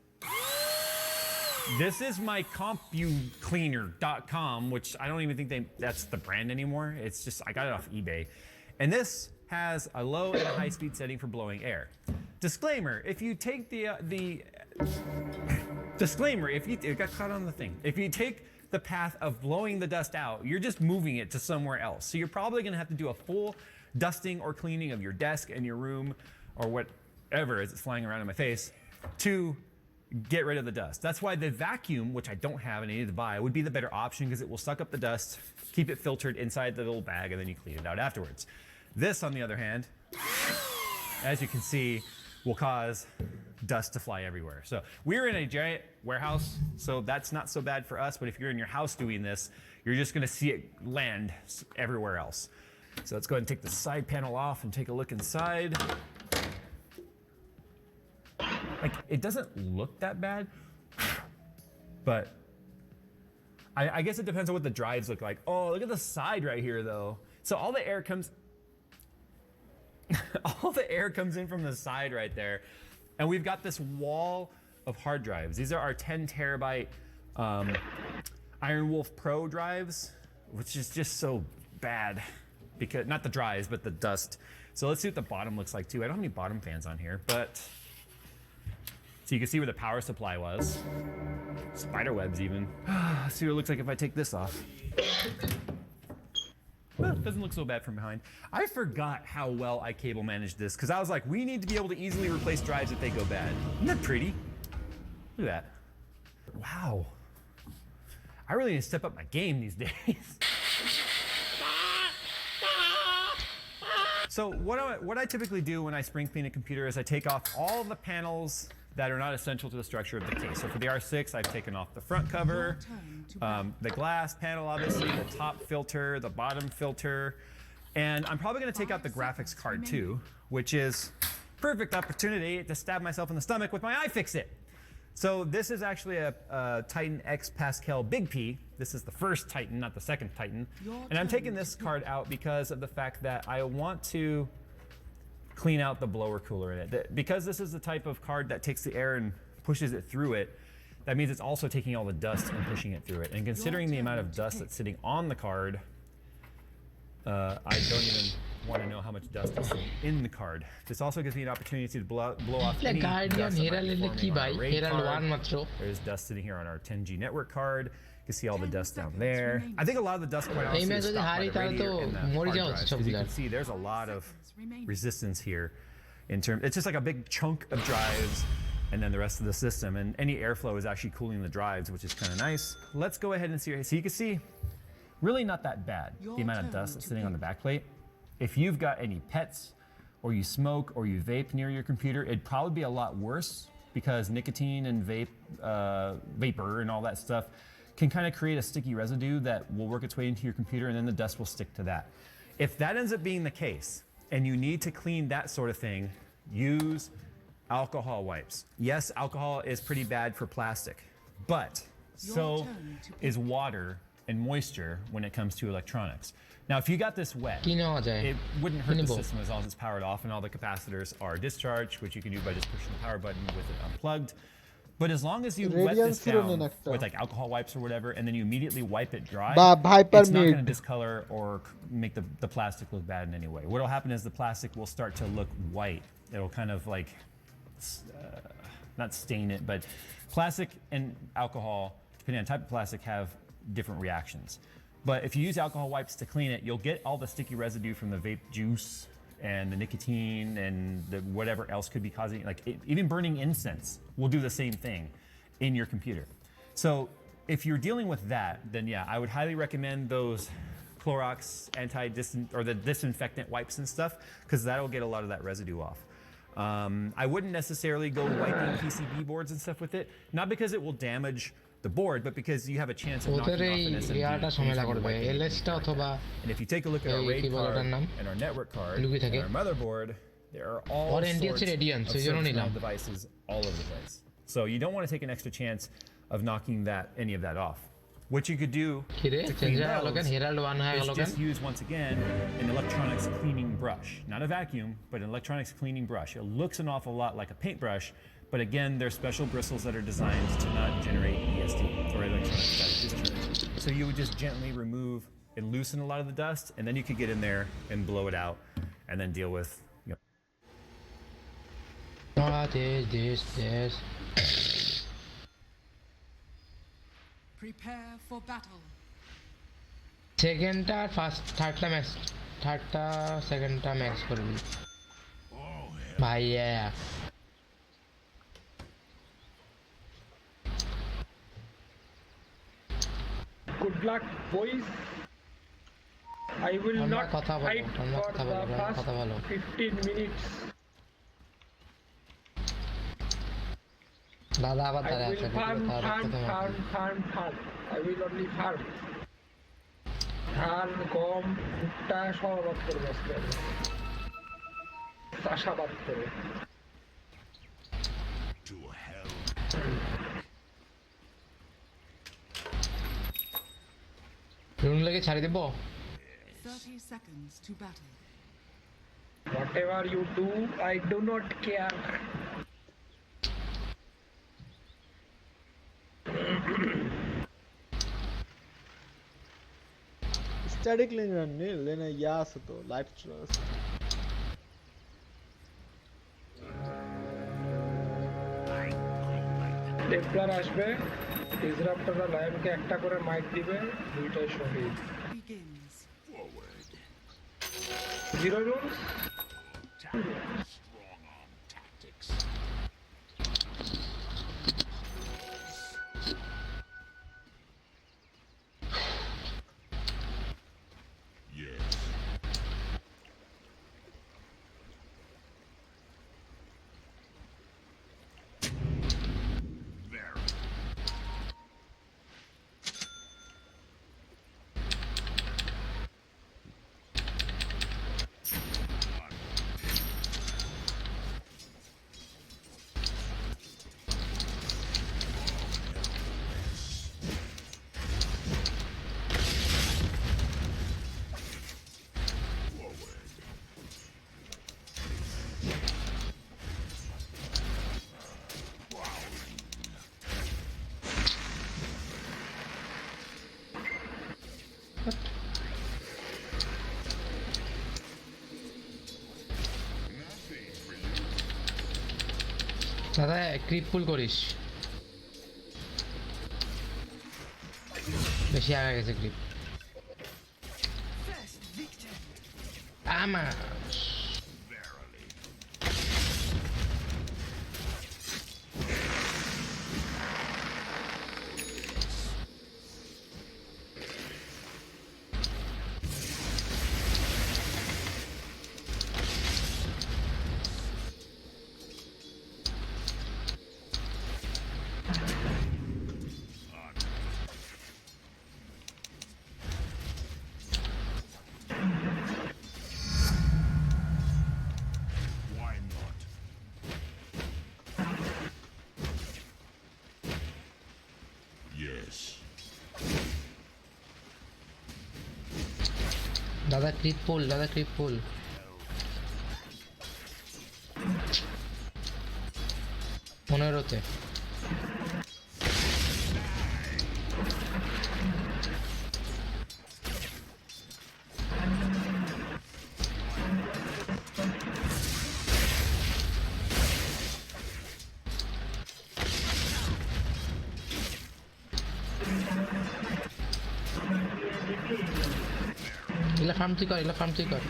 This is my CompuCleaner.com, which I don't even think that's the brand anymore. It's just, I got it off eBay. And this has a low and a high speed setting for blowing air. Disclaimer, if you take disclaimer, it got caught on the thing. If you take the path of blowing the dust out, you're just moving it to somewhere else. So you're probably gonna have to do a full dusting or cleaning of your desk and your room or whatever as it's flying around in my face to get rid of the dust. That's why the vacuum, which I don't have and I need to buy, would be the better option because it will suck up the dust, keep it filtered inside the little bag, and then you clean it out afterwards. This, on the other hand, as you can see, will cause dust to fly everywhere. So we're in a giant warehouse, so that's not so bad for us, but if you're in your house doing this, you're just gonna see it land everywhere else. So let's go ahead and take the side panel off and take a look inside. Like, it doesn't look that bad, but I guess it depends on what the drives look like. Oh, look at the side right here though. So all the air comes, all the air comes in from the side right there. And we've got this wall of hard drives. These are our 10 terabyte Iron Wolf Pro drives, which is just so bad because, not the drives, but the dust. So let's see what the bottom looks like too. I don't have any bottom fans on here, but so you can see where the power supply was. Spider webs even. Let's see what it looks like if I take this off. Well, it doesn't look so bad from behind. I forgot how well I cable managed this because I was like, we need to be able to easily replace drives if they go bad. Isn't that pretty? Look at that. Wow. I really need to step up my game these days. So what I typically do when I spring clean a computer is I take off all the panels that are not essential to the structure of the case. So for the R6, I've taken off the front cover, the glass panel, obviously, the top filter, the bottom filter, and I'm probably gonna take out the graphics card too, which is perfect opportunity to stab myself in the stomach with my iFixit. So this is actually a Titan X Pascal Big P. This is the first Titan, not the second Titan. And I'm taking this card out because of the fact that I want to clean out the blower cooler in it. Because this is the type of card that takes the air and pushes it through it, that means it's also taking all the dust and pushing it through it. And considering the amount of dust that's sitting on the card, I don't even want to know how much dust is sitting in the card. This also gives me an opportunity to blow off any dust that might be forming on our RAID card. There's dust sitting here on our 10G network card. You can see all the dust down there. I think a lot of the dust quite honestly is stopped by the radiator and the hard drives. As you can see, there's a lot of resistance here. It's just like a big chunk of drives and then the rest of the system. And any airflow is actually cooling the drives, which is kind of nice. Let's go ahead and see. So you can see, really not that bad, the amount of dust that's sitting on the backplate. If you've got any pets, or you smoke, or you vape near your computer, it'd probably be a lot worse because nicotine and vapor and all that stuff can kind of create a sticky residue that will work its way into your computer and then the dust will stick to that. If that ends up being the case, and you need to clean that sort of thing, use alcohol wipes. Yes, alcohol is pretty bad for plastic, but so is water and moisture when it comes to electronics. Now, if you got this wet, it wouldn't hurt the system as long as it's powered off and all the capacitors are discharged, which you can do by just pushing the power button with it unplugged. But as long as you wet this down with like alcohol wipes or whatever, and then you immediately wipe it dry, it's not going to discolor or make the plastic look bad in any way. What'll happen is the plastic will start to look white. It'll kind of like, not stain it, but plastic and alcohol, depending on type of plastic, have different reactions. But if you use alcohol wipes to clean it, you'll get all the sticky residue from the vape juice and the nicotine and the whatever else could be causing, like even burning incense will do the same thing in your computer. So if you're dealing with that, then yeah, I would highly recommend those Clorox the disinfectant wipes and stuff, because that'll get a lot of that residue off. I wouldn't necessarily go wiping PCB boards and stuff with it, not because it will damage the board, but because you have a chance of knocking off an SMD. And if you take a look at our RAID card and our network card and our motherboard, there are all sorts of ServiceNow devices all over the place. So you don't want to take an extra chance of knocking any of that off. What you could do to clean those is just use, once again, an electronics cleaning brush. Not a vacuum, but an electronics cleaning brush. It looks an awful lot like a paintbrush, but again, there's special bristles that are designed to not generate ESD, or electronic static discharge. So you would just gently remove and loosen a lot of the dust, and then you could get in there and blow it out, and then deal with, you know. What is this? Prepare for battle. Second first third second max করবি ভাইয়া Good luck, boys. I will not fight for the first 15 minutes. দাদা আবার I will farm. I will only farm. ধান, গম, ভুট্টা সব আবাদ করবো আজকে আমি। চাষাবাদ করে। To hell. রুন লাগে ছাড়ি দেব 30 seconds to battle. Whatever you do, I do not care. Static linear nil, then a yes to life trust. Templar আসবে, ডিসরাপ্টররা লায়নকে একটা করে মাইক দিবে, দুইটাই শহীদ। Begins. Zero rules. Strong arm tactics. Yes. Very. দাদা creep পুল করিস বেশি আগে গেছে ক্রিপ আমার দাদা ক্লিপ পুল, দাদা ক্লিপ পুল। পনেরোতে এগুলা ফার্ম তুই কর, এগুলা ফার্ম তুই কর।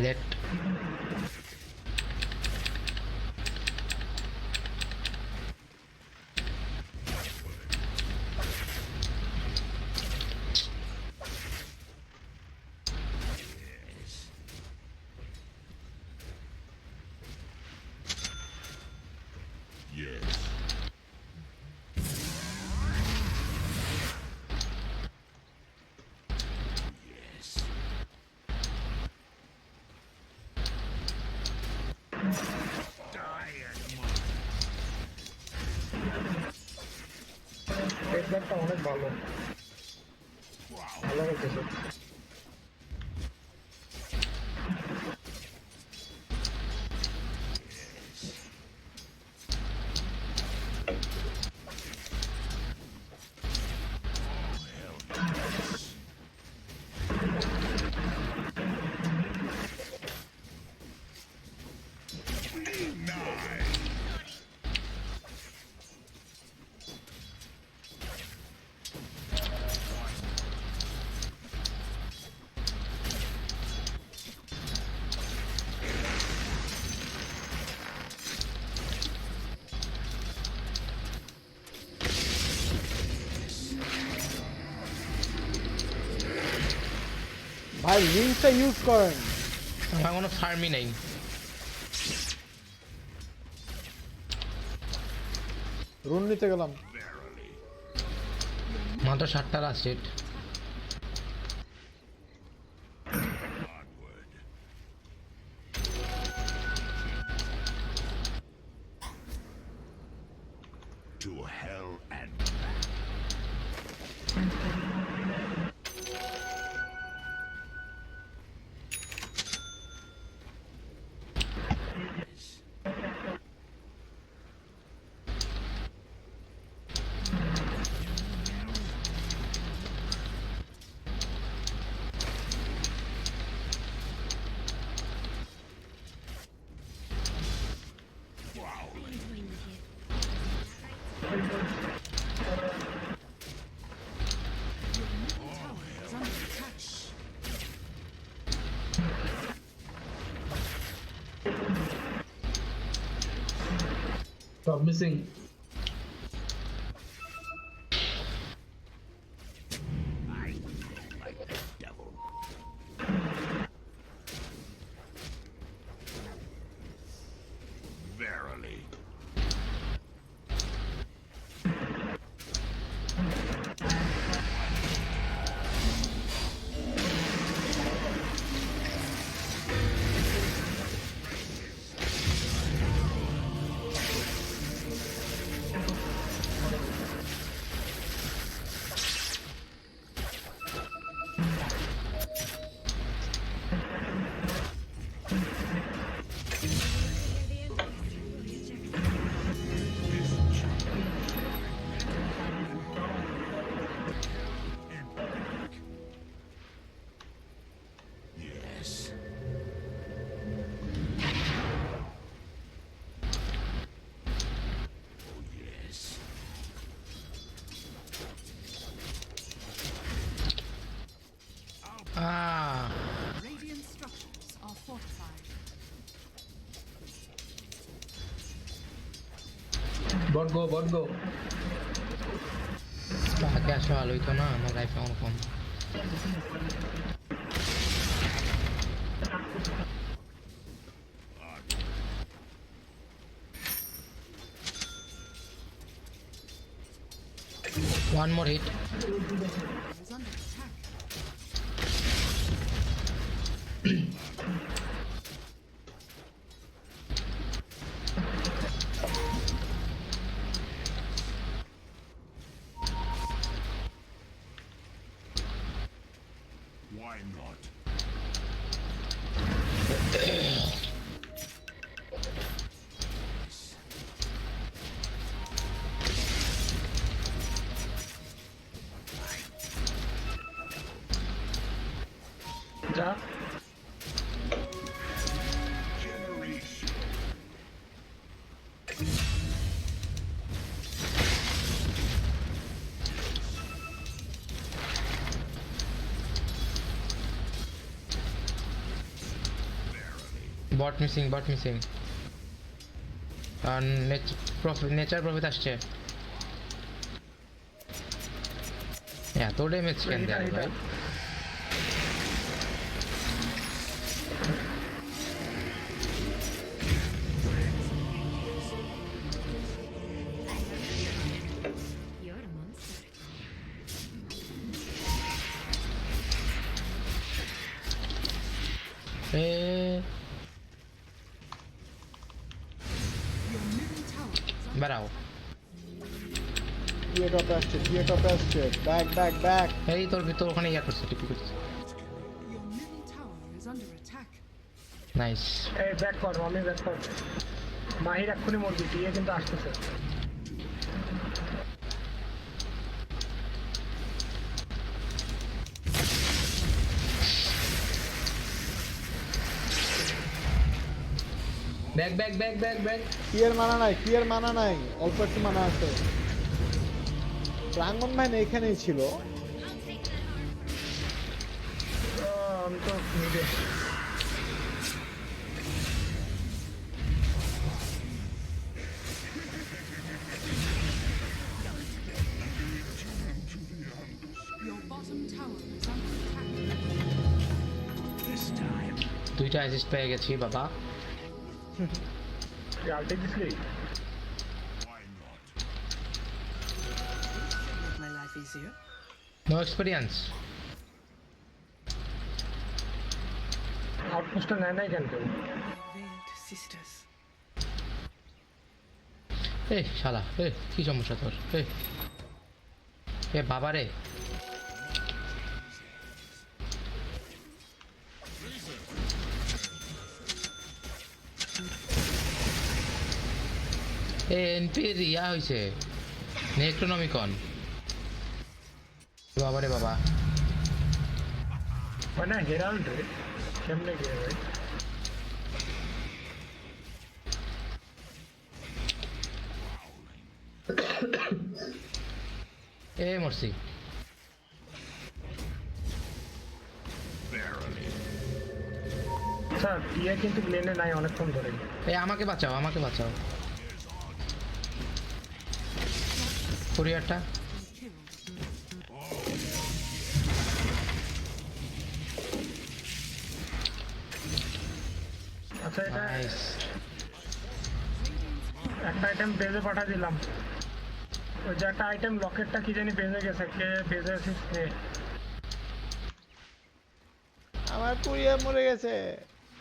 লেট হেডব্যান্ডটা অনেক ভালো, ভালো লাগতেছে। ভাই লিঙ্কটা ইউজ করেন। আমার কোনো ফার্মই নেই। রুন নিতে গেলাম। মাত্র 7টা last hit. To hell and Is under attack. Stop missing. I feel like the devil. Verily. Radiant structures are fortified. Bot go. বাকি আসলে ভালো হইতো না, আমার লাইফ এমন কম। One more hit. Is under attack. Why not? যা Generation. Bot missing. আর nature profit আসছে। এত ড্যামেজ কেন দেয় ভাই? You're a monster. Your middle tower is under বেড়াও। টিয়ে টপে আসছে, ব্যাক। এই তোর ওখানে ইয়া করছে, টিপি করছে। Your middle tower is under attack. Nice. এই ব্যাক কর, আমি ব্যাক কর। মাহির এক্ষুনি মরবি, দিয়ে কিন্তু আসতেছে। ব্যাক। টিয়ের মানা নাই, অল্প একটু মানা আছে। প্রাঙ্গন মাইন এখানেই ছিল। আমি তো নিজে Your bottom tower is under attack. This time. দুইটা অ্যাসিস্ট পেয়ে গেছি বাবা। আলটে দিসলি। Why not? Make my life easier. No experience. আউটপোস্টটা নেয় নাই কেন কেউ? Veiled sisters. শালা কি সমস্যা তোর? বাবা রে, এনপির ইয়া হয়েছে নেক্রোনমিকন। বাবা রে বাবা, মানে হেরাল্ড রে কেমনে গিয়ে ভাই? মরছি। Barely. স্যার টিয়া কিন্তু প্লেনে নাই অনেকক্ষণ ধরে। আমাকে বাঁচাও। কুরিয়ারটা আচ্ছা এটা নাইস। একটা আইটেম বেজে পাঠা দিলাম। ওই যে একটা আইটেম লকেটটা কি জানি বেজে গেছে, কে বেজে আছিস কে? আমার কুরিয়ার মরে গেছে।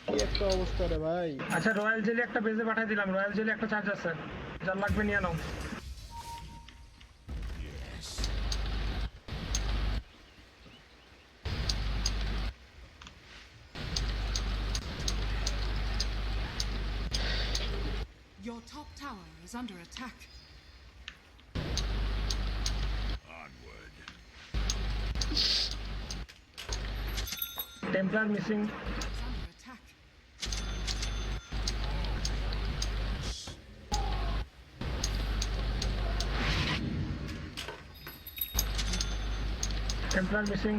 কি একটা অবস্থা রে ভাই। আচ্ছা রয়্যাল জেলি একটা বেজে পাঠিয়ে দিলাম, রয়্যাল জেলি একটা চার্জ আছে, যার লাগবে নিয়ে নাও। Your top tower is under attack. Onward. Templar missing. Is under attack. Templar missing.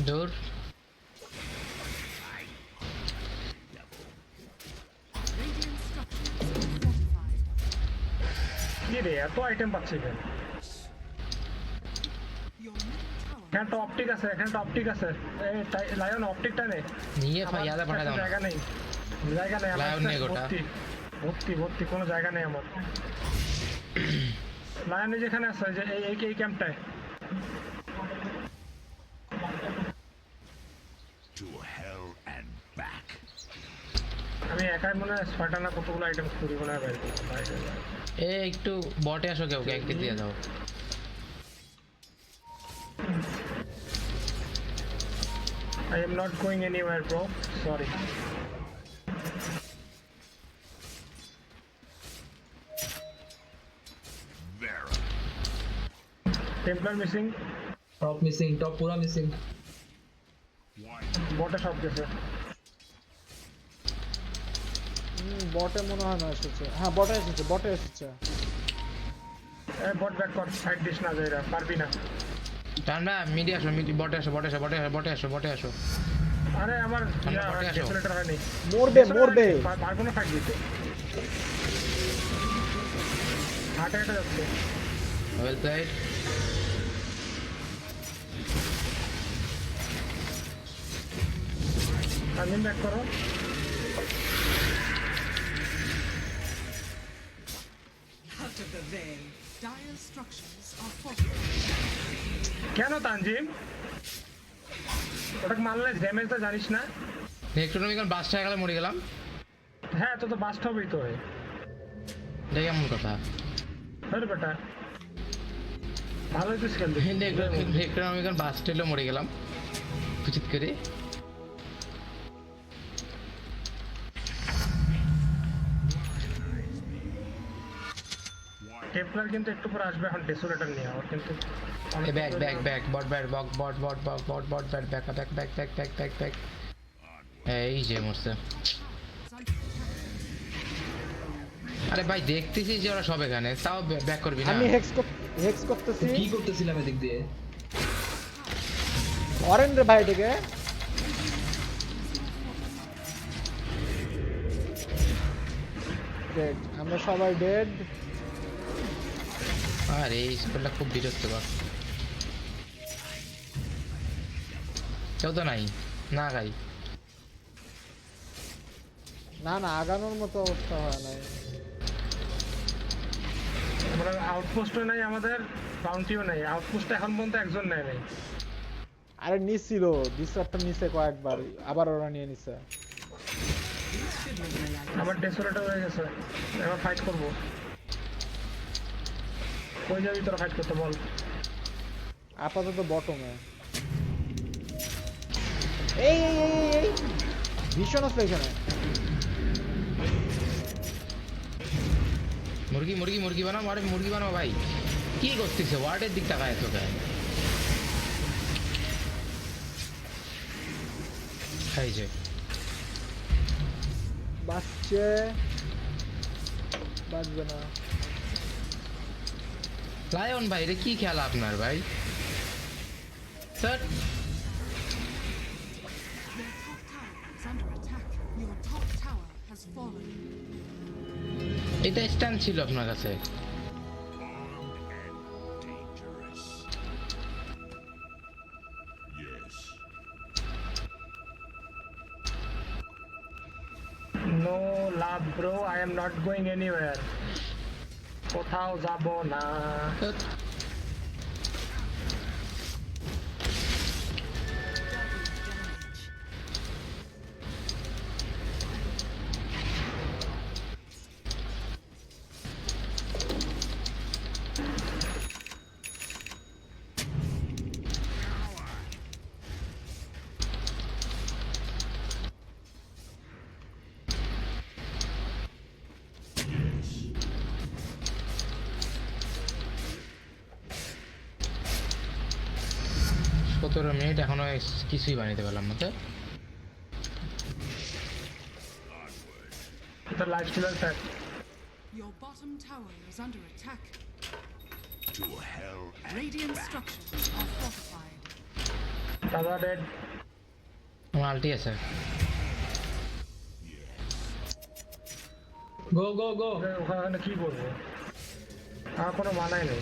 দূর Radiant structures are fortified. কি রে এত আইটেম পাচ্ছি কেন? Your middle tower এখানে তো অপটিক আছে, এখানে তো অপটিক আছে। এই লায়ন অপটিকটা নে। নিয়ে আমার ইয়াদা পাঠা দাও না জায়গা নেই, জায়গা নেই আমার লায়ন নে গোটা। ভর্তি ভর্তি ভর্তি, কোনো জায়গা নেই আমার। লায়ন যেখানে আছে যে এই ক্যাম্পটায়। To hell and back. আমি একাই মনে হয় 6টা না কতগুলো আইটেম চুরি করে বের করতে পারি। এ একটু বটে আসো কেউ একটি দিয়ে দাও I am not going anywhere, bro. Sorry. Vera. Templar missing. Top missing, top পুরা মিসিং। বটে সব গেছে। বটে মনে হয় না এসেছে। হ্যাঁ বটে এসেছে, বটে এসেছে। এই বট ব্যাক কর, সাইড দিস না যাইরা, পারবি না। টান্ডা মিডি আসো মিডি বটে আসো বটে আসো বটে আসো বটে আসো বটে আসো আরে আমার আমরা বটে আসো। ক্যালকুলেটর হয়নি। মরবে মরবে। পারবো না ফাইট দিতে। হাঁটা হাঁটা যাচ্ছে। ওয়েল প্লেড আমিন ব্যাক করো। dire structures are fortified. কেন তানজিম? ওটাকে মারলে ড্যামেজ তো জানিস না? ইলেকট্রনিক্যাল বাসটা গেলে মরে গেলাম হ্যাঁ তো বাস্ট হবেই তো। এটা কেমন কথা আরে বেটা ভালোই তো স্কেল দিই। ইলেকট্রনিক্যাল বাসটা এলে মরে গেলাম উচিত করে টেম্পলার কিন্তু একটু পরে আসবে, এখন ডেসোলেটর নিয়ে আমার কিন্তু back back back bot bat bot bot bot bot bot bot bat back back back back back back back এই যে মরছে আরে ভাই দেখতেছি যে ওরা সব এখানে তাও ব্যাক করবি না আমি হেক্স করতেছি। কি করতেছিলাম এদিক দিয়ে? অরেন রে ভাই এটাকে। ডেড, আমরা সবাই ডেড। আরে এই স্পেলটা খুব বিরক্তকর কেউ তো নাই না গাই না না আগানোর মতো অবস্থা হয় নাই। আমরা আউটপোস্টও নাই, আমাদের বাউন্টিও নাই। আউটপোস্টে এখন পর্যন্ত একজন নেয় নাই। আরে নিছিল ডিসরাপটা নিছে কয়েকবার, আবার ওরা নিয়ে নিছে। আমার ডেসোলেটর হয়ে গেছে, এবার ফাইট করবো। কই যাবি তোরা ফাইট করতে বল? আপাতত বটমে। এই এই এই এই এই ভীষণ আছে এখানে। মুরগি মুরগি মুরগি বানাও আরে মুরগি বানাও ভাই কি করতেছে ওয়ার্ডের দিক তাকায় তো গায় এই যে বাচ্চে বাজবে না। লায়ন ভাই রে কি খেলা আপনার ভাই sir Your top tower is under attack. Your top tower has fallen. এটা স্ট্যান্ড ছিল আপনার কাছে Dangerous. Yes. No love bro, I am not going anywhere. কোথাও যাব না। ধ্যাৎ। সতেরো মিনিট এখনো কিছুই বানাইতে পারলাম না তো The lifesteal attack. Your bottom tower is under attack. To hell and Radiant back. structures are fortified. দাদা ডেড। আমার আলটি আছে। গো গো গো। ওখানে কি করবো? আমার কোনো মানাই নেই।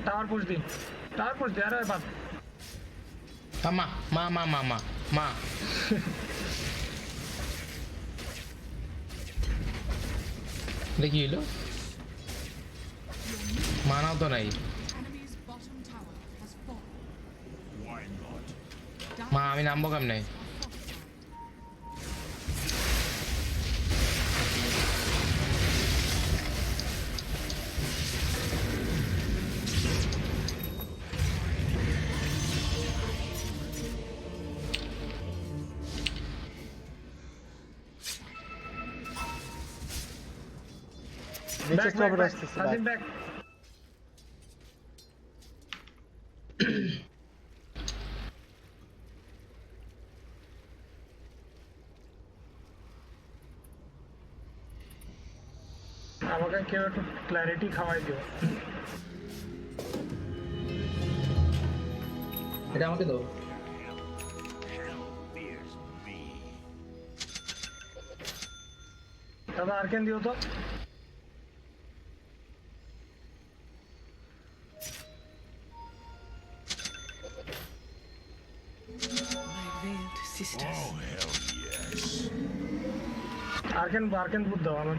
টাওয়ার পুশ দিন, টাওয়ার পুশ দি। আরে বাদ। মা মা মা মা মা মা দেখি হইলো মানাও তো নাই। Enemy's bottom tower has fallen. Why not? মা আমি নামবো কেমনে? নিচে স্ট্রবেরি আসতেছে ভাই। ব্যাক। আমাকে কেউ একটু ক্ল্যারিটি খাওয়াই দিও। এটা আমাকে দাও। Hell fears me. দাদা আর্কেন দিও তো। Oh, hell yes. আর্কেন বুট দাও আমার।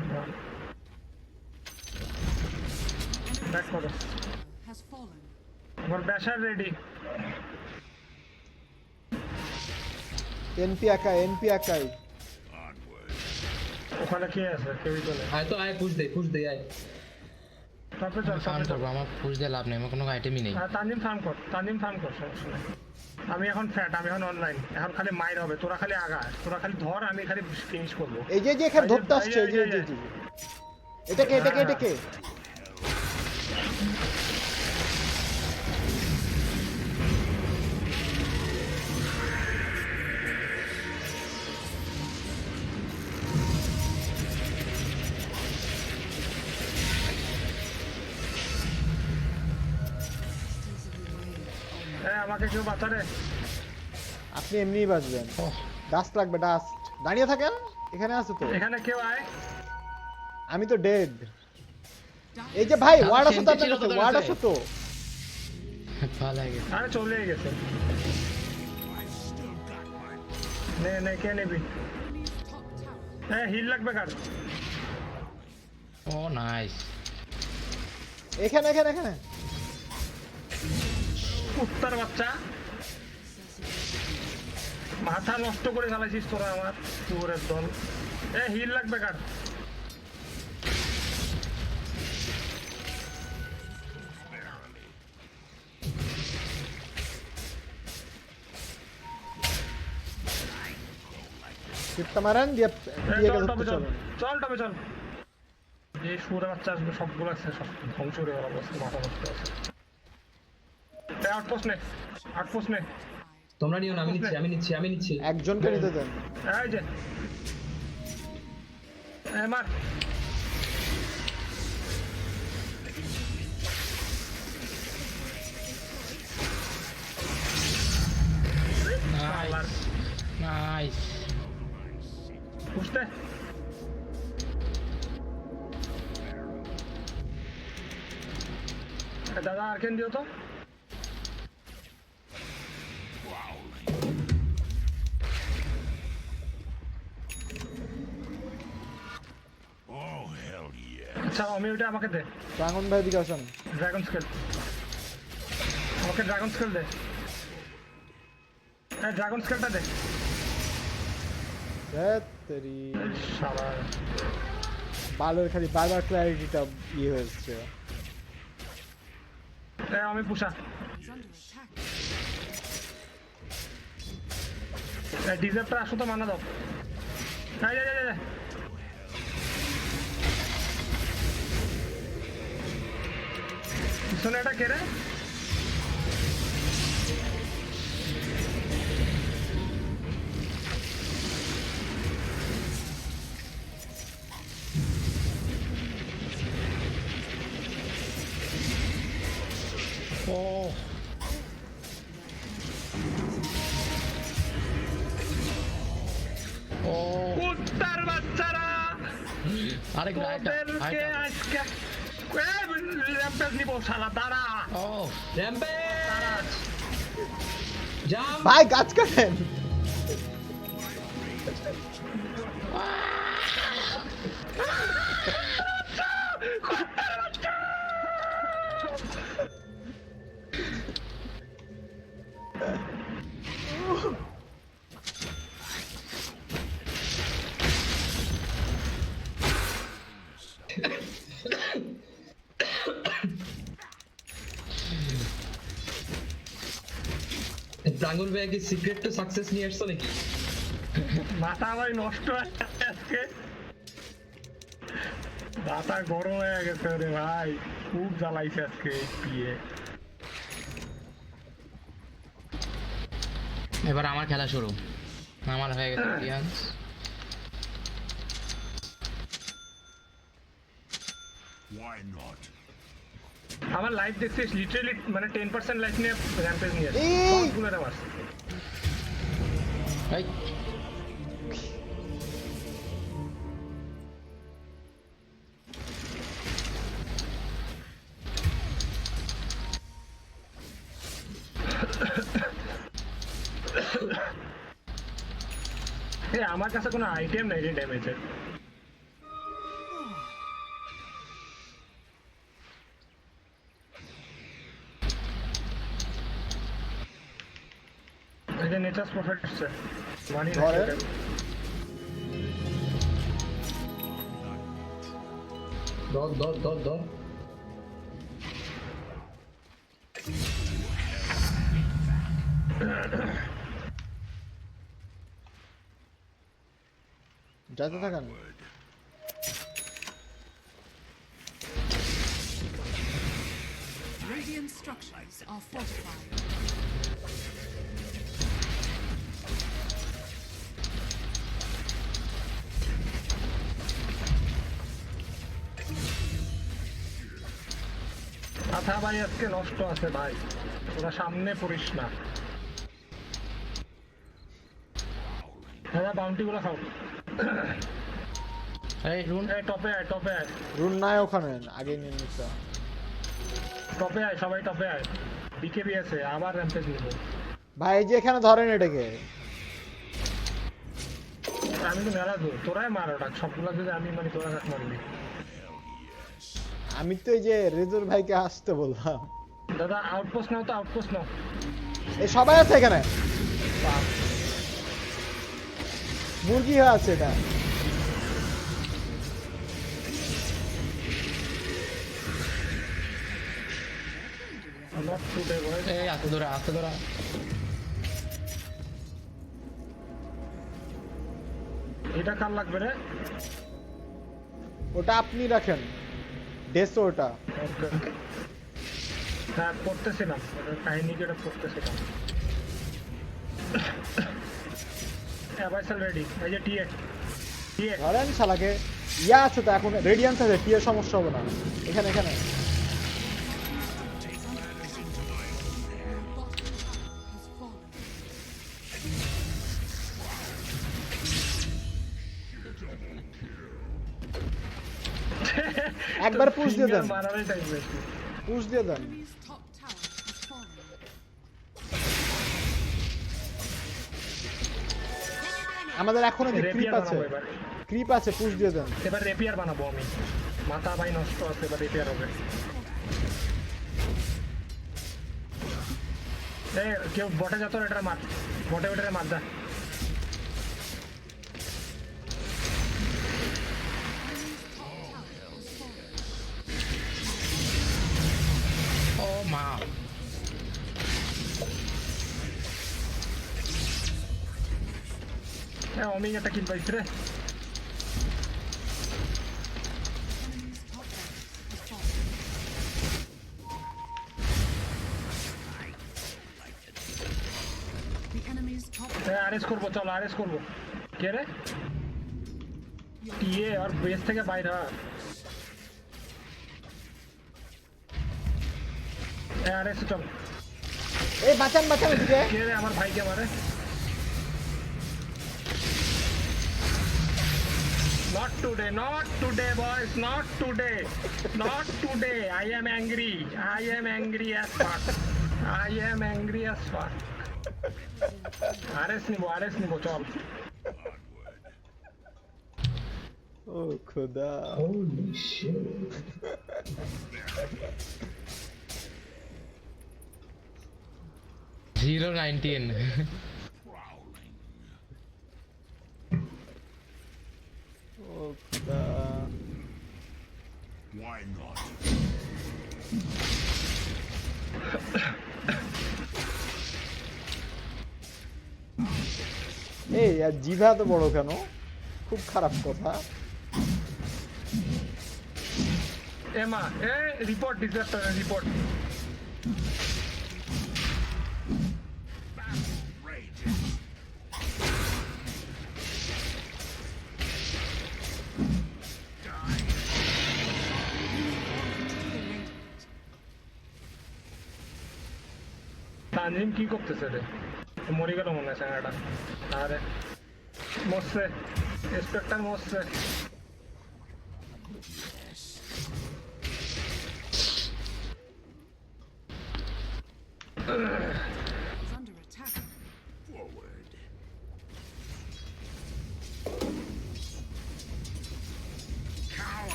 ব্যাক করো। Has fallen. আমার ব্যাশার রেডি। এনপি একাই। Onward. ওখানে কে আছে? কেউই তো নেই। আয় তো আয়, পুশ দে আয়। তারপরে চল, ফার্ম সামনে চল। করবো, আমার পুষ দিয়ে লাভ নেই, আমার কোনো আইটেমই নেই। তানজিম ফার্ম কর, সমস্যা নেই। আমি এখন ফ্যাট, আমি এখন অনলাইন, এখন খালি মাইর হবে। তোরা খালি আগা, তোরা খালি ধর, আমি খালি ফিনিশ করবো। এই যে এখানে ধরতে আসছে, এই যে এটাকে আমাকে কেউ বাঁচারে। আপনি এমনিই বাঁচবেন। ডাস্ট লাগবে, ডাস্ট। দাঁড়িয়ে থাকেন, এখানে আছে তো। এখানে কেউ আয়। আমি তো ডেড। এই যে ভাই ওয়ার্ড আছে তো, আপনার কাছে ওয়ার্ড আছে তো। ভালো লাগে। আরে চলে গেছে। নে কে নেবি? হ্যাঁ হিল লাগবে কার? ও নাইস। এখানে উত্তর বাচ্চা, মাথা নষ্ট করে ফেলাইছিস তোরা আমার চোরের দল। হিল লাগবে কার? টিপটা মারেন দিয়ে চল টপে চল। এই সুরে বাচ্চা আসবে, সবগুলো আছে, সব ধ্বংস করে গেল অবস্থা, মাথা নষ্ট আছে। আউটপোস্ট নে। তোমরা নিও না, আমি নিচ্ছি। একজনকে নিতে দেন। এই যে মার। নাইস। বুঝতে দাদা আর্কেন দিও তো। Oh, hell yeah. আচ্ছা আমি ওইটা আমাকে দে। ড্রাগন ভাই দিকে আসেন। ড্রাগন স্কেল আমাকে, ড্রাগন স্কেল দে। হ্যাঁ ড্রাগন স্কেলটা দে। তেরি শালা ভালো, খালি বারবার ক্ল্যারিটিটা ইয়ে হয়েছে। আমি পুষা। Is under attack. ডিজার্টটা আসো তো, মানা দাও। পিছনে এটা কে রে? ও কুত্তার বাচ্চারা আরেক তোদেরকে আজকে র্যাম্পেজ নিবো শালা দাঁড়া ও র্যাম্পেজ জাম্প ভাই গাছ কাটেন প্রাঙ্গণ ভাই কি সিক্রেট টু সাকসেস নিয়ে আসছো নাকি মাথা ভাই নষ্ট হয়ে গেছে আজকে মাথা গরম হয়ে গেছে রে ভাই খুব জ্বালাইছে আজকে পিয়ে এবার আমার খেলা শুরু আমার হয়ে গেছে ডিয়ান্স Why not? আমার লাইফ দেখছিস লিটারালি মানে 10% লাইফ নিয়ে র্যাম্পেজ নিয়ে আসছে এই! সবগুলো রে মারছে এই আমার কাছে কোনো আইটেম নাই রে ড্যামেজের এই যে নেচার্স প্রফিট আসছে মানি ধরে। ধর যাতে থাকেন Radiant structures are fortified. মাথা ভাই আজকে নষ্ট আছে ভাই ওরা সামনে পড়িস না দাদা বাউন্টি গুলো খাও এই রুন এই টপে আয় রুন নাই ওখানে আগে নিয়ে নিচ্ছে টপে আয় সবাই টপে আয় বিকেবি আছে আবার র্যাম্পেজ নিব ভাই এই যে এখানে ধরেন এটাকে আমি তো মেলা দূর তোরাই মার ওটা সবগুলো যদি আমি মানে তোরা কাজ মারবি আমি তো এই যে রেজর ভাইকে আসতে বললাম দাদা আউটপোস্ট নাও তো আউটপোস্ট নাও এই সবাই আছে এখানে মুরগি হয়ে আছে এটা আমার ছুটে বয় এই আস্তে ধরা এটা কার লাগবে রে ওটা আপনি রাখেন ডেসো ওটা ওকে হ্যাঁ পড়তেছিলাম কাহিনী যেটা পড়তেছিলাম অ্যাভাইসাল রেডি এই যে টিএ ধরেন শালাকে ইয়া আছে তো এখন রেডিয়ান্স আছে টিয়ের সমস্যা হবে না এখানে Bottom tower has fallen. একবার পুশ দিয়ে দেন মারারই টাইম বেশি পুশ দিয়ে দেন Enemy's top tower has fallen. আমাদের এখনো যে ক্রিপ রেপিয়ার আছে বানাবো এবার ক্রিপ আছে পুশ দিয়ে দেন এবার রেপিয়ার বানাবো আমি মাথা ভাই নষ্ট আছে এবার রেপিয়ার হবে কেউ বটে যত এটা মার বটে ওটারে মার দা ও মা অমিং একটা কিল পাইছে রে Enemy's top tower has fallen. The enemy's top RS করবো চলো আরএস করবো কে রে টিএ আর বেস থেকে বাইরে আরে চল এই বাঁচান বাঁচান এদিকে। কে রে আমার ভাইকে মারে not today boys, not today I am angry as fuck আরেস নিবো চল ও খোদা Holy shit. 0-19 ও খোদা Why not? এই আর জিভা তো বড় কেন? খুব খারাপ কথা। এমা রিপোর্ট ডিজাস্টার রিপোর্ট তানজিম কি করতেছে রে মরে গেল মনে হয় স্যাংরাটা আরে মরছে স্পেক্টার মরছে Is under attack. Forward.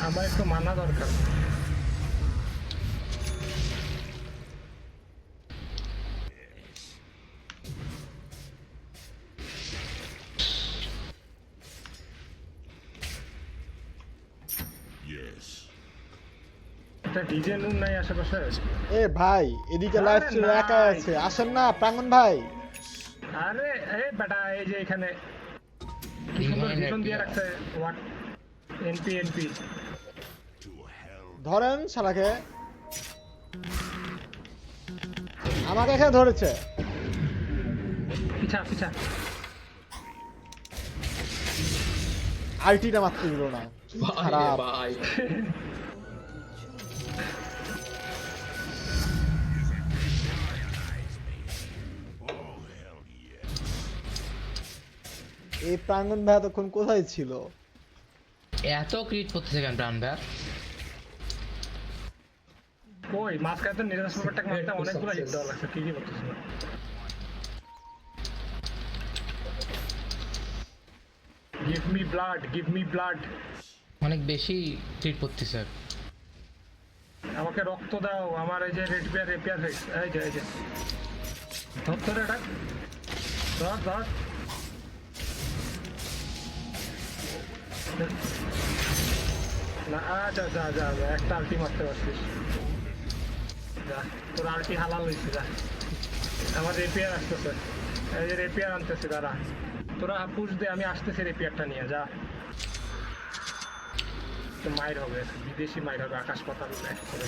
আমার একটু মানা দরকার Yes. একটা ডিজে নুন নাই আশেপাশে এ ভাই এদিকে লাইভ স্ট্রিম একা আছে, আসেন না প্রাঙ্গন ভাই। আরে বেটা এই যে এখানে কি সুন্দর ভিশন দিয়ে রাখছে হোয়াট এনপি ধরেন শালাকে, আমাকে এখানে ধরেছে। পিছা আইটিটা মারতে দিল না, কি খারাপ। ভাই এই প্রাঙ্গন ভাই এতক্ষণ কোথায় ছিল? এত ক্রিট করতেছে কেন প্রাণ ভাই? কই মাঝখানে তো নিজস্ব ব্যাপারটা মারতে অনেকগুলো হিট দেওয়া লাগছে কি করতেছিল give me blood অনেক বেশি ক্রিট করতেছে। আমাকে রক্ত দাও আমার এই যে রেপিয়ার ফেক্স এই যে ধর এটা ধর না যা একটা আলটি মারতে পারছিস যা তোর আলটি হালাল হয়েছে যা আমার রেপিয়ার আসতেছে এই যে রেপিয়ার আনতেছে দাঁড়া তোরা পুশ দে আমি আসতেছি রেপিয়ারটা নিয়ে যা তো মাইর হবে বিদেশি মাইর হবে আকাশ পাতাল ম্যাচ করে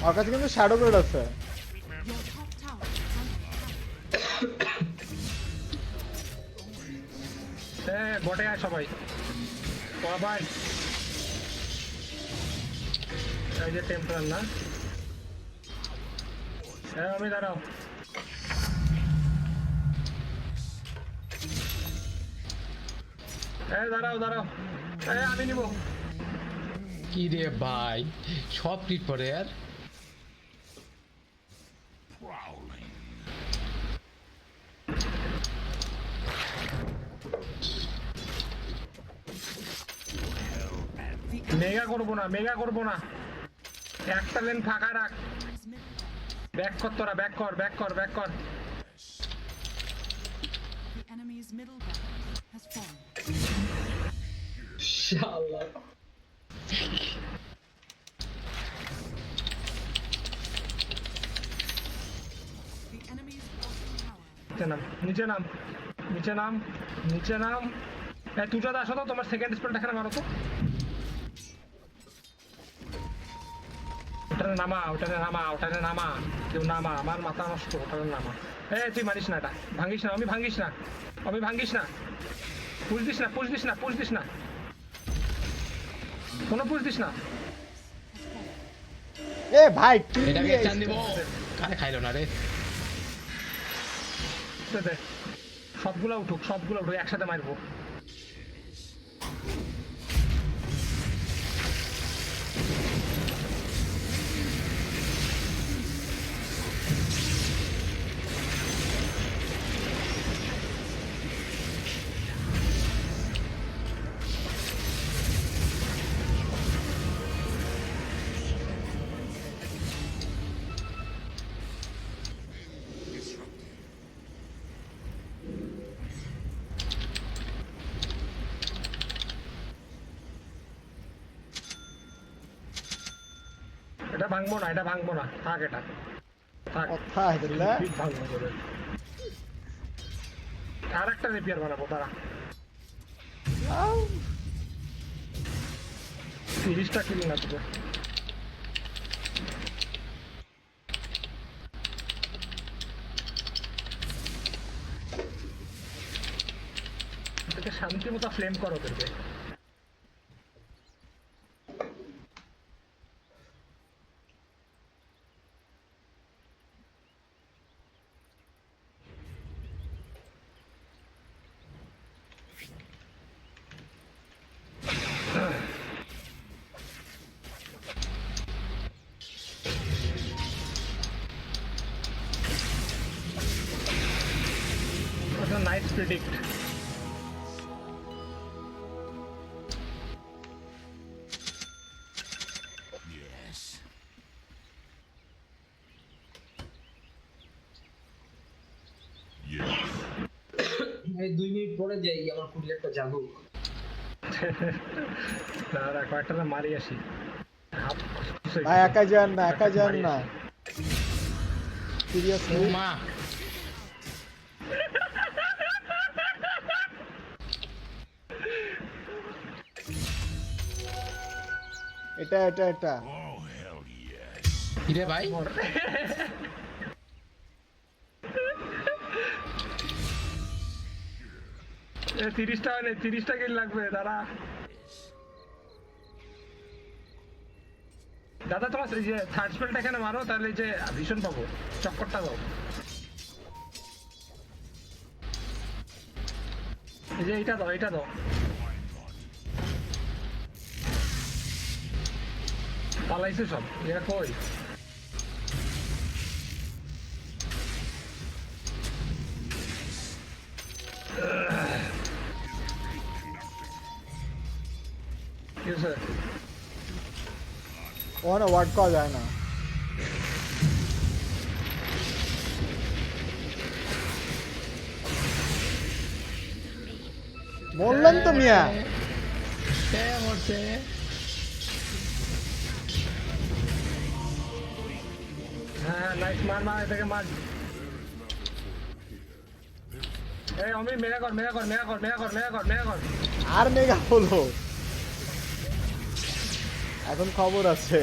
আমার কাছে কিন্তু শ্যাডো ব্লেড আছে। Your top tower is under attack. বটে আয় সবাই ভাই এই যে টেম্পরাল না আমি দাঁড়াও দাঁড়াও আমি নিব কি রে ভাই সব ক্রিট পড়ে আর Prowling. মেগা করবো না একটা লেন ফাঁকা রাখ ব্যাক কর তোরা ব্যাক কর The enemy's middle barracks has fallen. শালা The enemy's bottom tower. নিচে নাম তুই যদি আসো তো তোমার সেকেন্ড স্পেলটা এখানে মারো তো ওটারে নামা কেউ নামা আমার মাথা নষ্ট ওটারে নামা তুই মারিস না এটা ভাঙিস না আমি ভাঙ্গিস না পুশ দিস না পুশ দিস না পুশ দিস না কোনো পুশ দিস না এ ভাই তুই এটাকে চান দিব কানে খাইলো না রে দে সবগুলো উঠুক একসাথে মারবো এটা ভাঙবো না থাক এটা থাক কথা দিলা ভাঙবো করে আর একটা রিপেয়ার বানাবো তারা 30টা কিল না তো এটাকে শান্তি মতো ফ্লেম করো তোকে Nice predict. Yes. Yes. এই 2 মিনিট পরে যাই আমার কুড়িয়ারটা জাগুক না কয়েকটা না মারি আসি ভাই একা যান না সিরিয়াসলি মা এটা Oh, hell yes. কিরে ভাই এ 30টা হয় না 30টা কিল লাগবে দাঁড়া দাদা তোমার এই যে থার্ড স্পেলটা এখানে মারো তাহলে এই যে ভীষণ পাবো চক্করটা দাও এই যে এইটা দাও পালাইছে সব এটা কই ওখানে ওয়ার্ড করা যায় না বললেন তো মিয়া মরছে হ্যাঁ নাইস মার এটাকে মার এই আমি মেগা কর আর মেগা হলো এখন খবর আছে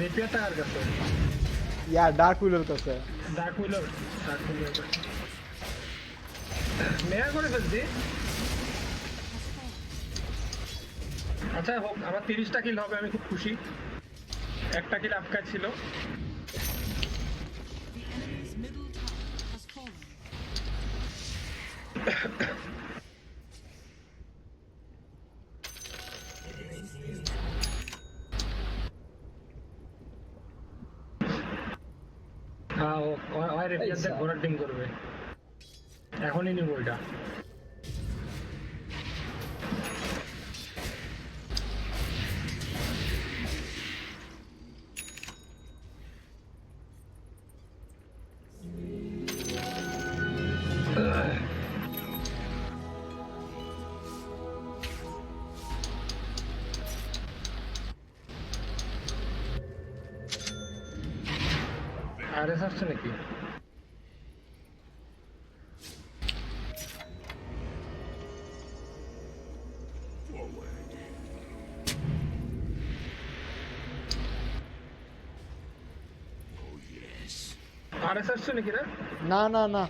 রিপেয়ারটা কার কাছে ডার্ক উইলের কাছে ডার্ক উইলার মেগা করে ফেলছি আচ্ছা হোক আমার 30টা কিল হবে আমি খুব খুশি একটা কিল আটকা ছিল The enemy's middle tower has fallen. হ্যাঁ ও রিপেয়ার দিয়ে ঘোড়ার ডিম করবে এখনই নিব ওইটা আরএস আসছে নাকি আরএস আসছে নাকি না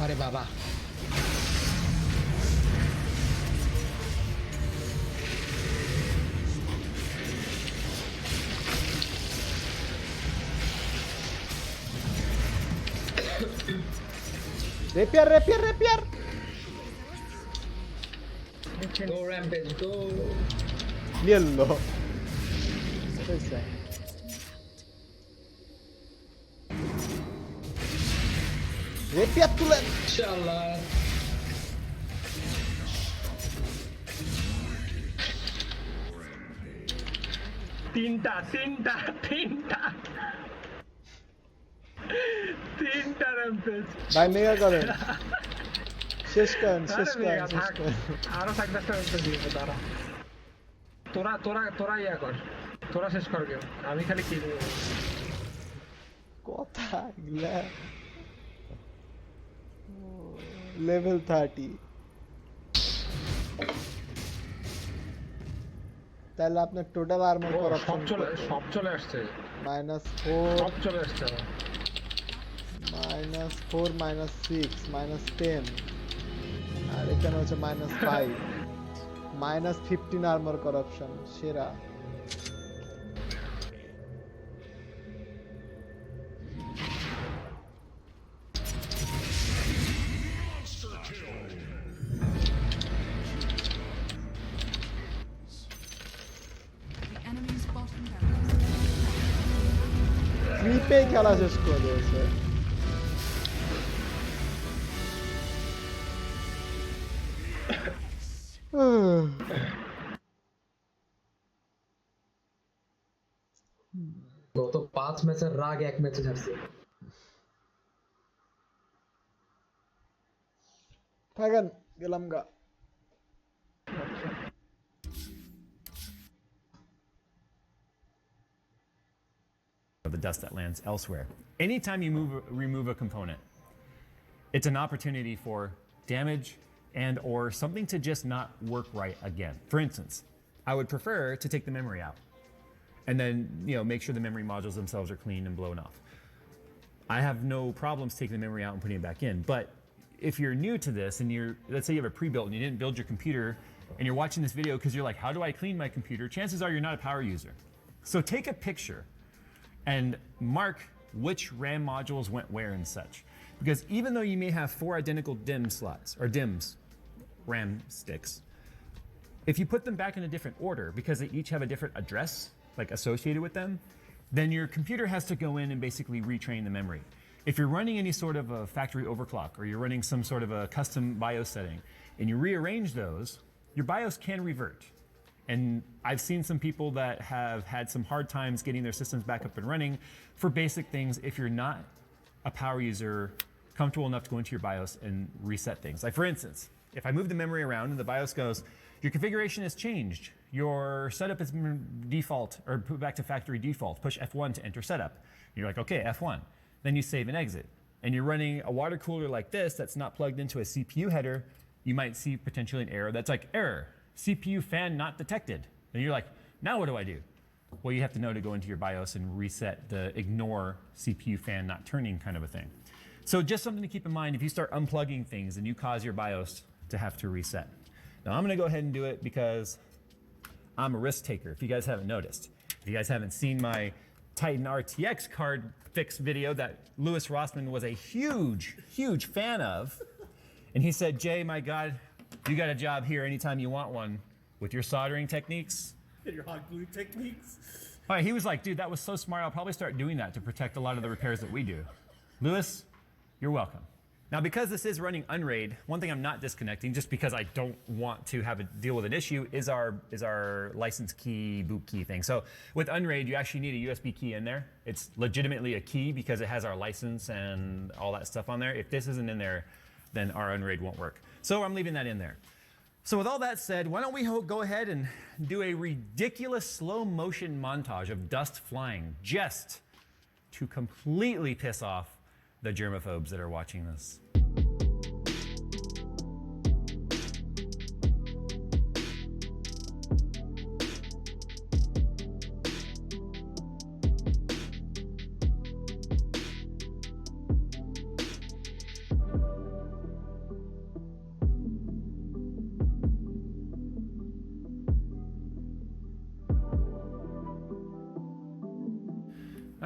আরে বাবা rapier rapier rapier Go rampage, go. লিয়েলো Questa è. রেপিয়ার তুলে Inshallah. তিনটা rampage। ভাই মেগা করেন শেষ করেন শেষ আরে করেন মেগা শেষ থাক। করেন আরো 7-10টা rampage দিয়ে দেবো, দাঁড়া। তোরা ইয়া কর, তোরা শেষ কর গেম, আমি খালি কি দেবো। কথা এগুলা লেভেল 30 তাহলে আপনার টোটাল আর্মার ও, করাপশন সব চলে আসছে, -4 সব চলে আসছে। -4 -6 -10 আর এখানে হচ্ছে -5 -15 আর্মার করাপশন সেরা The enemy's bottom barracks. ক্লিপে খেলা শেষ করে দিয়েছে গত 5 ম্যাচের রাগ এক ম্যাচে ঝাড়ছে। থাকেন গেলাম গা Of the dust that lands elsewhere. Anytime you remove a component, it's an opportunity for damage and or something to just not work right again. For instance, I would prefer to take the memory out and then, make sure the memory modules themselves are clean and blown off. I have no problems taking the memory out and putting it back in, but if you're new to this and let's say you have a pre-built and you didn't build your computer and you're watching this video because you're like, how do I clean my computer? Chances are you're not a power user. So take a picture and mark which RAM modules went where and such. Because even though you may have 4 identical DIM slots, or DIMMs, RAM sticks, if you put them back in a different order, because they each have a different address, like associated with them, then your computer has to go in and basically retrain the memory. If you're running any sort of a factory overclock, or you're running some sort of a custom BIOS setting, and you rearrange those, your BIOS can revert. And I've seen some people that have had some hard times getting their systems back up and running for basic things if you're not a power user comfortable enough to go into your BIOS and reset things. Like for instance, if I move the memory around and the BIOS goes, your configuration has changed, your setup is default, or put back to factory default, push F1 to enter setup. And you're like, okay, F1. Then you save and exit. And you're running a water cooler like this that's not plugged into a CPU header, you might see potentially an error that's like, error, CPU fan not detected. And you're like, now what do I do? Well, you have to know to go into your BIOS and reset the ignore CPU fan not turning kind of a thing. So just something to keep in mind if you start unplugging things and you cause your BIOS to have to reset. Now I'm gonna go ahead and do it because I'm a risk taker, if you guys haven't noticed. If you guys haven't seen my Titan RTX card fix video that Louis Rossman was a huge fan of. And he said, Jay, my God, you got a job here anytime you want one with your soldering techniques. And your hot glue techniques. All right, he was like, dude, that was so smart. I'll probably start doing that to protect a lot of the repairs that we do. Louis, you're welcome. Now, because this is running Unraid, one thing I'm not disconnecting, just because I don't want to have a deal with an issue, is our license key, boot key thing. So with Unraid, you actually need a USB key in there. It's legitimately a key because it has our license and all that stuff on there. If this isn't in there, then our Unraid won't work. So I'm leaving that in there. So with all that said, why don't we go ahead and do a ridiculous slow motion montage of dust flying just to completely piss off the germaphobes that are watching this.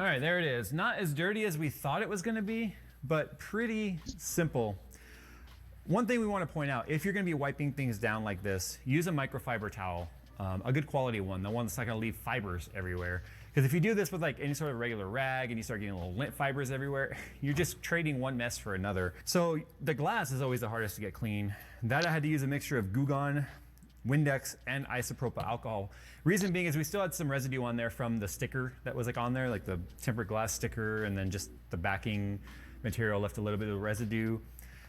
All right, there it is. Not as dirty as we thought it was gonna be, but pretty simple. One thing we want to point out, if you're gonna be wiping things down like this, use a microfiber towel, a good quality one, the one that's not gonna leave fibers everywhere. Because if you do this with like any sort of regular rag and you start getting little lint fibers everywhere, you're just trading one mess for another. So the glass is always the hardest to get clean. That I had to use a mixture of Goo Gone, Windex, and isopropyl alcohol. Reason being is we still had some residue on there from the sticker that was like on there, like the tempered glass sticker, and then just the backing material left a little bit of residue.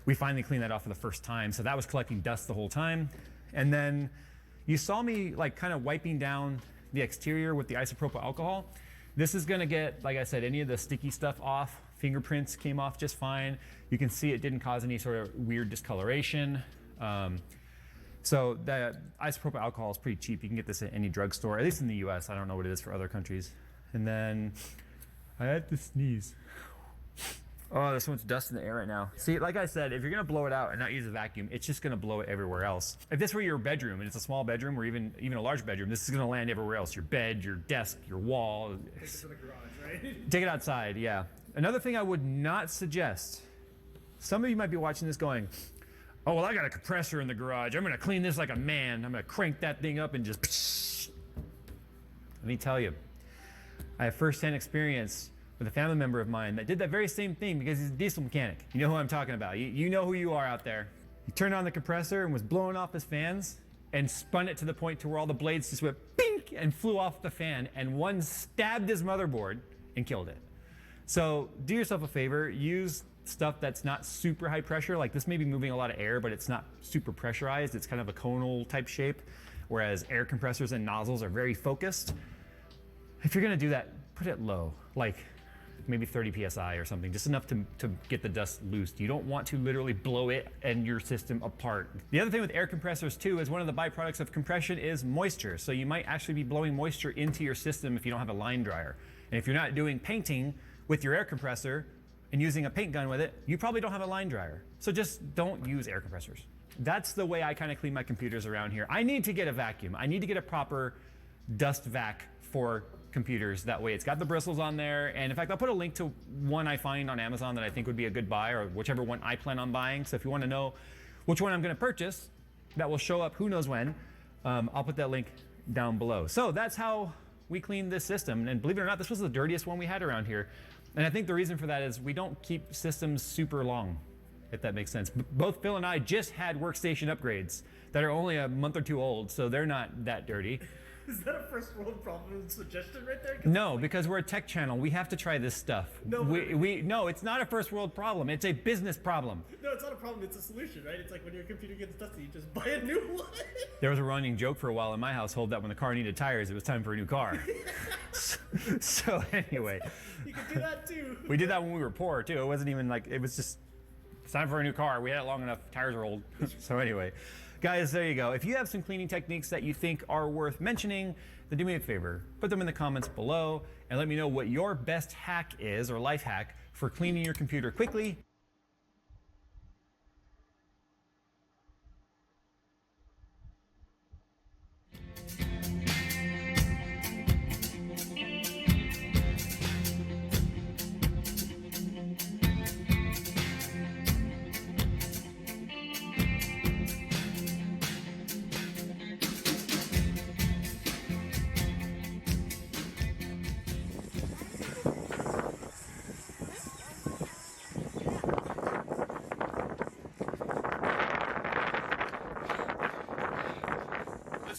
We finally cleaned that off for the first time, so that was collecting dust the whole time. And then you saw me like kind of wiping down the exterior with the isopropyl alcohol. This is gonna get, like I said, any of the sticky stuff off. Fingerprints came off just fine. You can see it didn't cause any sort of weird discoloration. So the isopropyl alcohol is pretty cheap. You can get this at any drugstore, at least in the US. I don't know what it is for other countries. And then I had to sneeze. Oh, there's so much dust in the air right now. See, like I said, if you're gonna blow it out and not use a vacuum, it's just gonna blow it everywhere else. If this were your bedroom and it's a small bedroom or even a large bedroom, this is gonna land everywhere else. Your bed, your desk, your wall. Take it to the garage, right? Take it outside, yeah. Another thing I would not suggest, some of you might be watching this going, oh, well, I got a compressor in the garage. I'm gonna clean this like a man. I'm gonna crank that thing up and just, let me tell you, I have firsthand experience with a family member of mine that did that very same thing because he's a diesel mechanic. You know who I'm talking about. You know who you are out there. He turned on the compressor and was blowing off his fans and spun it to the point to where all the blades just went pink and flew off the fan, and one stabbed his motherboard and killed it. So do yourself a favor, use stuff that's not super high pressure. Like this may be moving a lot of air, but it's not super pressurized. It's kind of a conal type shape, whereas air compressors and nozzles are very focused. If you're gonna do that, put it low, like maybe 30 PSI or something, just enough to get the dust loosed. You don't want to literally blow it and your system apart. The other thing with air compressors too is one of the byproducts of compression is moisture. So you might actually be blowing moisture into your system if you don't have a line dryer. And if you're not doing painting with your air compressor and using a paint gun with it, you probably don't have a line dryer. So just don't use air compressors. That's the way I kind of clean my computers around here. I need to get a vacuum. I need to get a proper dust vac for computers. That way it's got the bristles on there. And in fact, I'll put a link to one I find on Amazon that I think would be a good buy, or whichever one I plan on buying. So if you want to know which one I'm going to purchase, that will show up who knows when, I'll put that link down below. So that's how we clean this system. And believe it or not, this was the dirtiest one we had around here. And I think the reason for that is we don't keep systems super long, if that makes sense. Both Phil and I just had workstation upgrades that are only a month or two old, so they're not that dirty. Is that a first world problem suggestion right there? No, because we're a tech channel. We have to try this stuff. No, no, it's not a first world problem. It's a business problem. No, it's not a problem. It's a solution, right? It's like when your computer gets dusty, you just buy a new one. There was a running joke for a while in my household that when the car needed tires, it was time for a new car. So anyway. You can do that too. We did that when we were poor too. It wasn't even like, it was just, it's time for a new car. We had it long enough, tires are old. So anyway. Guys, there you go. If you have some cleaning techniques that you think are worth mentioning, then do me a favor. Put them in the comments below and let me know what your best hack is, or life hack, for cleaning your computer quickly.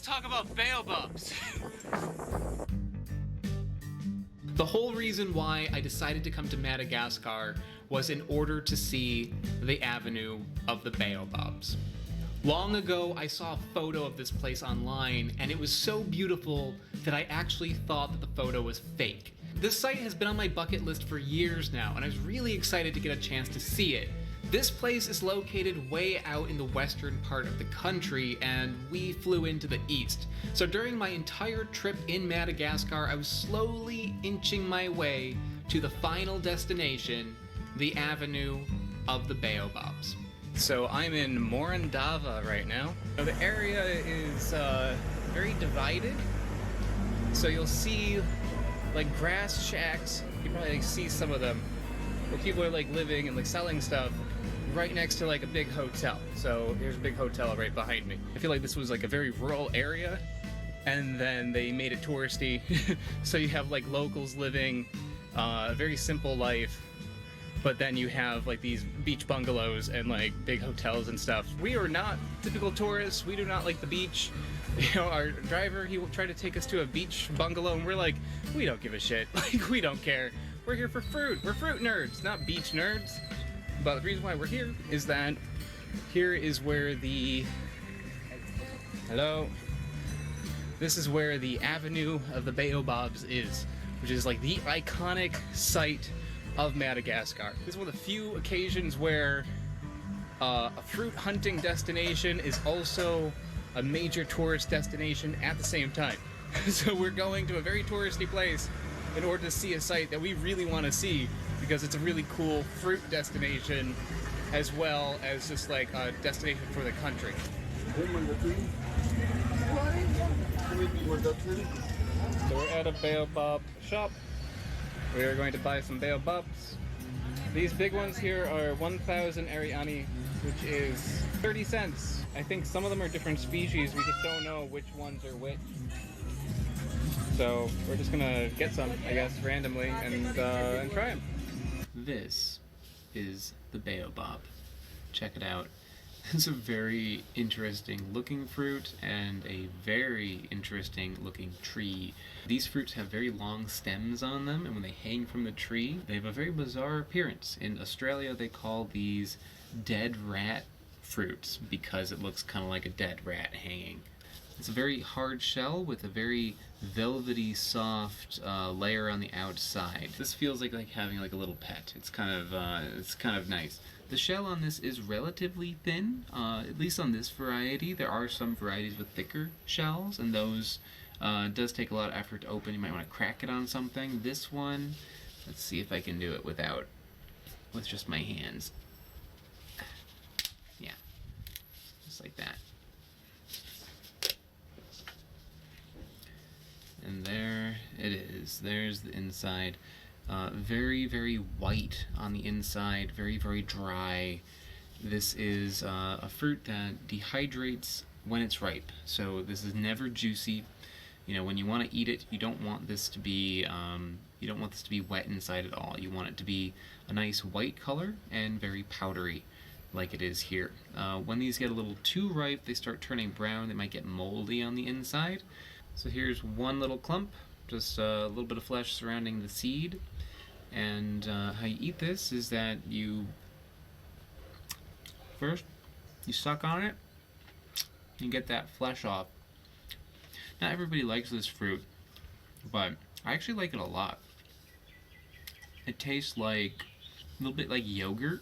Talk about baobabs. The whole reason why I decided to come to Madagascar was in order to see the Avenue of the Baobabs. Long ago, I saw a photo of this place online, and it was so beautiful that I actually thought that the photo was fake. This site has been on my bucket list for years now, and I was really excited to get a chance to see it. This place is located way out in the western part of the country, and we flew into the east. So during my entire trip in Madagascar, I was slowly inching my way to the final destination, the Avenue of the Baobabs. So I'm in Morondava right now. The area is very divided. So you'll see like grass shacks. You probably like, see some of them where people are like living and like selling stuff right next to like a big hotel. So here's a big hotel right behind me. I feel like this was like a very rural area, and then they made it touristy. So you have like locals living a very simple life, but then you have like these beach bungalows and like big hotels and stuff. We are not typical tourists. We do not like the beach. You know, our driver, he tried to take us to a beach bungalow, and we're like, we don't give a shit. Like, we don't care. We're here for fruit. We're fruit nerds, not beach nerds. But the reason why we're here is that here is where the... Hello? This is where the Avenue of the Baobabs is, which is like the iconic site of Madagascar. This is one of the few occasions where a fruit hunting destination is also a major tourist destination at the same time. So we're going to a very touristy place in order to see a site that we really want to see, because it's a really cool fruit destination as well as just like a destination for the country. So we're at a baobab shop. We are going to buy some baobabs. These big ones here are 1,000 Ariani, which is 30 cents. I think some of them are different species. We just don't know which ones are which. So we're just gonna get some, I guess, randomly and try them. This is the baobab. Check it out. It's a very interesting looking fruit and a very interesting looking tree. These fruits have very long stems on them, and when they hang from the tree, they have a very bizarre appearance. In Australia, they call these dead rat fruits because it looks kind of like a dead rat hanging. It's a very hard shell with a very velvety, soft layer on the outside. This feels like having like a little pet. It's kind of nice. The shell on this is relatively thin, at least on this variety. There are some varieties with thicker shells, and those does take a lot of effort to open. You might want to crack it on something. This one, let's see if I can do it with just my hands. Yeah, just like that. And there it is. There's the inside. Very, very white on the inside. Very, very dry. This is a fruit that dehydrates when it's ripe. So this is never juicy. You know, when you want to eat it, you don't want this to be wet inside at all. You want it to be a nice white color and very powdery, like it is here. When these get a little too ripe, they start turning brown. They might get moldy on the inside. So here's one little clump, just a little bit of flesh surrounding the seed. And how you eat this is that first you suck on it, you get that flesh off. Not everybody likes this fruit, but I actually like it a lot. It tastes like a little bit like yogurt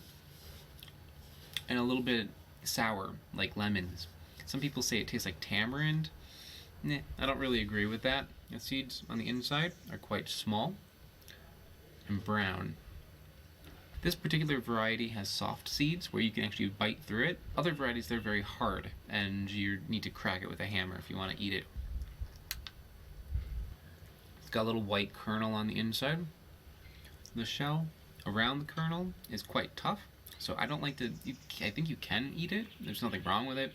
and a little bit sour, like lemons. Some people say it tastes like tamarind. Nah, I don't really agree with that. The seeds on the inside are quite small and brown. This particular variety has soft seeds where you can actually bite through it. Other varieties, they're very hard, and you need to crack it with a hammer if you want to eat it. It's got a little white kernel on the inside. The shell around the kernel is quite tough, so I don't like to... I think you can eat it. There's nothing wrong with it,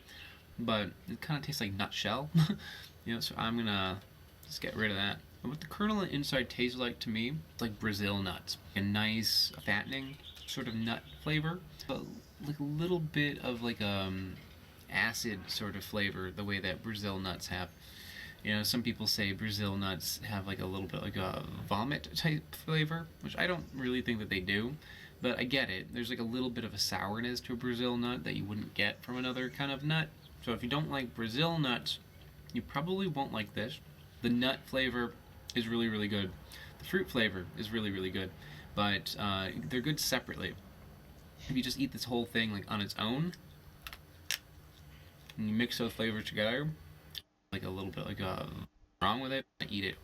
but it kind of tastes like nut shell. You know, so I'm gonna just get rid of that. And what the kernel on the inside tastes like to me, it's like Brazil nuts. A nice, fattening sort of nut flavor, but like a little bit of like acid sort of flavor, the way that Brazil nuts have. You know, some people say Brazil nuts have like a little bit like a vomit type flavor, which I don't really think that they do, but I get it. There's like a little bit of a sourness to a Brazil nut that you wouldn't get from another kind of nut. So if you don't like Brazil nuts, you probably won't like this. The nut flavor is really, really good. The fruit flavor is really, really good. But they're good separately. If you just eat this whole thing like on its own, and you mix those flavors together, like a little bit like wrong with it, I eat it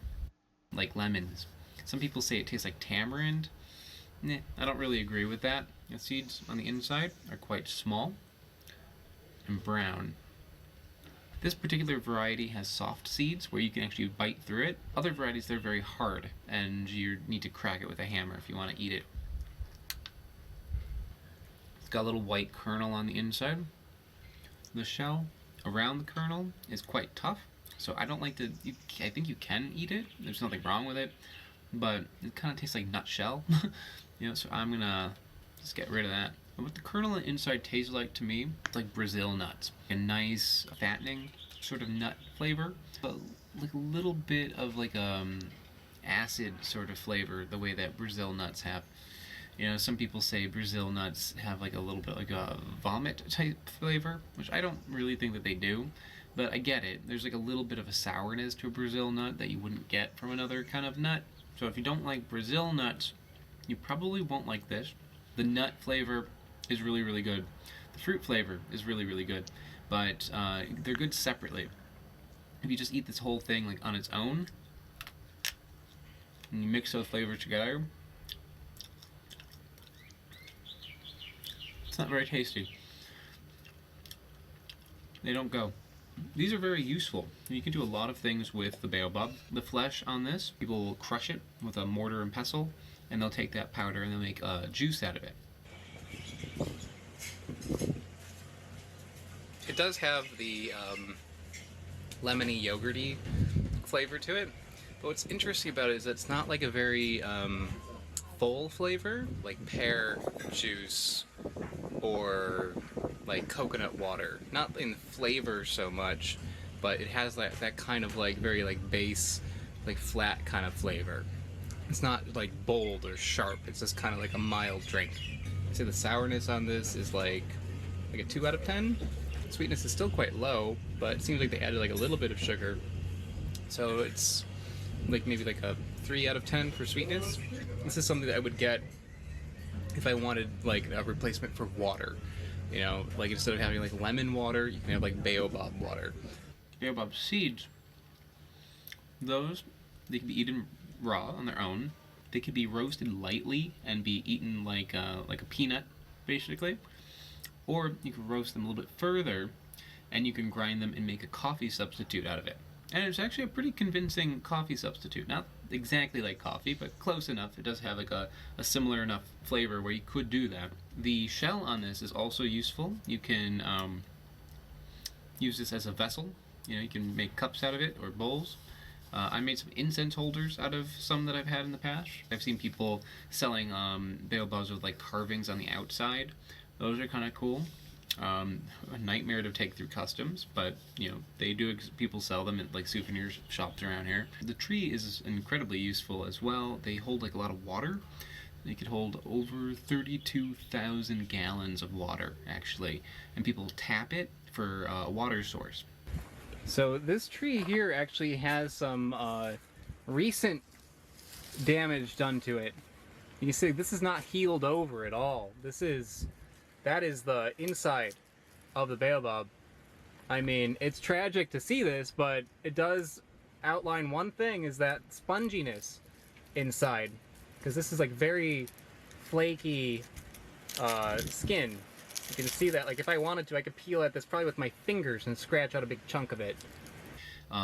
like lemons. Some people say it tastes like tamarind. Nah, I don't really agree with that. The seeds on the inside are quite small and brown. This particular variety has soft seeds where you can actually bite through it. Other varieties, they're very hard, and you need to crack it with a hammer if you want to eat it. It's got a little white kernel on the inside. The shell around the kernel is quite tough, so I don't like to. I think you can eat it. There's nothing wrong with it, but it kind of tastes like nut shell. You know, so I'm gonna just get rid of that. And what the kernel on the inside tastes like to me, it's like Brazil nuts. A nice fattening sort of nut flavor, but like a little bit of like acid sort of flavor, the way that Brazil nuts have. You know, some people say Brazil nuts have like a little bit like a vomit type flavor, which I don't really think that they do, but I get it. There's like a little bit of a sourness to a Brazil nut that you wouldn't get from another kind of nut. So if you don't like Brazil nuts, you probably won't like this. The nut flavor is really, really good. The fruit flavor is really, really good, but they're good separately. If you just eat this whole thing like on its own, and you mix those flavors together, it's not very tasty. They don't go. These are very useful. You can do a lot of things with the baobab. The flesh on this, people will crush it with a mortar and pestle, and they'll take that powder and they'll make juice out of it. It does have the lemony yogurty flavor to it, but what's interesting about it is it's not like a very full flavor, like pear juice or like coconut water. Not in flavor so much, but it has that kind of like very like base, like flat kind of flavor. It's not like bold or sharp, it's just kind of like a mild drink. I'd say the sourness on this is like a 2 out of 10. Sweetness is still quite low, but it seems like they added like a little bit of sugar. So it's like maybe like a 3 out of 10 for sweetness. This is something that I would get if I wanted like a replacement for water. You know, like instead of having like lemon water, you can have like baobab water. Baobab seeds, those, they can be eaten raw on their own. They could be roasted lightly and be eaten like a peanut, basically. Or you can roast them a little bit further, and you can grind them and make a coffee substitute out of it. And it's actually a pretty convincing coffee substitute. Not exactly like coffee, but close enough. It does have like a similar enough flavor where you could do that. The shell on this is also useful. You can use this as a vessel. You know, you can make cups out of it or bowls. I made some incense holders out of some that I've had in the past. I've seen people selling baobabs with like carvings on the outside. Those are kind of cool. A nightmare to take through customs, but you know, they do. People sell them at like souvenir shops around here. The tree is incredibly useful as well. They hold like a lot of water. They could hold over 32,000 gallons of water actually, and people tap it for a water source. So this tree here actually has some recent damage done to it. You can see this is not healed over at all. That is the inside of the baobab. I mean, it's tragic to see this, but it does outline one thing, is that sponginess inside. Because this is like very flaky skin. You can see that, like if I wanted to, I could peel at this probably with my fingers and scratch out a big chunk of it.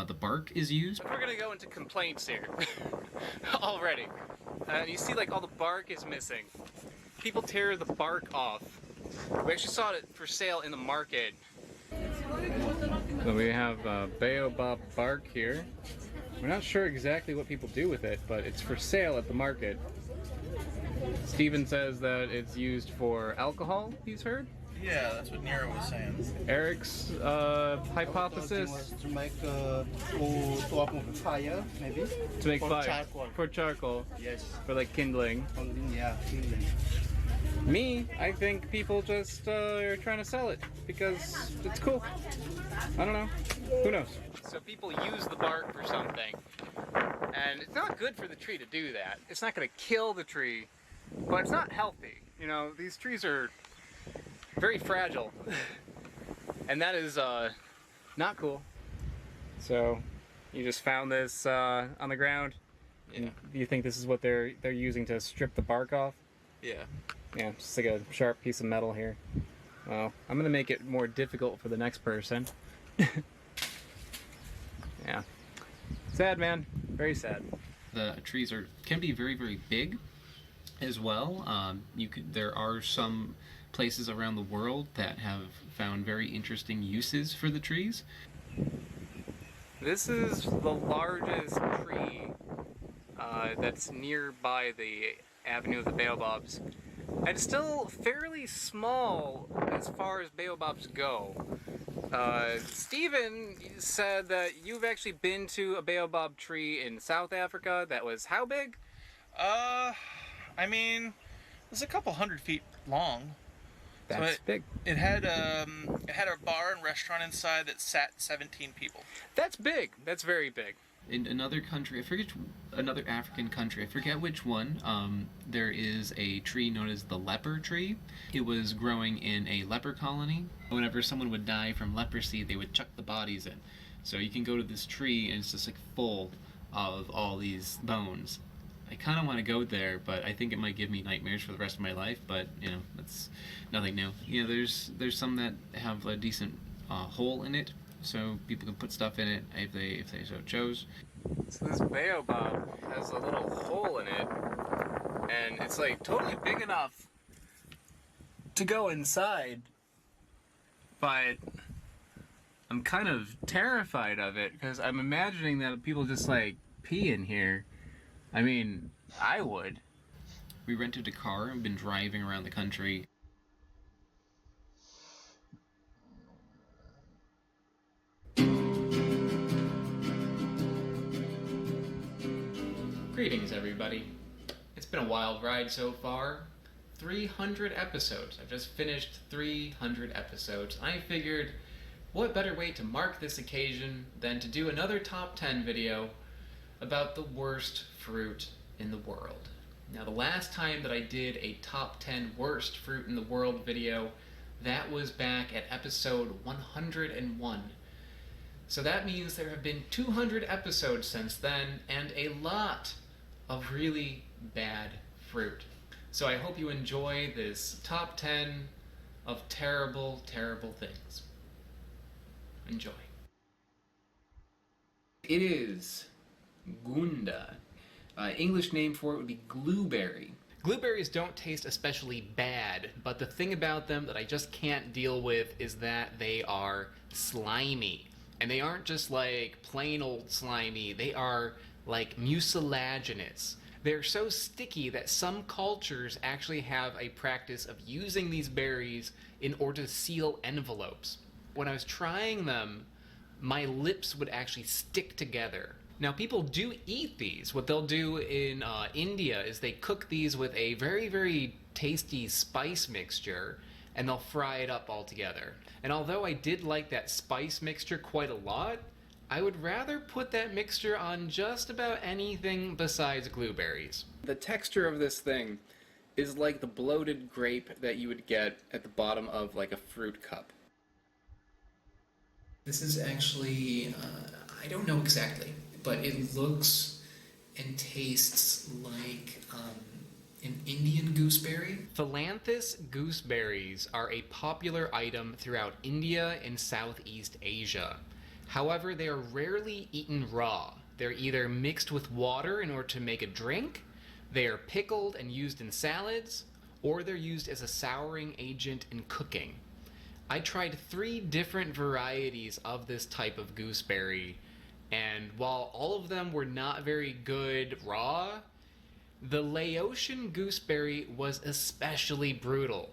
The bark is used. We're gonna go into complaints here already. You see like all the bark is missing. People tear the bark off. We actually saw it for sale in the market. So we have baobab bark here. We're not sure exactly what people do with it, but it's for sale at the market. Steven says that it's used for alcohol, he's heard? Yeah, that's what Nero was saying. Eric's hypothesis? To make fire, maybe? To make fire. Charcoal. For charcoal. Yes. For like kindling. Yeah, kindling. Me, I think people just are trying to sell it because it's cool. I don't know. Who knows? So people use the bark for something, and it's not good for the tree to do that. It's not going to kill the tree, but it's not healthy. You know, these trees are very fragile, and that is not cool. So you just found this on the ground. Yeah. Do you think this is what they're using to strip the bark off? Yeah. Yeah, just like a sharp piece of metal here. Well, I'm gonna make it more difficult for the next person. Yeah. Sad, man. Very sad. The trees can be very, very big as well. There are some places around the world that have found very interesting uses for the trees. This is the largest tree that's nearby the Avenue of the Baobabs. And it's still fairly small as far as baobabs go. Steven said that you've actually been to a baobab tree in South Africa that was how big? I mean, it was a couple 100 feet long. That's big. It had a bar and restaurant inside that sat 17 people. That's big. That's very big. In another country, another African country, I forget which one, there is a tree known as the leper tree. It was growing in a leper colony. Whenever someone would die from leprosy, they would chuck the bodies in. So you can go to this tree and it's just like full of all these bones. I kind of want to go there, but I think it might give me nightmares for the rest of my life, but, you know, that's nothing new. You know, there's some that have a decent hole in it, so people can put stuff in it if they so chose. So this baobab has a little hole in it, and it's like totally big enough to go inside, but I'm kind of terrified of it because I'm imagining that people just like pee in here. I mean, I would. We rented a car and been driving around the country. Greetings, everybody. It's been a wild ride so far. 300 episodes. I've just finished 300 episodes. I figured, what better way to mark this occasion than to do another top 10 video about the worst fruit in the world. Now, the last time that I did a top 10 worst fruit in the world video, that was back at episode 101. So that means there have been 200 episodes since then, and a lot of really bad fruit. So I hope you enjoy this top 10 of terrible, terrible things. Enjoy. It is Gunda. English name for it would be blueberry. Blueberries don't taste especially bad, but the thing about them that I just can't deal with is that they are slimy. And they aren't just like plain old slimy, they are like mucilaginous. They're so sticky that some cultures actually have a practice of using these berries in order to seal envelopes. When I was trying them, my lips would actually stick together. Now, people do eat these. What they'll do in India is they cook these with a very, very tasty spice mixture, and they'll fry it up all together. And although I did like that spice mixture quite a lot, I would rather put that mixture on just about anything besides blueberries. The texture of this thing is like the bloated grape that you would get at the bottom of like a fruit cup. This is actually, I don't know exactly, but it looks and tastes like an Indian gooseberry. Philanthus gooseberries are a popular item throughout India and Southeast Asia. However, they are rarely eaten raw. They're either mixed with water in order to make a drink, they are pickled and used in salads, or they're used as a souring agent in cooking. I tried 3 different varieties of this type of gooseberry, and while all of them were not very good raw, the Laotian gooseberry was especially brutal.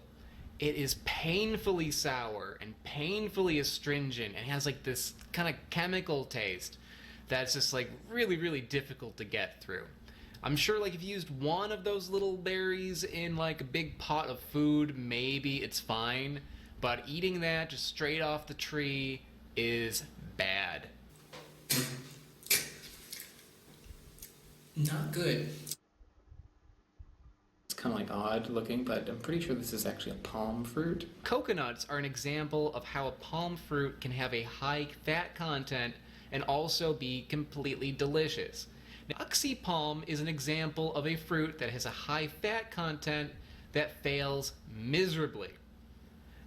It is painfully sour and painfully astringent and has like this kind of chemical taste that's just like really, really difficult to get through. I'm sure like if you used one of those little berries in like a big pot of food, maybe it's fine, but eating that just straight off the tree is bad. Not good. Kind of like odd looking, but I'm pretty sure this is actually a palm fruit. Coconuts are an example of how a palm fruit can have a high fat content and also be completely delicious. Now, Uxie palm is an example of a fruit that has a high fat content that fails miserably.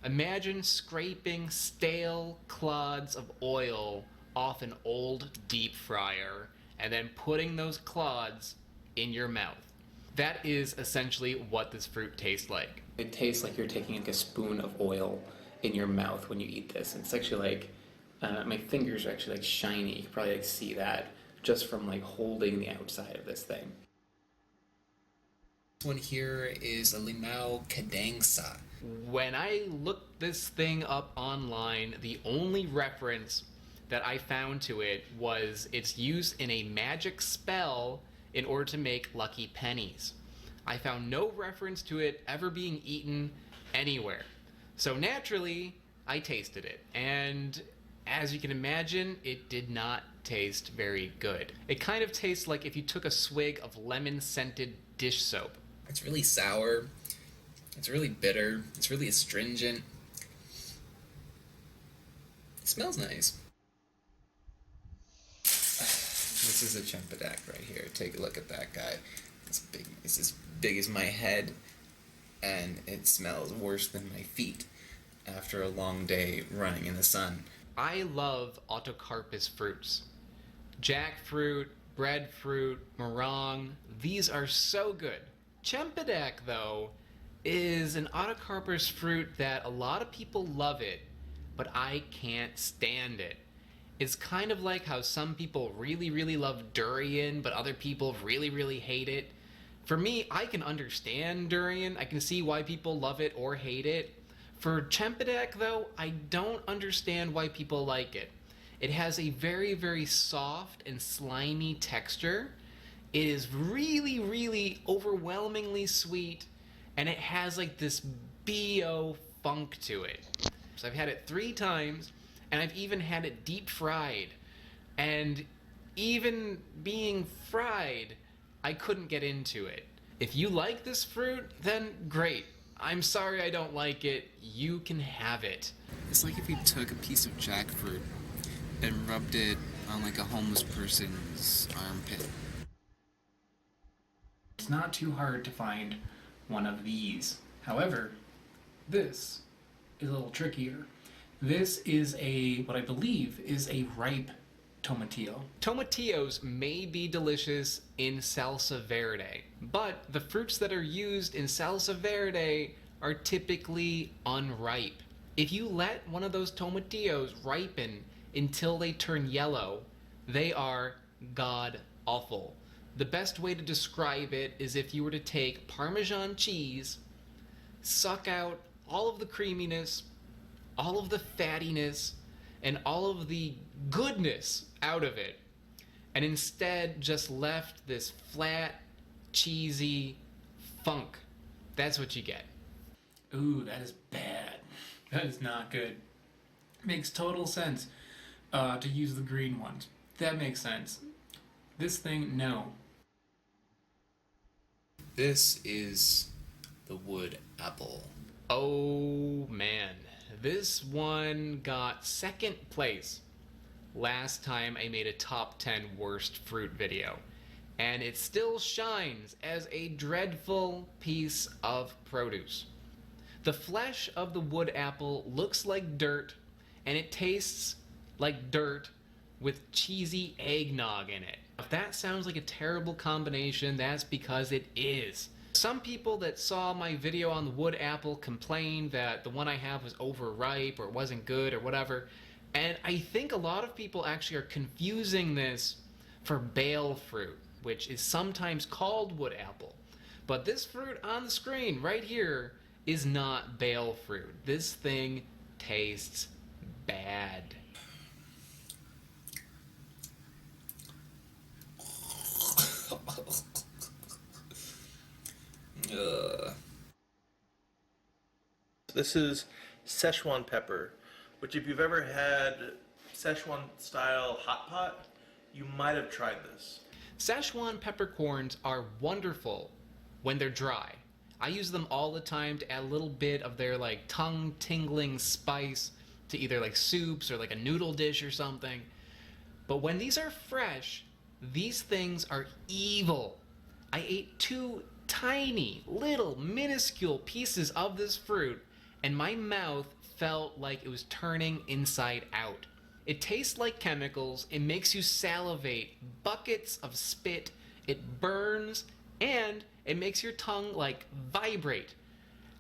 Imagine scraping stale clods of oil off an old deep fryer and then putting those clods in your mouth. That is essentially what this fruit tastes like. It tastes like you're taking like a spoon of oil in your mouth when you eat this. It's actually like, my fingers are actually like shiny. You can probably like see that just from like holding the outside of this thing. This one here is a Limau Cadangsa. When I looked this thing up online, the only reference that I found to it was its use in a magic spell in order to make lucky pennies. I found no reference to it ever being eaten anywhere. So naturally, I tasted it, and as you can imagine, it did not taste very good. It kind of tastes like if you took a swig of lemon-scented dish soap. It's really sour. It's really bitter. It's really astringent. It smells nice. This is a Chempedak right here. Take a look at that guy. It's big. It's as big as my head, and it smells worse than my feet after a long day running in the sun. I love autocarpus fruits. Jackfruit, breadfruit, meringue, these are so good. Chempedak, though, is an autocarpus fruit that a lot of people love it, but I can't stand it. It's kind of like how some people really, really love durian, but other people really, really hate it. For me, I can understand durian. I can see why people love it or hate it. For Chempedak, though, I don't understand why people like it. It has a very, very soft and slimy texture. It is really, really overwhelmingly sweet, and it has like this BO funk to it. So I've had it 3 times, and I've even had it deep fried. And even being fried, I couldn't get into it. If you like this fruit, then great. I'm sorry I don't like it. You can have it. It's like if you took a piece of jackfruit and rubbed it on like a homeless person's armpit. It's not too hard to find one of these. However, this is a little trickier. This is what I believe is a ripe tomatillo. Tomatillos may be delicious in salsa verde, but the fruits that are used in salsa verde are typically unripe. If you let one of those tomatillos ripen until they turn yellow, they are god awful. The best way to describe it is if you were to take Parmesan cheese, suck out all of the creaminess, all of the fattiness, and all of the goodness out of it, and instead just left this flat, cheesy funk. That's what you get. Ooh, that is bad. That is not good. Makes total sense to use the green ones. That makes sense. This thing, no. This is the wood apple. Oh man, this one got 2nd place last time I made a top 10 worst fruit video, and it still shines as a dreadful piece of produce. The flesh of the wood apple looks like dirt, and it tastes like dirt with cheesy eggnog in it. If that sounds like a terrible combination, that's because it is. Some people that saw my video on the wood apple complained that the one I have was overripe or wasn't good or whatever, and I think a lot of people actually are confusing this for bale fruit, which is sometimes called wood apple. But this fruit on the screen right here is not bale fruit. This thing tastes bad. This is Szechuan pepper, which if you've ever had Szechuan style hot pot, you might have tried this. Szechuan peppercorns are wonderful when they're dry. I use them all the time to add a little bit of their like tongue-tingling spice to either like soups or like a noodle dish or something. But when these are fresh, these things are evil. I ate 2 tiny, little, minuscule pieces of this fruit, and my mouth felt like it was turning inside out. It tastes like chemicals, it makes you salivate, buckets of spit, it burns, and it makes your tongue like vibrate.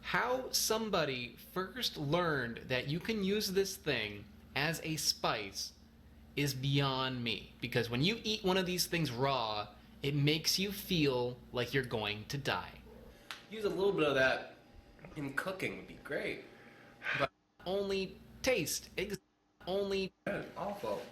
How somebody first learned that you can use this thing as a spice is beyond me. Because when you eat one of these things raw, it makes you feel like you're going to die. Use a little bit of that in cooking would be great. But only taste, only awful.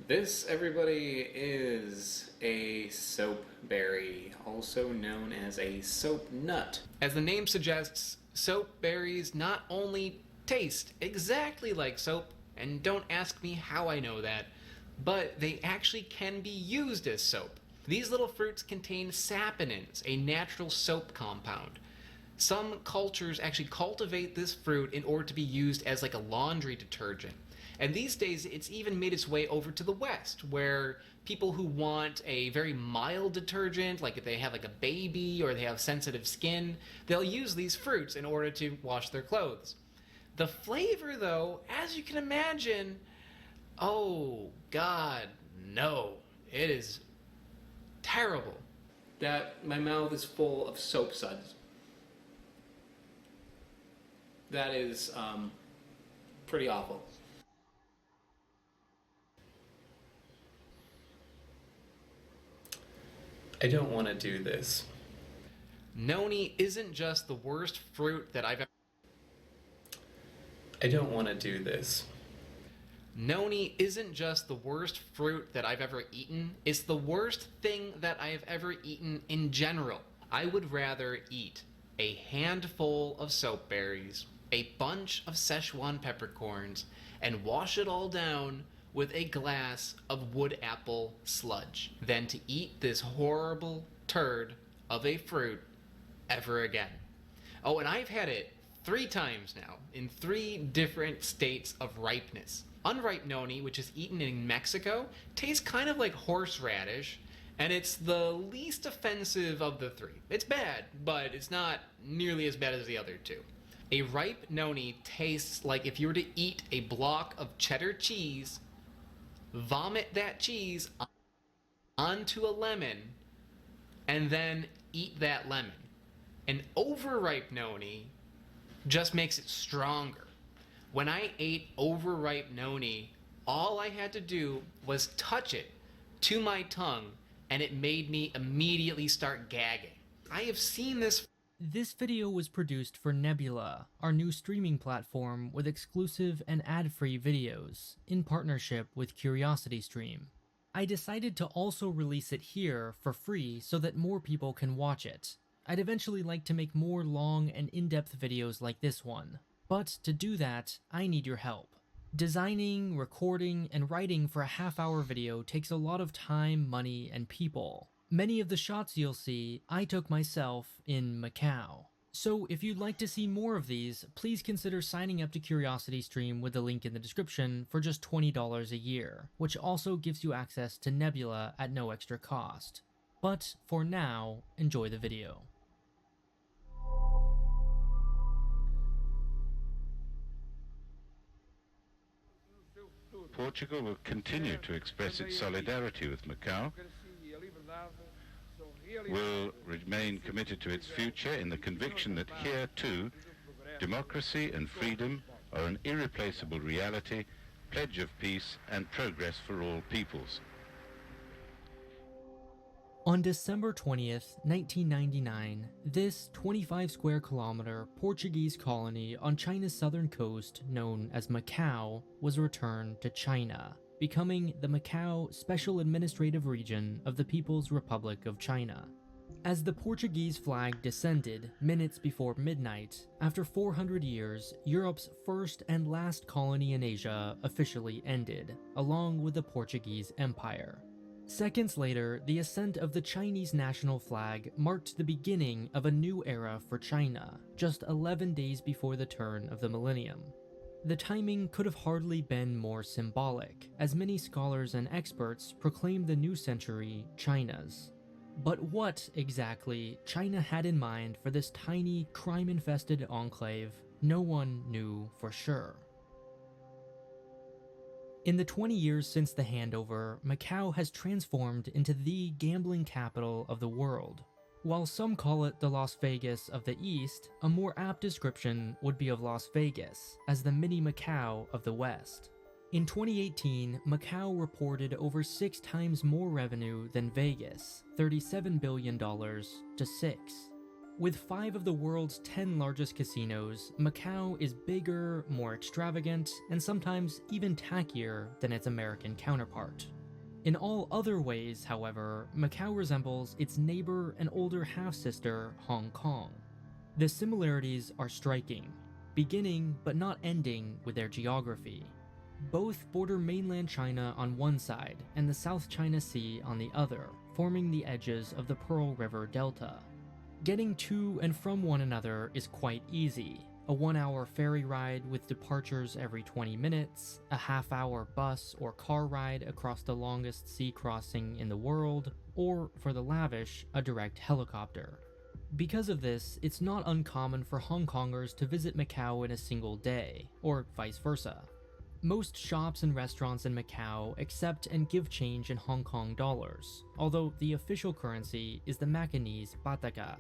This, everybody, is a soap berry, also known as a soap nut. As the name suggests, soap berries not only taste exactly like soap, and don't ask me how I know that, but they actually can be used as soap. These little fruits contain saponins, a natural soap compound. Some cultures actually cultivate this fruit in order to be used as like a laundry detergent. And these days, it's even made its way over to the West, where people who want a very mild detergent, like if they have like a baby or they have sensitive skin, they'll use these fruits in order to wash their clothes. The flavor, though, as you can imagine, oh God, no, it is terrible. That my mouth is full of soap suds. That is pretty awful. I don't want to do this. Noni isn't just the worst fruit that I've ever... I don't want to do this. Noni isn't just the worst fruit that I've ever eaten, it's the worst thing that I have ever eaten in general. I would rather eat a handful of soap berries, a bunch of Szechuan peppercorns, and wash it all down with a glass of wood apple sludge than to eat this horrible turd of a fruit ever again. Oh, and I've had it 3 times now, in 3 different states of ripeness. Unripe noni, which is eaten in Mexico, tastes kind of like horseradish, and it's the least offensive of the 3. It's bad, but it's not nearly as bad as the other 2. A ripe noni tastes like if you were to eat a block of cheddar cheese, vomit that cheese onto a lemon, and then eat that lemon. An overripe noni just makes it stronger. When I ate overripe noni, all I had to do was touch it to my tongue, and it made me immediately start gagging. I have seen this. This video was produced for Nebula, our new streaming platform with exclusive and ad-free videos, in partnership with CuriosityStream. I decided to also release it here for free so that more people can watch it. I'd eventually like to make more long and in-depth videos like this one, but to do that, I need your help. Designing, recording, and writing for a half-hour video takes a lot of time, money, and people. Many of the shots you'll see, I took myself in Macau. So if you'd like to see more of these, please consider signing up to CuriosityStream with the link in the description for just $20 a year, which also gives you access to Nebula at no extra cost. But for now, enjoy the video. Portugal will continue to express its solidarity with Macau, will remain committed to its future in the conviction that here too, democracy and freedom are an irreplaceable reality, pledge of peace and progress for all peoples. On December 20th, 1999, this 25 square kilometer Portuguese colony on China's southern coast, known as Macau, was returned to China, becoming the Macau Special Administrative Region of the People's Republic of China. As the Portuguese flag descended minutes before midnight, after 400 years, Europe's first and last colony in Asia officially ended, along with the Portuguese Empire. Seconds later, the ascent of the Chinese national flag marked the beginning of a new era for China, just 11 days before the turn of the millennium. The timing could have hardly been more symbolic, as many scholars and experts proclaim the new century China's. But what, exactly, China had in mind for this tiny, crime-infested enclave, no one knew for sure. In the 20 years since the handover, Macau has transformed into the gambling capital of the world. While some call it the Las Vegas of the East, a more apt description would be of Las Vegas as the mini Macau of the West. In 2018, Macau reported over 6 times more revenue than Vegas, $37 billion to 6. With 5 of the world's 10 largest casinos, Macau is bigger, more extravagant, and sometimes even tackier than its American counterpart. In all other ways, however, Macau resembles its neighbor and older half-sister, Hong Kong. The similarities are striking, beginning but not ending with their geography. Both border mainland China on one side and the South China Sea on the other, forming the edges of the Pearl River Delta. Getting to and from one another is quite easy. A 1-hour ferry ride with departures every 20 minutes, a half-hour bus or car ride across the longest sea crossing in the world, or, for the lavish, a direct helicopter. Because of this, it's not uncommon for Hong Kongers to visit Macau in a single day, or vice versa. Most shops and restaurants in Macau accept and give change in Hong Kong dollars, although the official currency is the Macanese Bataka.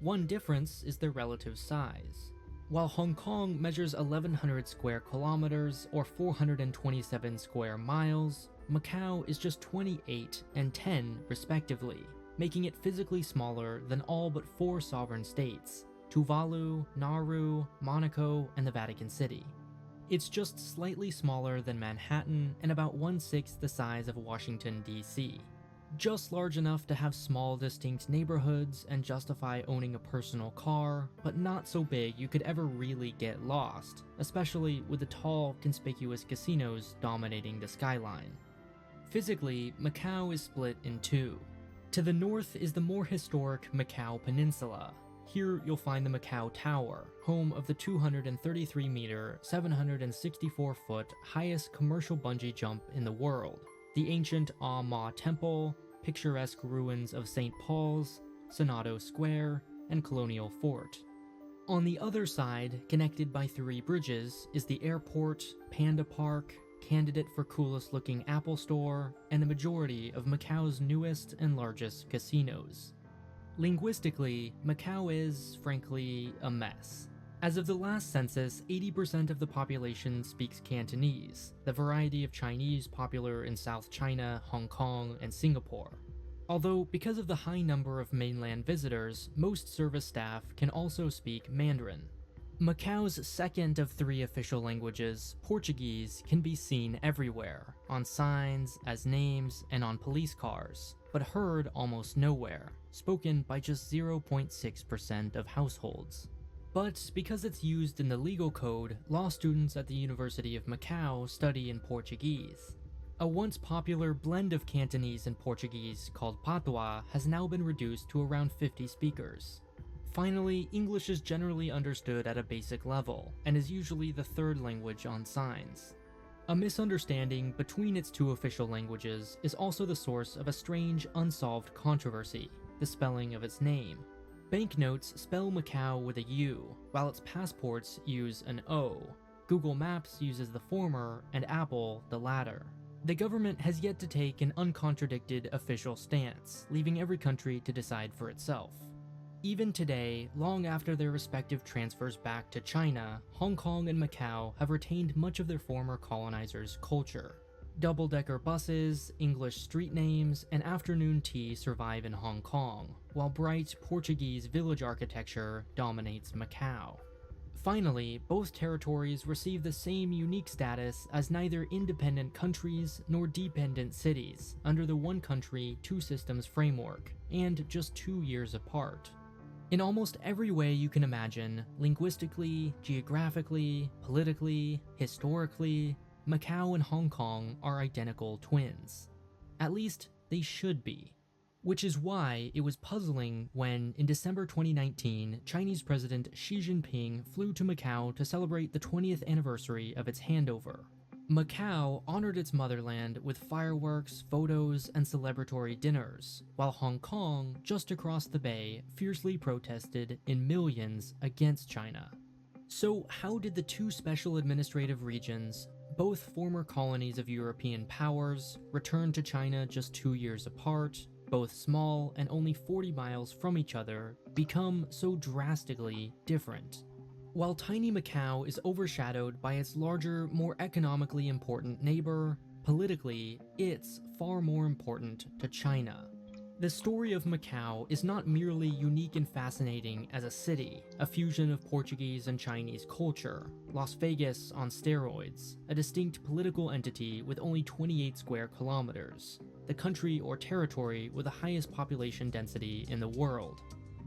One difference is their relative size. While Hong Kong measures 1,100 square kilometers or 427 square miles, Macau is just 28 and 10 respectively, making it physically smaller than all but 4 sovereign states: Tuvalu, Nauru, Monaco, and the Vatican City. It's just slightly smaller than Manhattan and about 1/6 the size of Washington, D.C. Just large enough to have small distinct neighborhoods and justify owning a personal car, but not so big you could ever really get lost, especially with the tall, conspicuous casinos dominating the skyline. Physically, Macau is split in 2. To the north is the more historic Macau Peninsula. Here you'll find the Macau Tower, home of the 233-meter, 764-foot highest commercial bungee jump in the world, the ancient Ah Ma Temple, picturesque ruins of St. Paul's, Senado Square, and Colonial Fort. On the other side, connected by 3 bridges, is the airport, Panda Park, candidate for coolest looking Apple Store, and the majority of Macau's newest and largest casinos. Linguistically, Macau is, frankly, a mess. As of the last census, 80% of the population speaks Cantonese, the variety of Chinese popular in South China, Hong Kong, and Singapore. Although, because of the high number of mainland visitors, most service staff can also speak Mandarin. Macau's second of 3 official languages, Portuguese, can be seen everywhere, on signs, as names, and on police cars, but heard almost nowhere, spoken by just 0.6% of households. But because it's used in the legal code, law students at the University of Macau study in Portuguese. A once popular blend of Cantonese and Portuguese called Patois has now been reduced to around 50 speakers. Finally, English is generally understood at a basic level, and is usually the 3rd language on signs. A misunderstanding between its 2 official languages is also the source of a strange, unsolved controversy: the spelling of its name. Banknotes spell Macau with a U, while its passports use an O. Google Maps uses the former, and Apple the latter. The government has yet to take an uncontradicted official stance, leaving every country to decide for itself. Even today, long after their respective transfers back to China, Hong Kong and Macau have retained much of their former colonizers' culture. Double-decker buses, English street names, and afternoon tea survive in Hong Kong, while bright Portuguese village architecture dominates Macau. Finally, both territories receive the same unique status as neither independent countries nor dependent cities under the one country, two systems framework, and just 2 years apart. In almost every way you can imagine, linguistically, geographically, politically, historically, Macau and Hong Kong are identical twins. At least, they should be. Which is why it was puzzling when, in December 2019, Chinese President Xi Jinping flew to Macau to celebrate the 20th anniversary of its handover. Macau honored its motherland with fireworks, photos, and celebratory dinners, while Hong Kong, just across the bay, fiercely protested in millions against China. So how did the two special administrative regions, Both former colonies of European powers returned to China just 2 years apart, both small and only 40 miles from each other, become so drastically different. While tiny Macau is overshadowed by its larger, more economically important neighbor, politically, it's far more important to China. The story of Macau is not merely unique and fascinating as a city, a fusion of Portuguese and Chinese culture, Las Vegas on steroids, a distinct political entity with only 28 square kilometers, the country or territory with the highest population density in the world,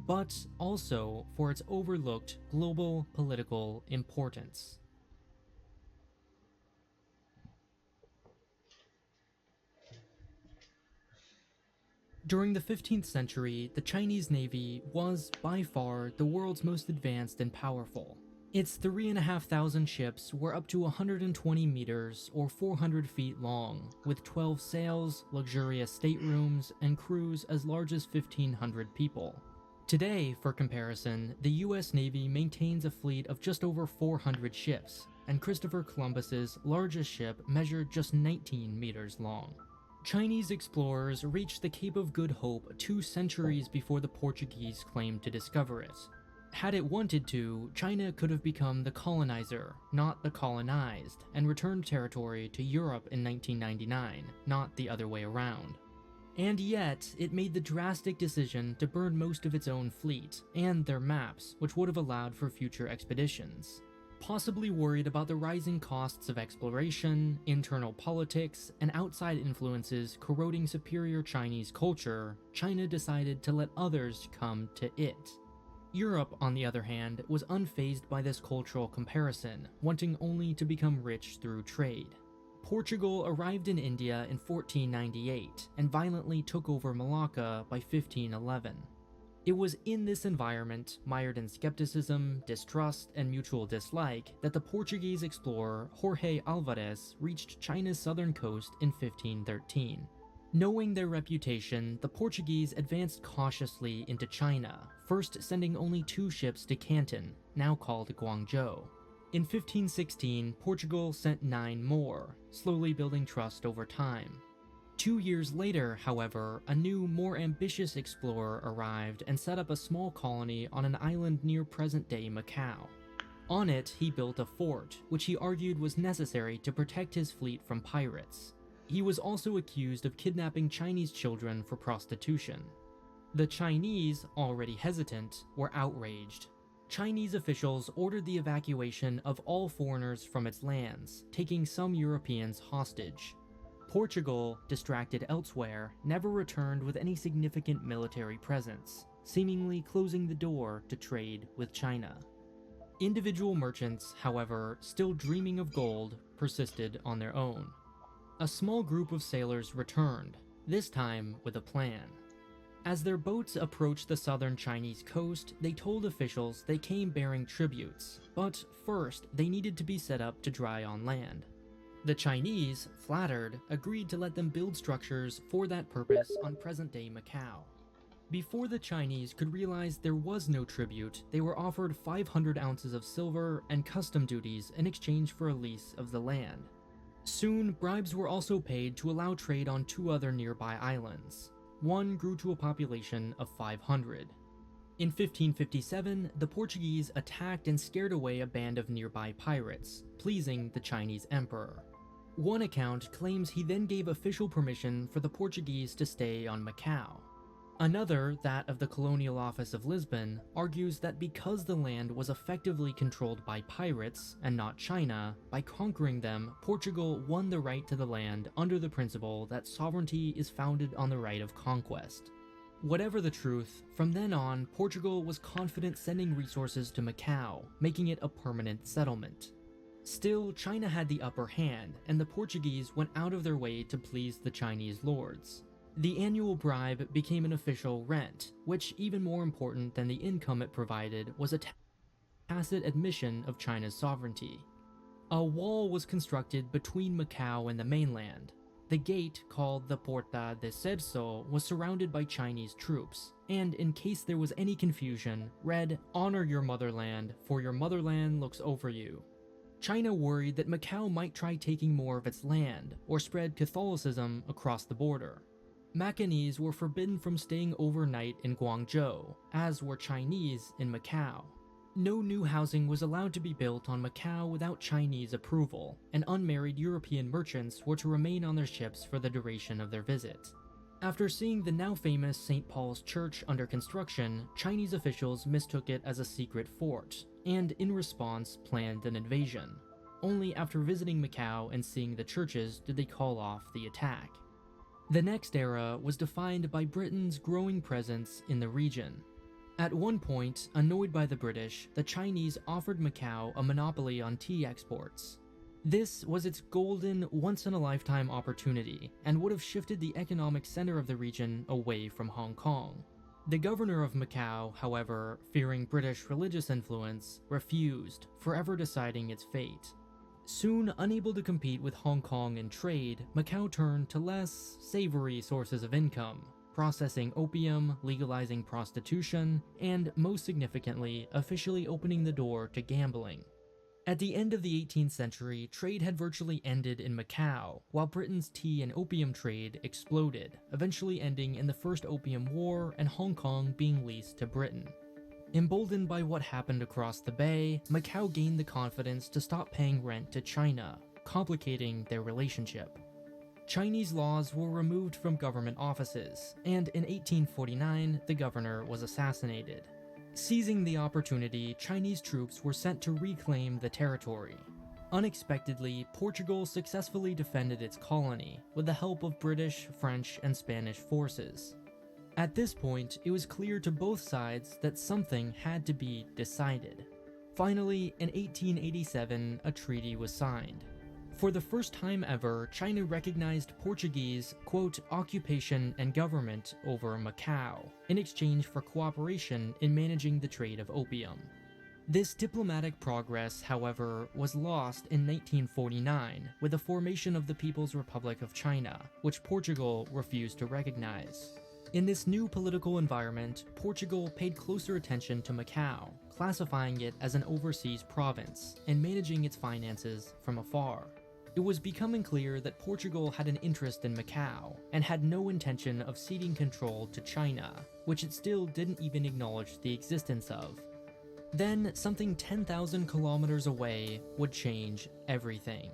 but also for its overlooked global political importance. During the 15th century, the Chinese Navy was, by far, the world's most advanced and powerful. Its 3,500 ships were up to 120 meters or 400 feet long, with 12 sails, luxurious staterooms, and crews as large as 1,500 people. Today, for comparison, the US Navy maintains a fleet of just over 400 ships, and Christopher Columbus's largest ship measured just 19 meters long. Chinese explorers reached the Cape of Good Hope 2 centuries before the Portuguese claimed to discover it. Had it wanted to, China could have become the colonizer, not the colonized, and returned territory to Europe in 1999, not the other way around. And yet, it made the drastic decision to burn most of its own fleet, and their maps, which would have allowed for future expeditions. Possibly worried about the rising costs of exploration, internal politics, and outside influences corroding superior Chinese culture, China decided to let others come to it. Europe, on the other hand, was unfazed by this cultural comparison, wanting only to become rich through trade. Portugal arrived in India in 1498 and violently took over Malacca by 1511. It was in this environment, mired in skepticism, distrust, and mutual dislike, that the Portuguese explorer Jorge Alvarez reached China's southern coast in 1513. Knowing their reputation, the Portuguese advanced cautiously into China, first sending only 2 ships to Canton, now called Guangzhou. In 1516, Portugal sent 9 more, slowly building trust over time. 2 years later, however, a new, more ambitious explorer arrived and set up a small colony on an island near present-day Macau. On it, he built a fort, which he argued was necessary to protect his fleet from pirates. He was also accused of kidnapping Chinese children for prostitution. The Chinese, already hesitant, were outraged. Chinese officials ordered the evacuation of all foreigners from its lands, taking some Europeans hostage. Portugal, distracted elsewhere, never returned with any significant military presence, seemingly closing the door to trade with China. Individual merchants, however, still dreaming of gold, persisted on their own. A small group of sailors returned, this time with a plan. As their boats approached the southern Chinese coast, they told officials they came bearing tributes, but first they needed to be set up to dry on land. The Chinese, flattered, agreed to let them build structures for that purpose on present-day Macau. Before the Chinese could realize there was no tribute, they were offered 500 ounces of silver and custom duties in exchange for a lease of the land. Soon, bribes were also paid to allow trade on 2 other nearby islands. One grew to a population of 500. In 1557, the Portuguese attacked and scared away a band of nearby pirates, pleasing the Chinese emperor. One account claims he then gave official permission for the Portuguese to stay on Macau. Another, that of the Colonial Office of Lisbon, argues that because the land was effectively controlled by pirates, and not China, by conquering them, Portugal won the right to the land under the principle that sovereignty is founded on the right of conquest. Whatever the truth, from then on, Portugal was confident sending resources to Macau, making it a permanent settlement. Still, China had the upper hand, and the Portuguese went out of their way to please the Chinese lords. The annual bribe became an official rent, which, even more important than the income it provided, was a tacit admission of China's sovereignty. A wall was constructed between Macau and the mainland. The gate, called the Porta de Cerso, was surrounded by Chinese troops, and in case there was any confusion, read, "Honor your motherland, for your motherland looks over you." China worried that Macau might try taking more of its land or spread Catholicism across the border. Macanese were forbidden from staying overnight in Guangzhou, as were Chinese in Macau. No new housing was allowed to be built on Macau without Chinese approval, and unmarried European merchants were to remain on their ships for the duration of their visit. After seeing the now famous St. Paul's Church under construction, Chinese officials mistook it as a secret fort, and in response planned an invasion. Only after visiting Macau and seeing the churches did they call off the attack. The next era was defined by Britain's growing presence in the region. At one point, annoyed by the British, the Chinese offered Macau a monopoly on tea exports. This was its golden, once-in-a-lifetime opportunity, and would have shifted the economic center of the region away from Hong Kong. The governor of Macau, however, fearing British religious influence, refused, forever deciding its fate. Soon unable to compete with Hong Kong in trade, Macau turned to less savory sources of income, processing opium, legalizing prostitution, and most significantly, officially opening the door to gambling. At the end of the 18th century, trade had virtually ended in Macau, while Britain's tea and opium trade exploded, eventually ending in the First Opium War and Hong Kong being leased to Britain. Emboldened by what happened across the bay, Macau gained the confidence to stop paying rent to China, complicating their relationship. Chinese laws were removed from government offices, and in 1849, the governor was assassinated. Seizing the opportunity, Chinese troops were sent to reclaim the territory. Unexpectedly, Portugal successfully defended its colony with the help of British, French, and Spanish forces. At this point, it was clear to both sides that something had to be decided. Finally, in 1887, a treaty was signed. For the first time ever, China recognized Portuguese, quote, occupation and government over Macau, in exchange for cooperation in managing the trade of opium. This diplomatic progress, however, was lost in 1949 with the formation of the People's Republic of China, which Portugal refused to recognize. In this new political environment, Portugal paid closer attention to Macau, classifying it as an overseas province and managing its finances from afar. It was becoming clear that Portugal had an interest in Macau and had no intention of ceding control to China, which it still didn't even acknowledge the existence of. Then, something 10,000 kilometers away would change everything.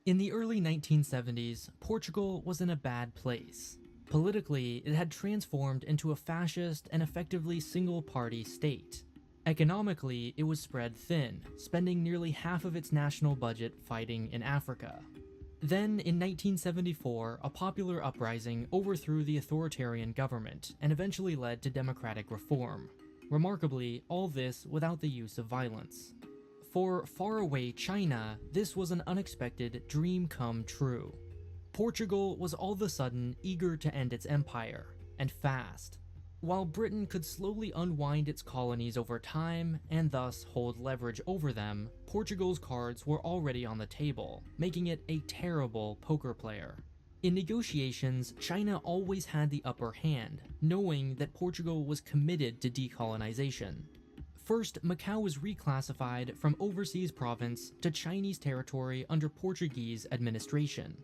In the early 1970s, Portugal was in a bad place. Politically, it had transformed into a fascist and effectively single-party state. Economically, it was spread thin, spending nearly half of its national budget fighting in Africa. Then, in 1974, a popular uprising overthrew the authoritarian government and eventually led to democratic reform. Remarkably, all this without the use of violence. For faraway China, this was an unexpected dream come true. Portugal was all of a sudden eager to end its empire, and fast. While Britain could slowly unwind its colonies over time, and thus hold leverage over them, Portugal's cards were already on the table, making it a terrible poker player. In negotiations, China always had the upper hand, knowing that Portugal was committed to decolonization. First, Macau was reclassified from overseas province to Chinese territory under Portuguese administration.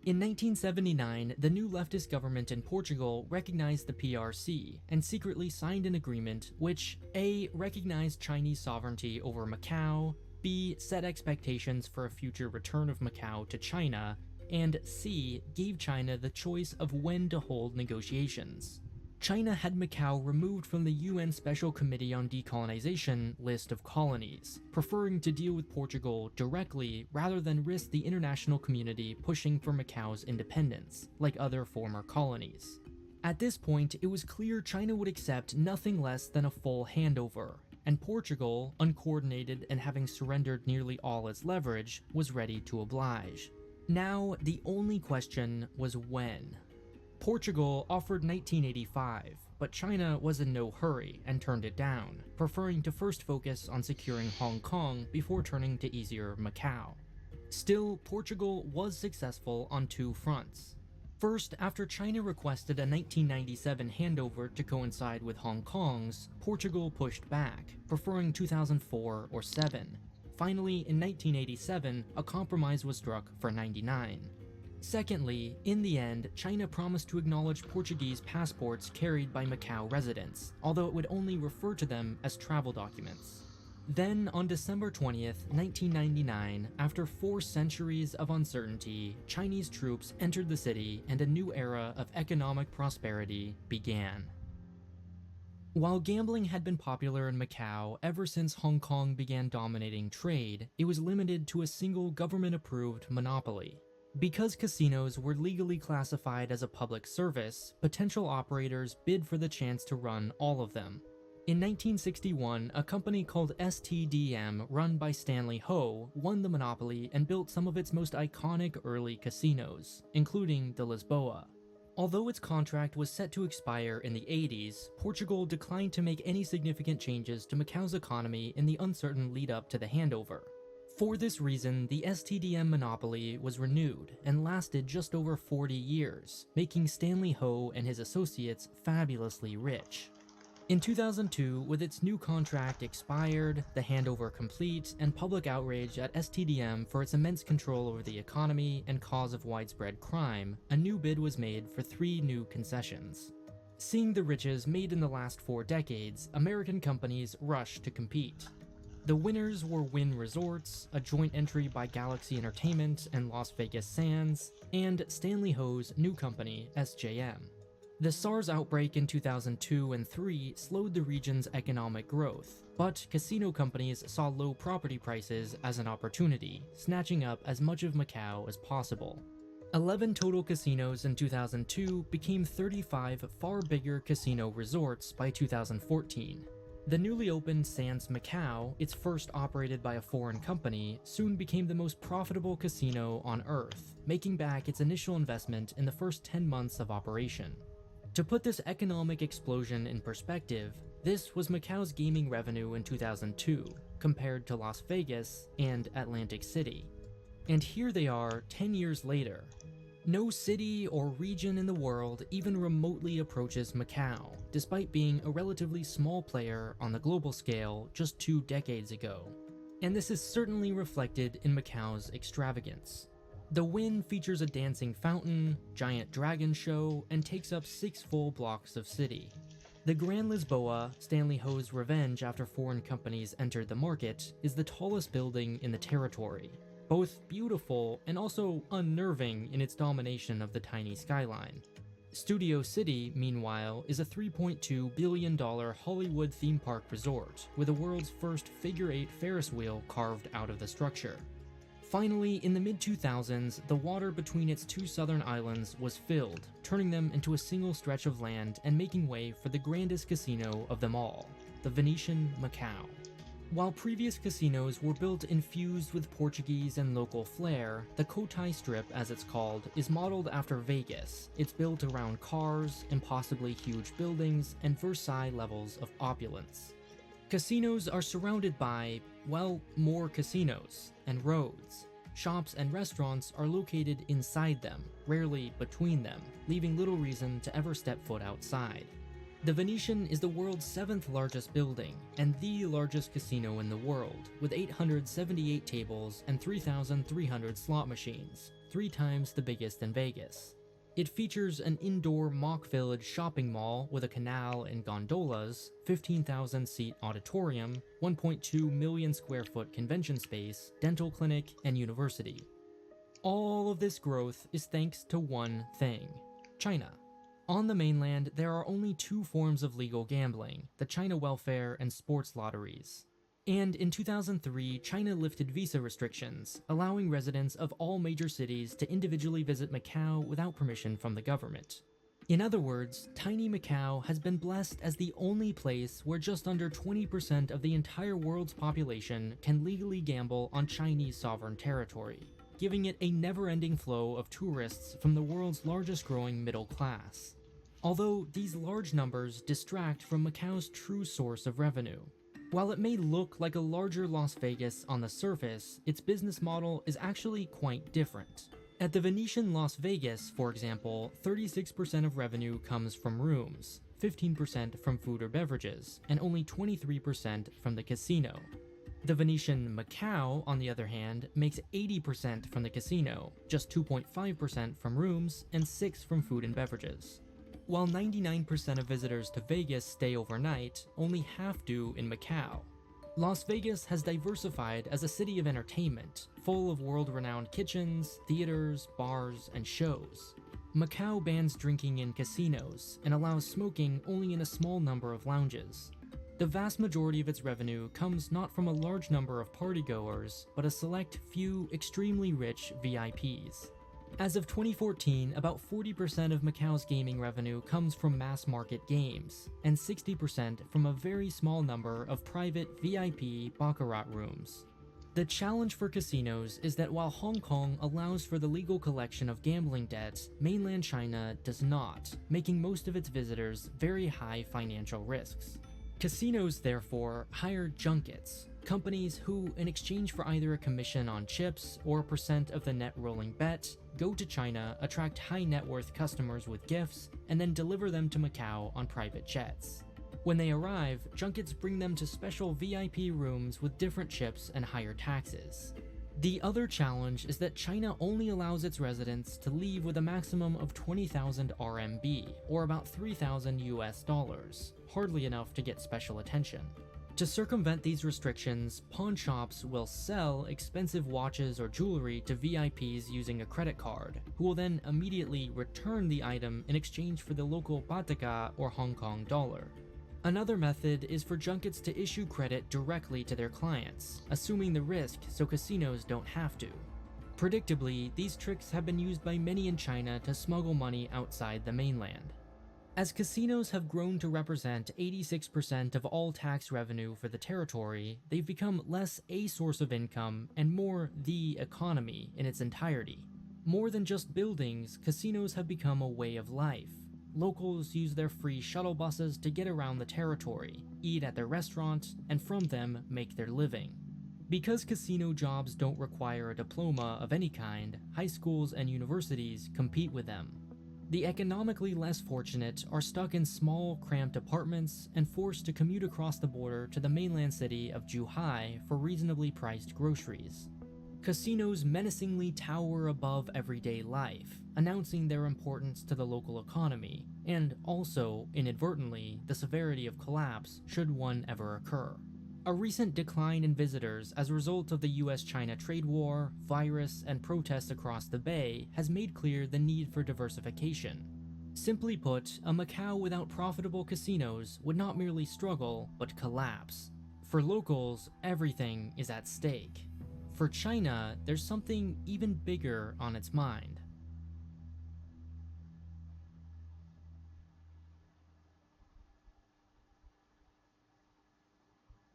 In 1979, the new leftist government in Portugal recognized the PRC and secretly signed an agreement which A. recognized Chinese sovereignty over Macau, B. set expectations for a future return of Macau to China, and C. gave China the choice of when to hold negotiations. China had Macau removed from the UN Special Committee on Decolonization list of colonies, preferring to deal with Portugal directly rather than risk the international community pushing for Macau's independence, like other former colonies. At this point, it was clear China would accept nothing less than a full handover, and Portugal, uncoordinated and having surrendered nearly all its leverage, was ready to oblige. Now, the only question was when. Portugal offered 1985, but China was in no hurry and turned it down, preferring to first focus on securing Hong Kong before turning to easier Macau. Still, Portugal was successful on two fronts. First, after China requested a 1997 handover to coincide with Hong Kong's, Portugal pushed back, preferring 2004 or 7. Finally, in 1987, a compromise was struck for 99. Secondly, in the end, China promised to acknowledge Portuguese passports carried by Macau residents, although it would only refer to them as travel documents. Then, on December 20th, 1999, after 4 centuries of uncertainty, Chinese troops entered the city and a new era of economic prosperity began. While gambling had been popular in Macau ever since Hong Kong began dominating trade, it was limited to a single government-approved monopoly. Because casinos were legally classified as a public service, potential operators bid for the chance to run all of them. In 1961, a company called STDM, run by Stanley Ho, won the monopoly and built some of its most iconic early casinos, including the Lisboa. Although its contract was set to expire in the 80s, Portugal declined to make any significant changes to Macau's economy in the uncertain lead-up to the handover. For this reason, the STDM monopoly was renewed and lasted just over 40 years, making Stanley Ho and his associates fabulously rich. In 2002, with its new contract expired, the handover complete, and public outrage at STDM for its immense control over the economy and cause of widespread crime, a new bid was made for 3 new concessions. Seeing the riches made in the last 4 decades, American companies rushed to compete. The winners were Wynn Resorts, a joint entry by Galaxy Entertainment and Las Vegas Sands, and Stanley Ho's new company, SJM. The SARS outbreak in 2002 and 3 slowed the region's economic growth, but casino companies saw low property prices as an opportunity, snatching up as much of Macau as possible. 11 total casinos in 2002 became 35 far bigger casino resorts by 2014. The newly opened Sands Macau, its first operated by a foreign company, soon became the most profitable casino on Earth, making back its initial investment in the first 10 months of operation. To put this economic explosion in perspective, this was Macau's gaming revenue in 2002, compared to Las Vegas and Atlantic City. And here they are 10 years later. No city or region in the world even remotely approaches Macau, despite being a relatively small player on the global scale just 2 decades ago. And this is certainly reflected in Macau's extravagance. The Wynn features a dancing fountain, giant dragon show, and takes up 6 full blocks of city. The Grand Lisboa, Stanley Ho's revenge after foreign companies entered the market, is the tallest building in the territory, both beautiful and also unnerving in its domination of the tiny skyline. Studio City, meanwhile, is a $3.2 billion Hollywood theme park resort with the world's first figure-8 Ferris wheel carved out of the structure. Finally, in the mid-2000s, the water between its 2 southern islands was filled, turning them into a single stretch of land and making way for the grandest casino of them all, the Venetian Macau. While previous casinos were built infused with Portuguese and local flair, the Cotai Strip, as it's called, is modeled after Vegas. It's built around cars, impossibly huge buildings, and Versailles levels of opulence. Casinos are surrounded by, well, more casinos and roads. Shops and restaurants are located inside them, rarely between them, leaving little reason to ever step foot outside. The Venetian is the world's 7th largest building, and the largest casino in the world, with 878 tables and 3,300 slot machines, 3 times the biggest in Vegas. It features an indoor mock village shopping mall with a canal and gondolas, 15,000-seat auditorium, 1.2 million square foot convention space, dental clinic, and university. All of this growth is thanks to one thing: China. On the mainland, there are only 2 forms of legal gambling: the China welfare and sports lotteries. And in 2003, China lifted visa restrictions, allowing residents of all major cities to individually visit Macau without permission from the government. In other words, tiny Macau has been blessed as the only place where just under 20% of the entire world's population can legally gamble on Chinese sovereign territory, giving it a never-ending flow of tourists from the world's largest growing middle class. Although these large numbers distract from Macau's true source of revenue. While it may look like a larger Las Vegas on the surface, its business model is actually quite different. At the Venetian Las Vegas, for example, 36% of revenue comes from rooms, 15% from food or beverages, and only 23% from the casino. The Venetian Macau, on the other hand, makes 80% from the casino, just 2.5% from rooms, and 6% from food and beverages. While 99% of visitors to Vegas stay overnight, only half do in Macau. Las Vegas has diversified as a city of entertainment, full of world-renowned kitchens, theaters, bars, and shows. Macau bans drinking in casinos and allows smoking only in a small number of lounges. The vast majority of its revenue comes not from a large number of partygoers, but a select few extremely rich VIPs. As of 2014, about 40% of Macau's gaming revenue comes from mass-market games, and 60% from a very small number of private VIP baccarat rooms. The challenge for casinos is that while Hong Kong allows for the legal collection of gambling debts, mainland China does not, making most of its visitors very high financial risks. Casinos, therefore, hire junkets, companies who, in exchange for either a commission on chips or a percent of the net rolling bet, go to China, attract high net worth customers with gifts, and then deliver them to Macau on private jets. When they arrive, junkets bring them to special VIP rooms with different chips and higher taxes. The other challenge is that China only allows its residents to leave with a maximum of 20,000 RMB, or about $3,000 US, hardly enough to get special attention. To circumvent these restrictions, pawn shops will sell expensive watches or jewelry to VIPs using a credit card, who will then immediately return the item in exchange for the local bahtaka or Hong Kong dollar. Another method is for junkets to issue credit directly to their clients, assuming the risk so casinos don't have to. Predictably, these tricks have been used by many in China to smuggle money outside the mainland. As casinos have grown to represent 86% of all tax revenue for the territory, they've become less a source of income and more the economy in its entirety. More than just buildings, casinos have become a way of life. Locals use their free shuttle buses to get around the territory, eat at their restaurant, and from them make their living. Because casino jobs don't require a diploma of any kind, high schools and universities compete with them. The economically less fortunate are stuck in small, cramped apartments and forced to commute across the border to the mainland city of Zhuhai for reasonably priced groceries. Casinos menacingly tower above everyday life, announcing their importance to the local economy, and also, inadvertently, the severity of collapse should one ever occur. A recent decline in visitors as a result of the US-China trade war, virus, and protests across the Bay has made clear the need for diversification. Simply put, a Macau without profitable casinos would not merely struggle, but collapse. For locals, everything is at stake. For China, there's something even bigger on its mind.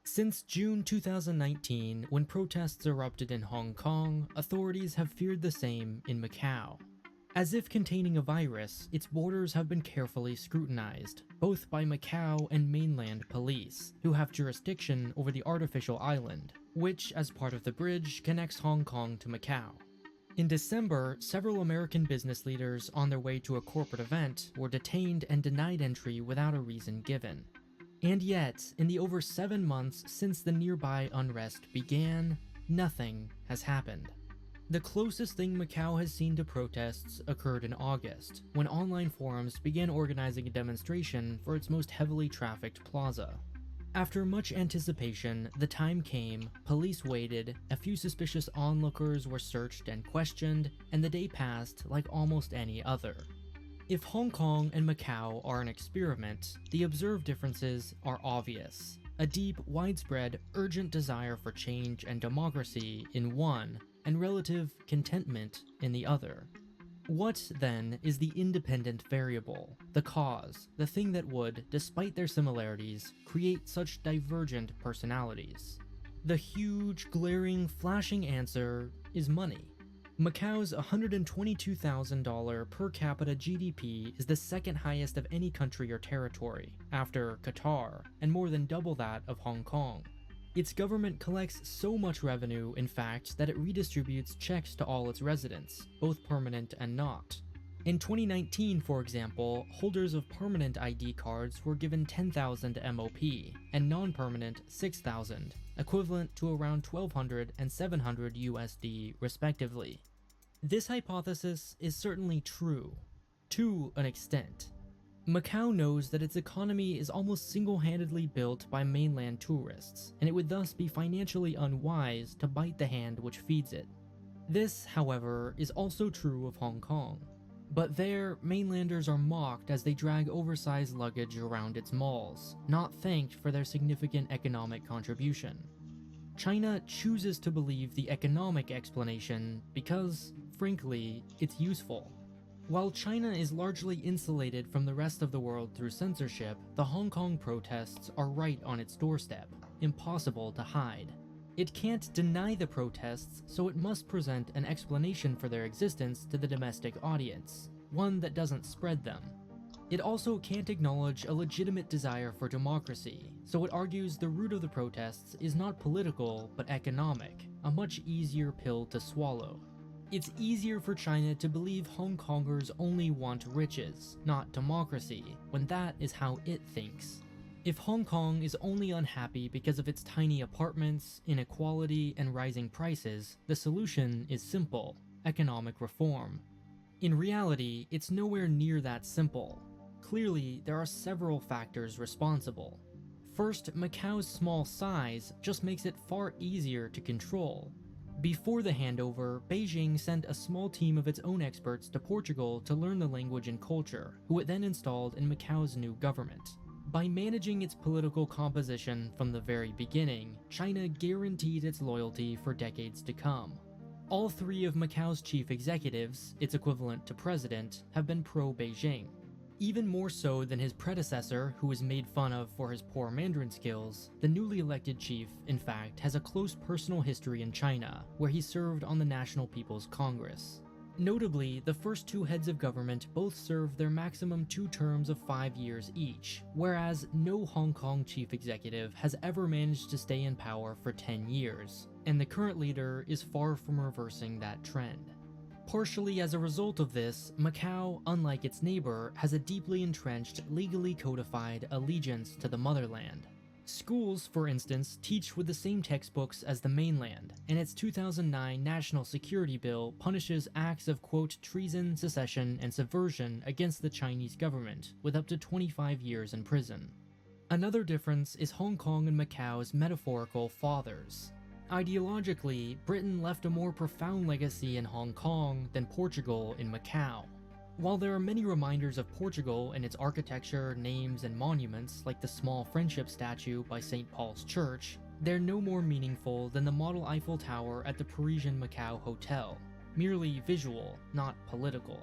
Since June 2019, when protests erupted in Hong Kong, authorities have feared the same in Macau. As if containing a virus, its borders have been carefully scrutinized, both by Macau and mainland police, who have jurisdiction over the artificial island, which, as part of the bridge, connects Hong Kong to Macau. In December, several American business leaders on their way to a corporate event were detained and denied entry without a reason given. And yet, in the over 7 months since the nearby unrest began, nothing has happened. The closest thing Macau has seen to protests occurred in August, when online forums began organizing a demonstration for its most heavily trafficked plaza. After much anticipation, the time came, police waited, a few suspicious onlookers were searched and questioned, and the day passed like almost any other. If Hong Kong and Macau are an experiment, the observed differences are obvious. A deep, widespread, urgent desire for change and democracy in one, and relative contentment in the other. What, then, is the independent variable, the cause, the thing that would, despite their similarities, create such divergent personalities? The huge, glaring, flashing answer is money. Macau's $122,000 per capita GDP is the second highest of any country or territory, after Qatar, and more than double that of Hong Kong. Its government collects so much revenue, in fact, that it redistributes checks to all its residents, both permanent and not. In 2019, for example, holders of permanent ID cards were given 10,000 MOP, and non-permanent 6,000, equivalent to around 1,200 and 700 USD respectively. This hypothesis is certainly true, to an extent. Macau knows that its economy is almost single-handedly built by mainland tourists, and it would thus be financially unwise to bite the hand which feeds it. This, however, is also true of Hong Kong. But there, mainlanders are mocked as they drag oversized luggage around its malls, not thanked for their significant economic contribution. China chooses to believe the economic explanation because, frankly, it's useful. While China is largely insulated from the rest of the world through censorship, the Hong Kong protests are right on its doorstep, impossible to hide. It can't deny the protests, so it must present an explanation for their existence to the domestic audience, one that doesn't spread them. It also can't acknowledge a legitimate desire for democracy, so it argues the root of the protests is not political but economic, a much easier pill to swallow. It's easier for China to believe Hong Kongers only want riches, not democracy, when that is how it thinks. If Hong Kong is only unhappy because of its tiny apartments, inequality, and rising prices, the solution is simple: economic reform. In reality, it's nowhere near that simple. Clearly, there are several factors responsible. First, Macau's small size just makes it far easier to control. Before the handover, Beijing sent a small team of its own experts to Portugal to learn the language and culture, who it then installed in Macau's new government. By managing its political composition from the very beginning, China guaranteed its loyalty for decades to come. All three of Macau's chief executives, its equivalent to president, have been pro-Beijing. Even more so than his predecessor, who was made fun of for his poor Mandarin skills, the newly elected chief, in fact, has a close personal history in China, where he served on the National People's Congress. Notably, the first two heads of government both served their maximum 2 terms of 5 years each, whereas no Hong Kong chief executive has ever managed to stay in power for 10 years, and the current leader is far from reversing that trend. Partially as a result of this, Macau, unlike its neighbor, has a deeply entrenched, legally codified allegiance to the motherland. Schools, for instance, teach with the same textbooks as the mainland, and its 2009 National Security Bill punishes acts of, quote, treason, secession, and subversion against the Chinese government, with up to 25 years in prison. Another difference is Hong Kong and Macau's metaphorical fathers. Ideologically, Britain left a more profound legacy in Hong Kong than Portugal in Macau. While there are many reminders of Portugal in its architecture, names, and monuments, like the small friendship statue by St. Paul's Church, they're no more meaningful than the model Eiffel Tower at the Parisian Macau Hotel, merely visual, not political.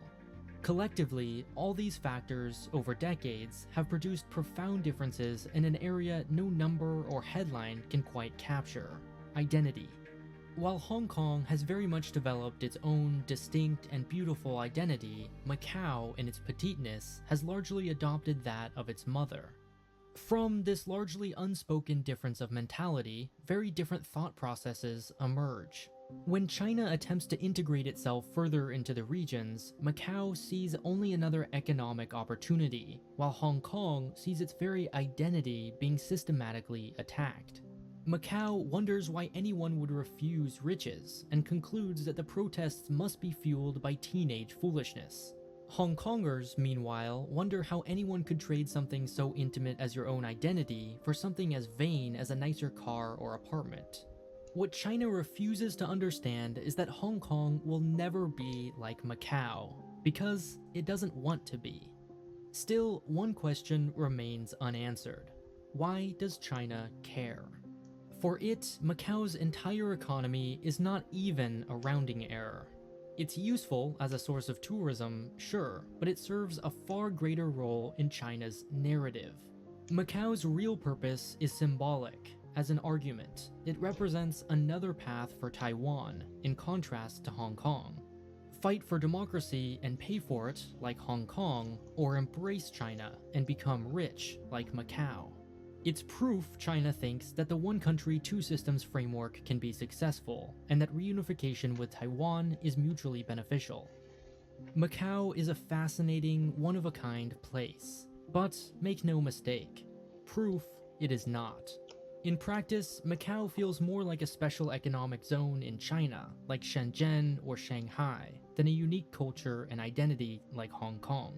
Collectively, all these factors, over decades, have produced profound differences in an area no number or headline can quite capture: identity. While Hong Kong has very much developed its own distinct and beautiful identity, Macau, in its petiteness, has largely adopted that of its mother. From this largely unspoken difference of mentality, very different thought processes emerge. When China attempts to integrate itself further into the regions, Macau sees only another economic opportunity, while Hong Kong sees its very identity being systematically attacked. Macau wonders why anyone would refuse riches, and concludes that the protests must be fueled by teenage foolishness. Hong Kongers, meanwhile, wonder how anyone could trade something so intimate as your own identity for something as vain as a nicer car or apartment. What China refuses to understand is that Hong Kong will never be like Macau, because it doesn't want to be. Still, one question remains unanswered. Why does China care? For it, Macau's entire economy is not even a rounding error. It's useful as a source of tourism, sure, but it serves a far greater role in China's narrative. Macau's real purpose is symbolic. As an argument, it represents another path for Taiwan, in contrast to Hong Kong. Fight for democracy and pay for it, like Hong Kong, or embrace China and become rich, like Macau. It's proof China thinks that the one country, two systems framework can be successful, and that reunification with Taiwan is mutually beneficial. Macau is a fascinating, one-of-a-kind place, but make no mistake, proof it is not. In practice, Macau feels more like a special economic zone in China, like Shenzhen or Shanghai, than a unique culture and identity like Hong Kong.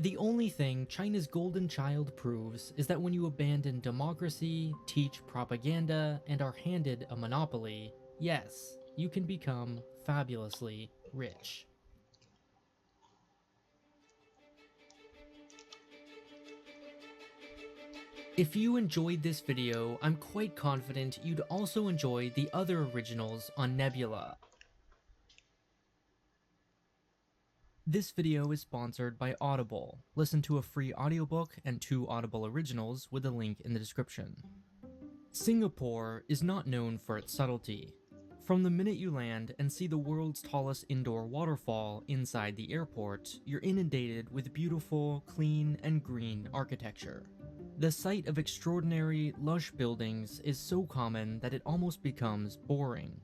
The only thing China's golden child proves is that when you abandon democracy, teach propaganda, and are handed a monopoly, yes, you can become fabulously rich. If you enjoyed this video, I'm quite confident you'd also enjoy the other originals on Nebula. This video is sponsored by Audible. Listen to a free audiobook and 2 Audible originals with a link in the description. Singapore is not known for its subtlety. From the minute you land and see the world's tallest indoor waterfall inside the airport, you're inundated with beautiful, clean, and green architecture. The sight of extraordinary, lush buildings is so common that it almost becomes boring.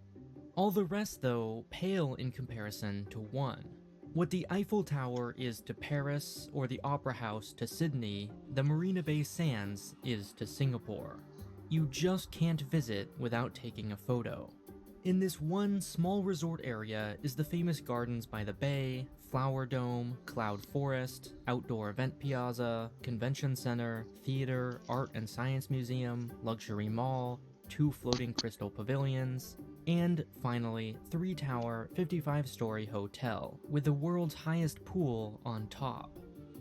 All the rest, though, pale in comparison to one. What the Eiffel Tower is to Paris, or the Opera House to Sydney, the Marina Bay Sands is to Singapore. You just can't visit without taking a photo. In this one small resort area is the famous Gardens by the Bay, Flower Dome, Cloud Forest, Outdoor Event Piazza, Convention Center, Theater, Art and Science Museum, Luxury Mall, 2 floating crystal pavilions, and finally, 3-tower, 55-story hotel with the world's highest pool on top.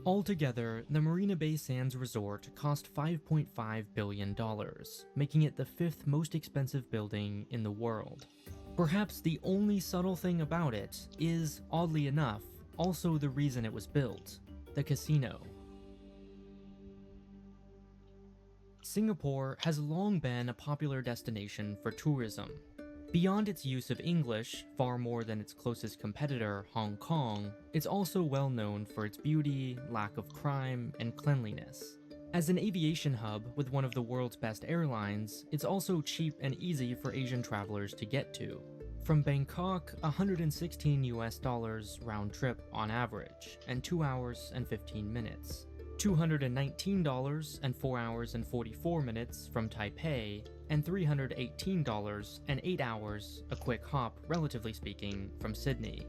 Altogether, the Marina Bay Sands Resort cost $5.5 billion, making it the 5th most expensive building in the world. Perhaps the only subtle thing about it is, oddly enough, also the reason it was built: the casino. Singapore has long been a popular destination for tourism. Beyond its use of English, far more than its closest competitor, Hong Kong, it's also well known for its beauty, lack of crime, and cleanliness. As an aviation hub with one of the world's best airlines, it's also cheap and easy for Asian travelers to get to. From Bangkok, $116 round trip on average, and 2 hours and 15 minutes. $219 and 4 hours and 44 minutes from Taipei, and $318 and 8 hours, a quick hop, relatively speaking, from Sydney.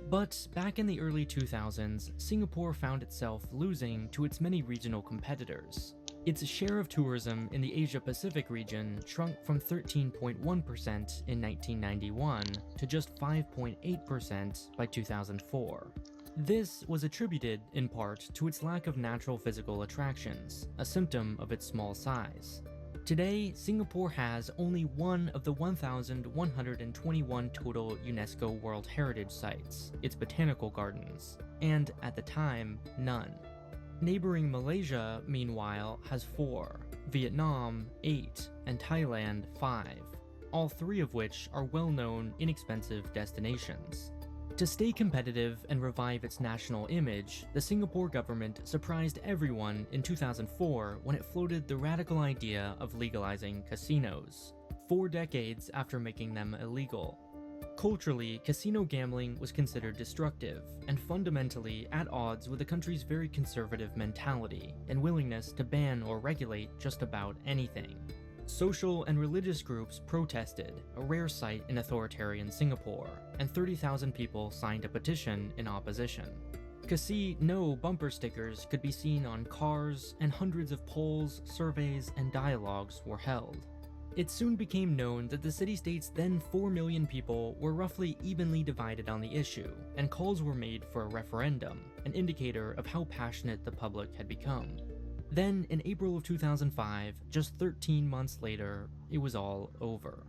But back in the early 2000s, Singapore found itself losing to its many regional competitors. Its share of tourism in the Asia-Pacific region shrunk from 13.1% in 1991 to just 5.8% by 2004. This was attributed, in part, to its lack of natural physical attractions, a symptom of its small size. Today, Singapore has only one of the 1,121 total UNESCO World Heritage Sites, its botanical gardens, and, at the time, none. Neighboring Malaysia, meanwhile, has 4, Vietnam 8, and Thailand 5, all 3 of which are well-known, inexpensive destinations. To stay competitive and revive its national image, the Singapore government surprised everyone in 2004 when it floated the radical idea of legalizing casinos, 4 decades after making them illegal. Culturally, casino gambling was considered destructive and fundamentally at odds with the country's very conservative mentality and willingness to ban or regulate just about anything. Social and religious groups protested, a rare sight in authoritarian Singapore, and 30,000 people signed a petition in opposition. Casino bumper stickers could be seen on cars, and hundreds of polls, surveys, and dialogues were held. It soon became known that the city-state's then 4 million people were roughly evenly divided on the issue, and calls were made for a referendum, an indicator of how passionate the public had become. Then, in April of 2005, just 13 months later, it was all over.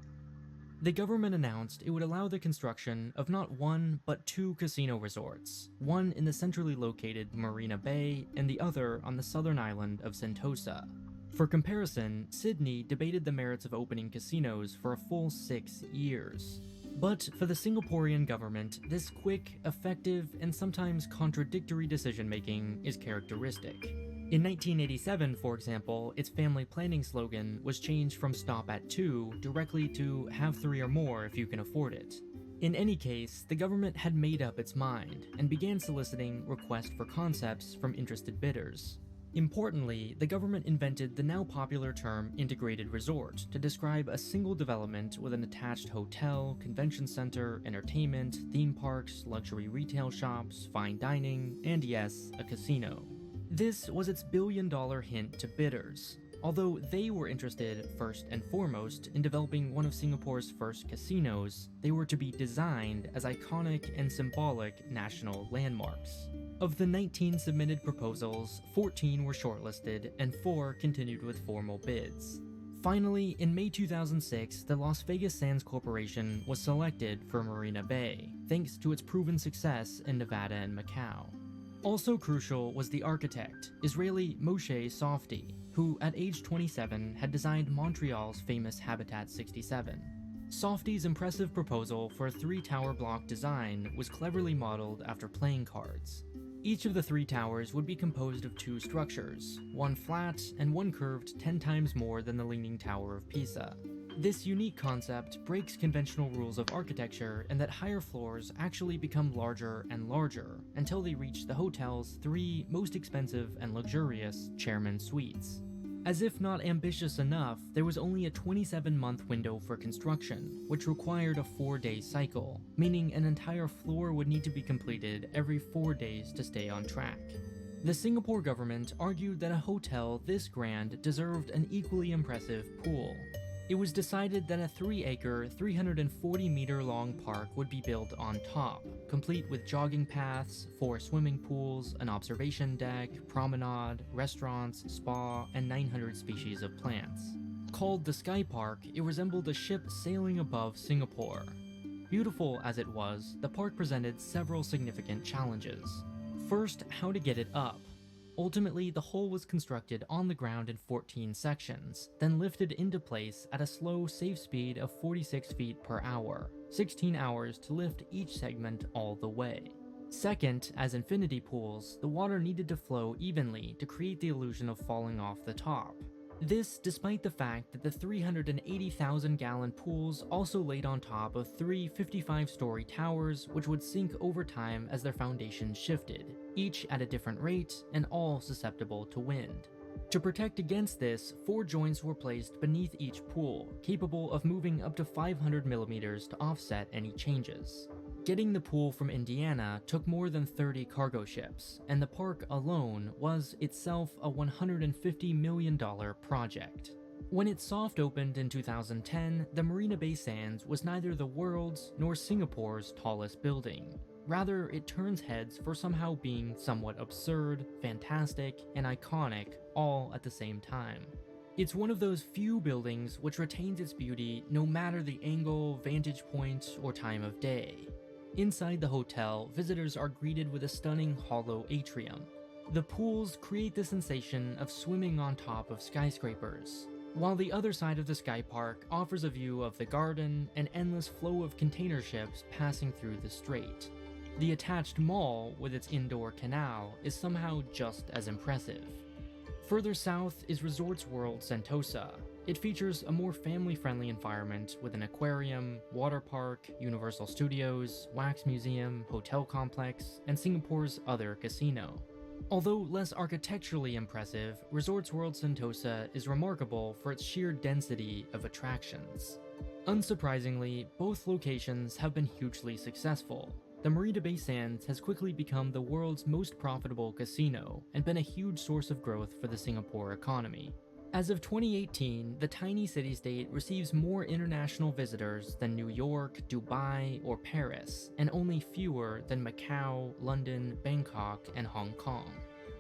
The government announced it would allow the construction of not 1, but 2 casino resorts, one in the centrally located Marina Bay and the other on the southern island of Sentosa. For comparison, Sydney debated the merits of opening casinos for a full 6 years. But for the Singaporean government, this quick, effective, and sometimes contradictory decision-making is characteristic. In 1987, for example, its family planning slogan was changed from "Stop at 2" directly to "Have 3 or more if you can afford it." In any case, the government had made up its mind and began soliciting requests for concepts from interested bidders. Importantly, the government invented the now popular term integrated resort to describe a single development with an attached hotel, convention center, entertainment, theme parks, luxury retail shops, fine dining, and yes, a casino. This was its billion-dollar hint to bidders, although they were interested first and foremost in developing one of Singapore's first casinos. They were to be designed as iconic and symbolic national landmarks. Of the 19 submitted proposals, 14 were shortlisted and 4 continued with formal bids. Finally, in May 2006, the Las Vegas Sands Corporation was selected for Marina Bay, thanks to its proven success in Nevada and Macau. Also crucial was the architect, Israeli Moshe Safdie, who at age 27 had designed Montreal's famous Habitat 67. Safdie's impressive proposal for a 3-tower block design was cleverly modeled after playing cards. Each of the 3 towers would be composed of 2 structures, one flat and one curved 10 times more than the Leaning Tower of Pisa. This unique concept breaks conventional rules of architecture in that higher floors actually become larger and larger until they reach the hotel's 3 most expensive and luxurious chairman suites. As if not ambitious enough, there was only a 27-month window for construction, which required a 4-day cycle, meaning an entire floor would need to be completed every 4 days to stay on track. The Singapore government argued that a hotel this grand deserved an equally impressive pool. It was decided that a 3-acre, 340-meter-long park would be built on top, complete with jogging paths, 4 swimming pools, an observation deck, promenade, restaurants, spa, and 900 species of plants. Called the Sky Park, it resembled a ship sailing above Singapore. Beautiful as it was, the park presented several significant challenges. First, how to get it up. Ultimately, the whole was constructed on the ground in 14 sections, then lifted into place at a slow, safe speed of 46 feet per hour, 16 hours to lift each segment all the way. Second, as infinity pools, the water needed to flow evenly to create the illusion of falling off the top. This despite the fact that the 380,000-gallon pools also laid on top of 3 55-story towers which would sink over time as their foundations shifted, each at a different rate and all susceptible to wind. To protect against this, 4 joints were placed beneath each pool, capable of moving up to 500 millimeters to offset any changes. Getting the pool from Indiana took more than 30 cargo ships, and the park alone was itself a $150 million project. When it soft opened in 2010, the Marina Bay Sands was neither the world's nor Singapore's tallest building. Rather, it turns heads for somehow being somewhat absurd, fantastic, and iconic all at the same time. It's one of those few buildings which retains its beauty no matter the angle, vantage point, or time of day. Inside the hotel, visitors are greeted with a stunning hollow atrium. The pools create the sensation of swimming on top of skyscrapers, while the other side of the Sky Park offers a view of the garden and endless flow of container ships passing through the strait. The attached mall with its indoor canal is somehow just as impressive. Further south is Resorts World Sentosa. It features a more family-friendly environment with an aquarium, water park, Universal Studios, wax museum, hotel complex, and Singapore's other casino. Although less architecturally impressive, Resorts World Sentosa is remarkable for its sheer density of attractions. Unsurprisingly, both locations have been hugely successful. The Marina Bay Sands has quickly become the world's most profitable casino and been a huge source of growth for the Singapore economy. As of 2018, the tiny city-state receives more international visitors than New York, Dubai, or Paris, and only fewer than Macau, London, Bangkok, and Hong Kong.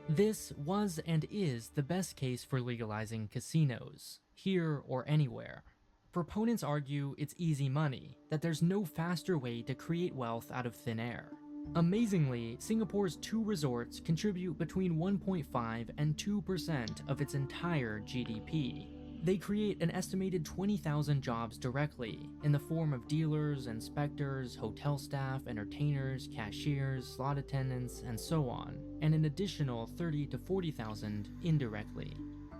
This was and is the best case for legalizing casinos, here or anywhere. Proponents argue it's easy money, that there's no faster way to create wealth out of thin air. Amazingly, Singapore's 2 resorts contribute between 1.5 and 2% of its entire GDP. They create an estimated 20,000 jobs directly, in the form of dealers, inspectors, hotel staff, entertainers, cashiers, slot attendants, and so on, and an additional 30 to 40,000 indirectly.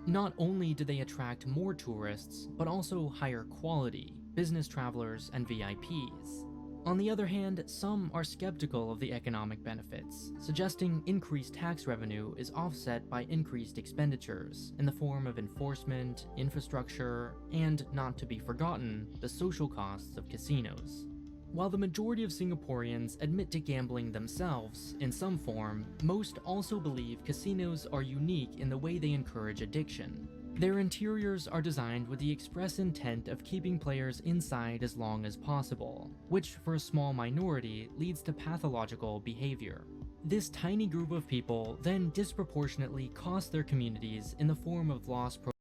Not only do they attract more tourists, but also higher quality, business travelers, and VIPs. On the other hand, some are skeptical of the economic benefits, suggesting increased tax revenue is offset by increased expenditures in the form of enforcement, infrastructure, and, not to be forgotten, the social costs of casinos. While the majority of Singaporeans admit to gambling themselves in some form, most also believe casinos are unique in the way they encourage addiction. Their interiors are designed with the express intent of keeping players inside as long as possible, which for a small minority leads to pathological behavior. This tiny group of people then disproportionately cost their communities in the form of lost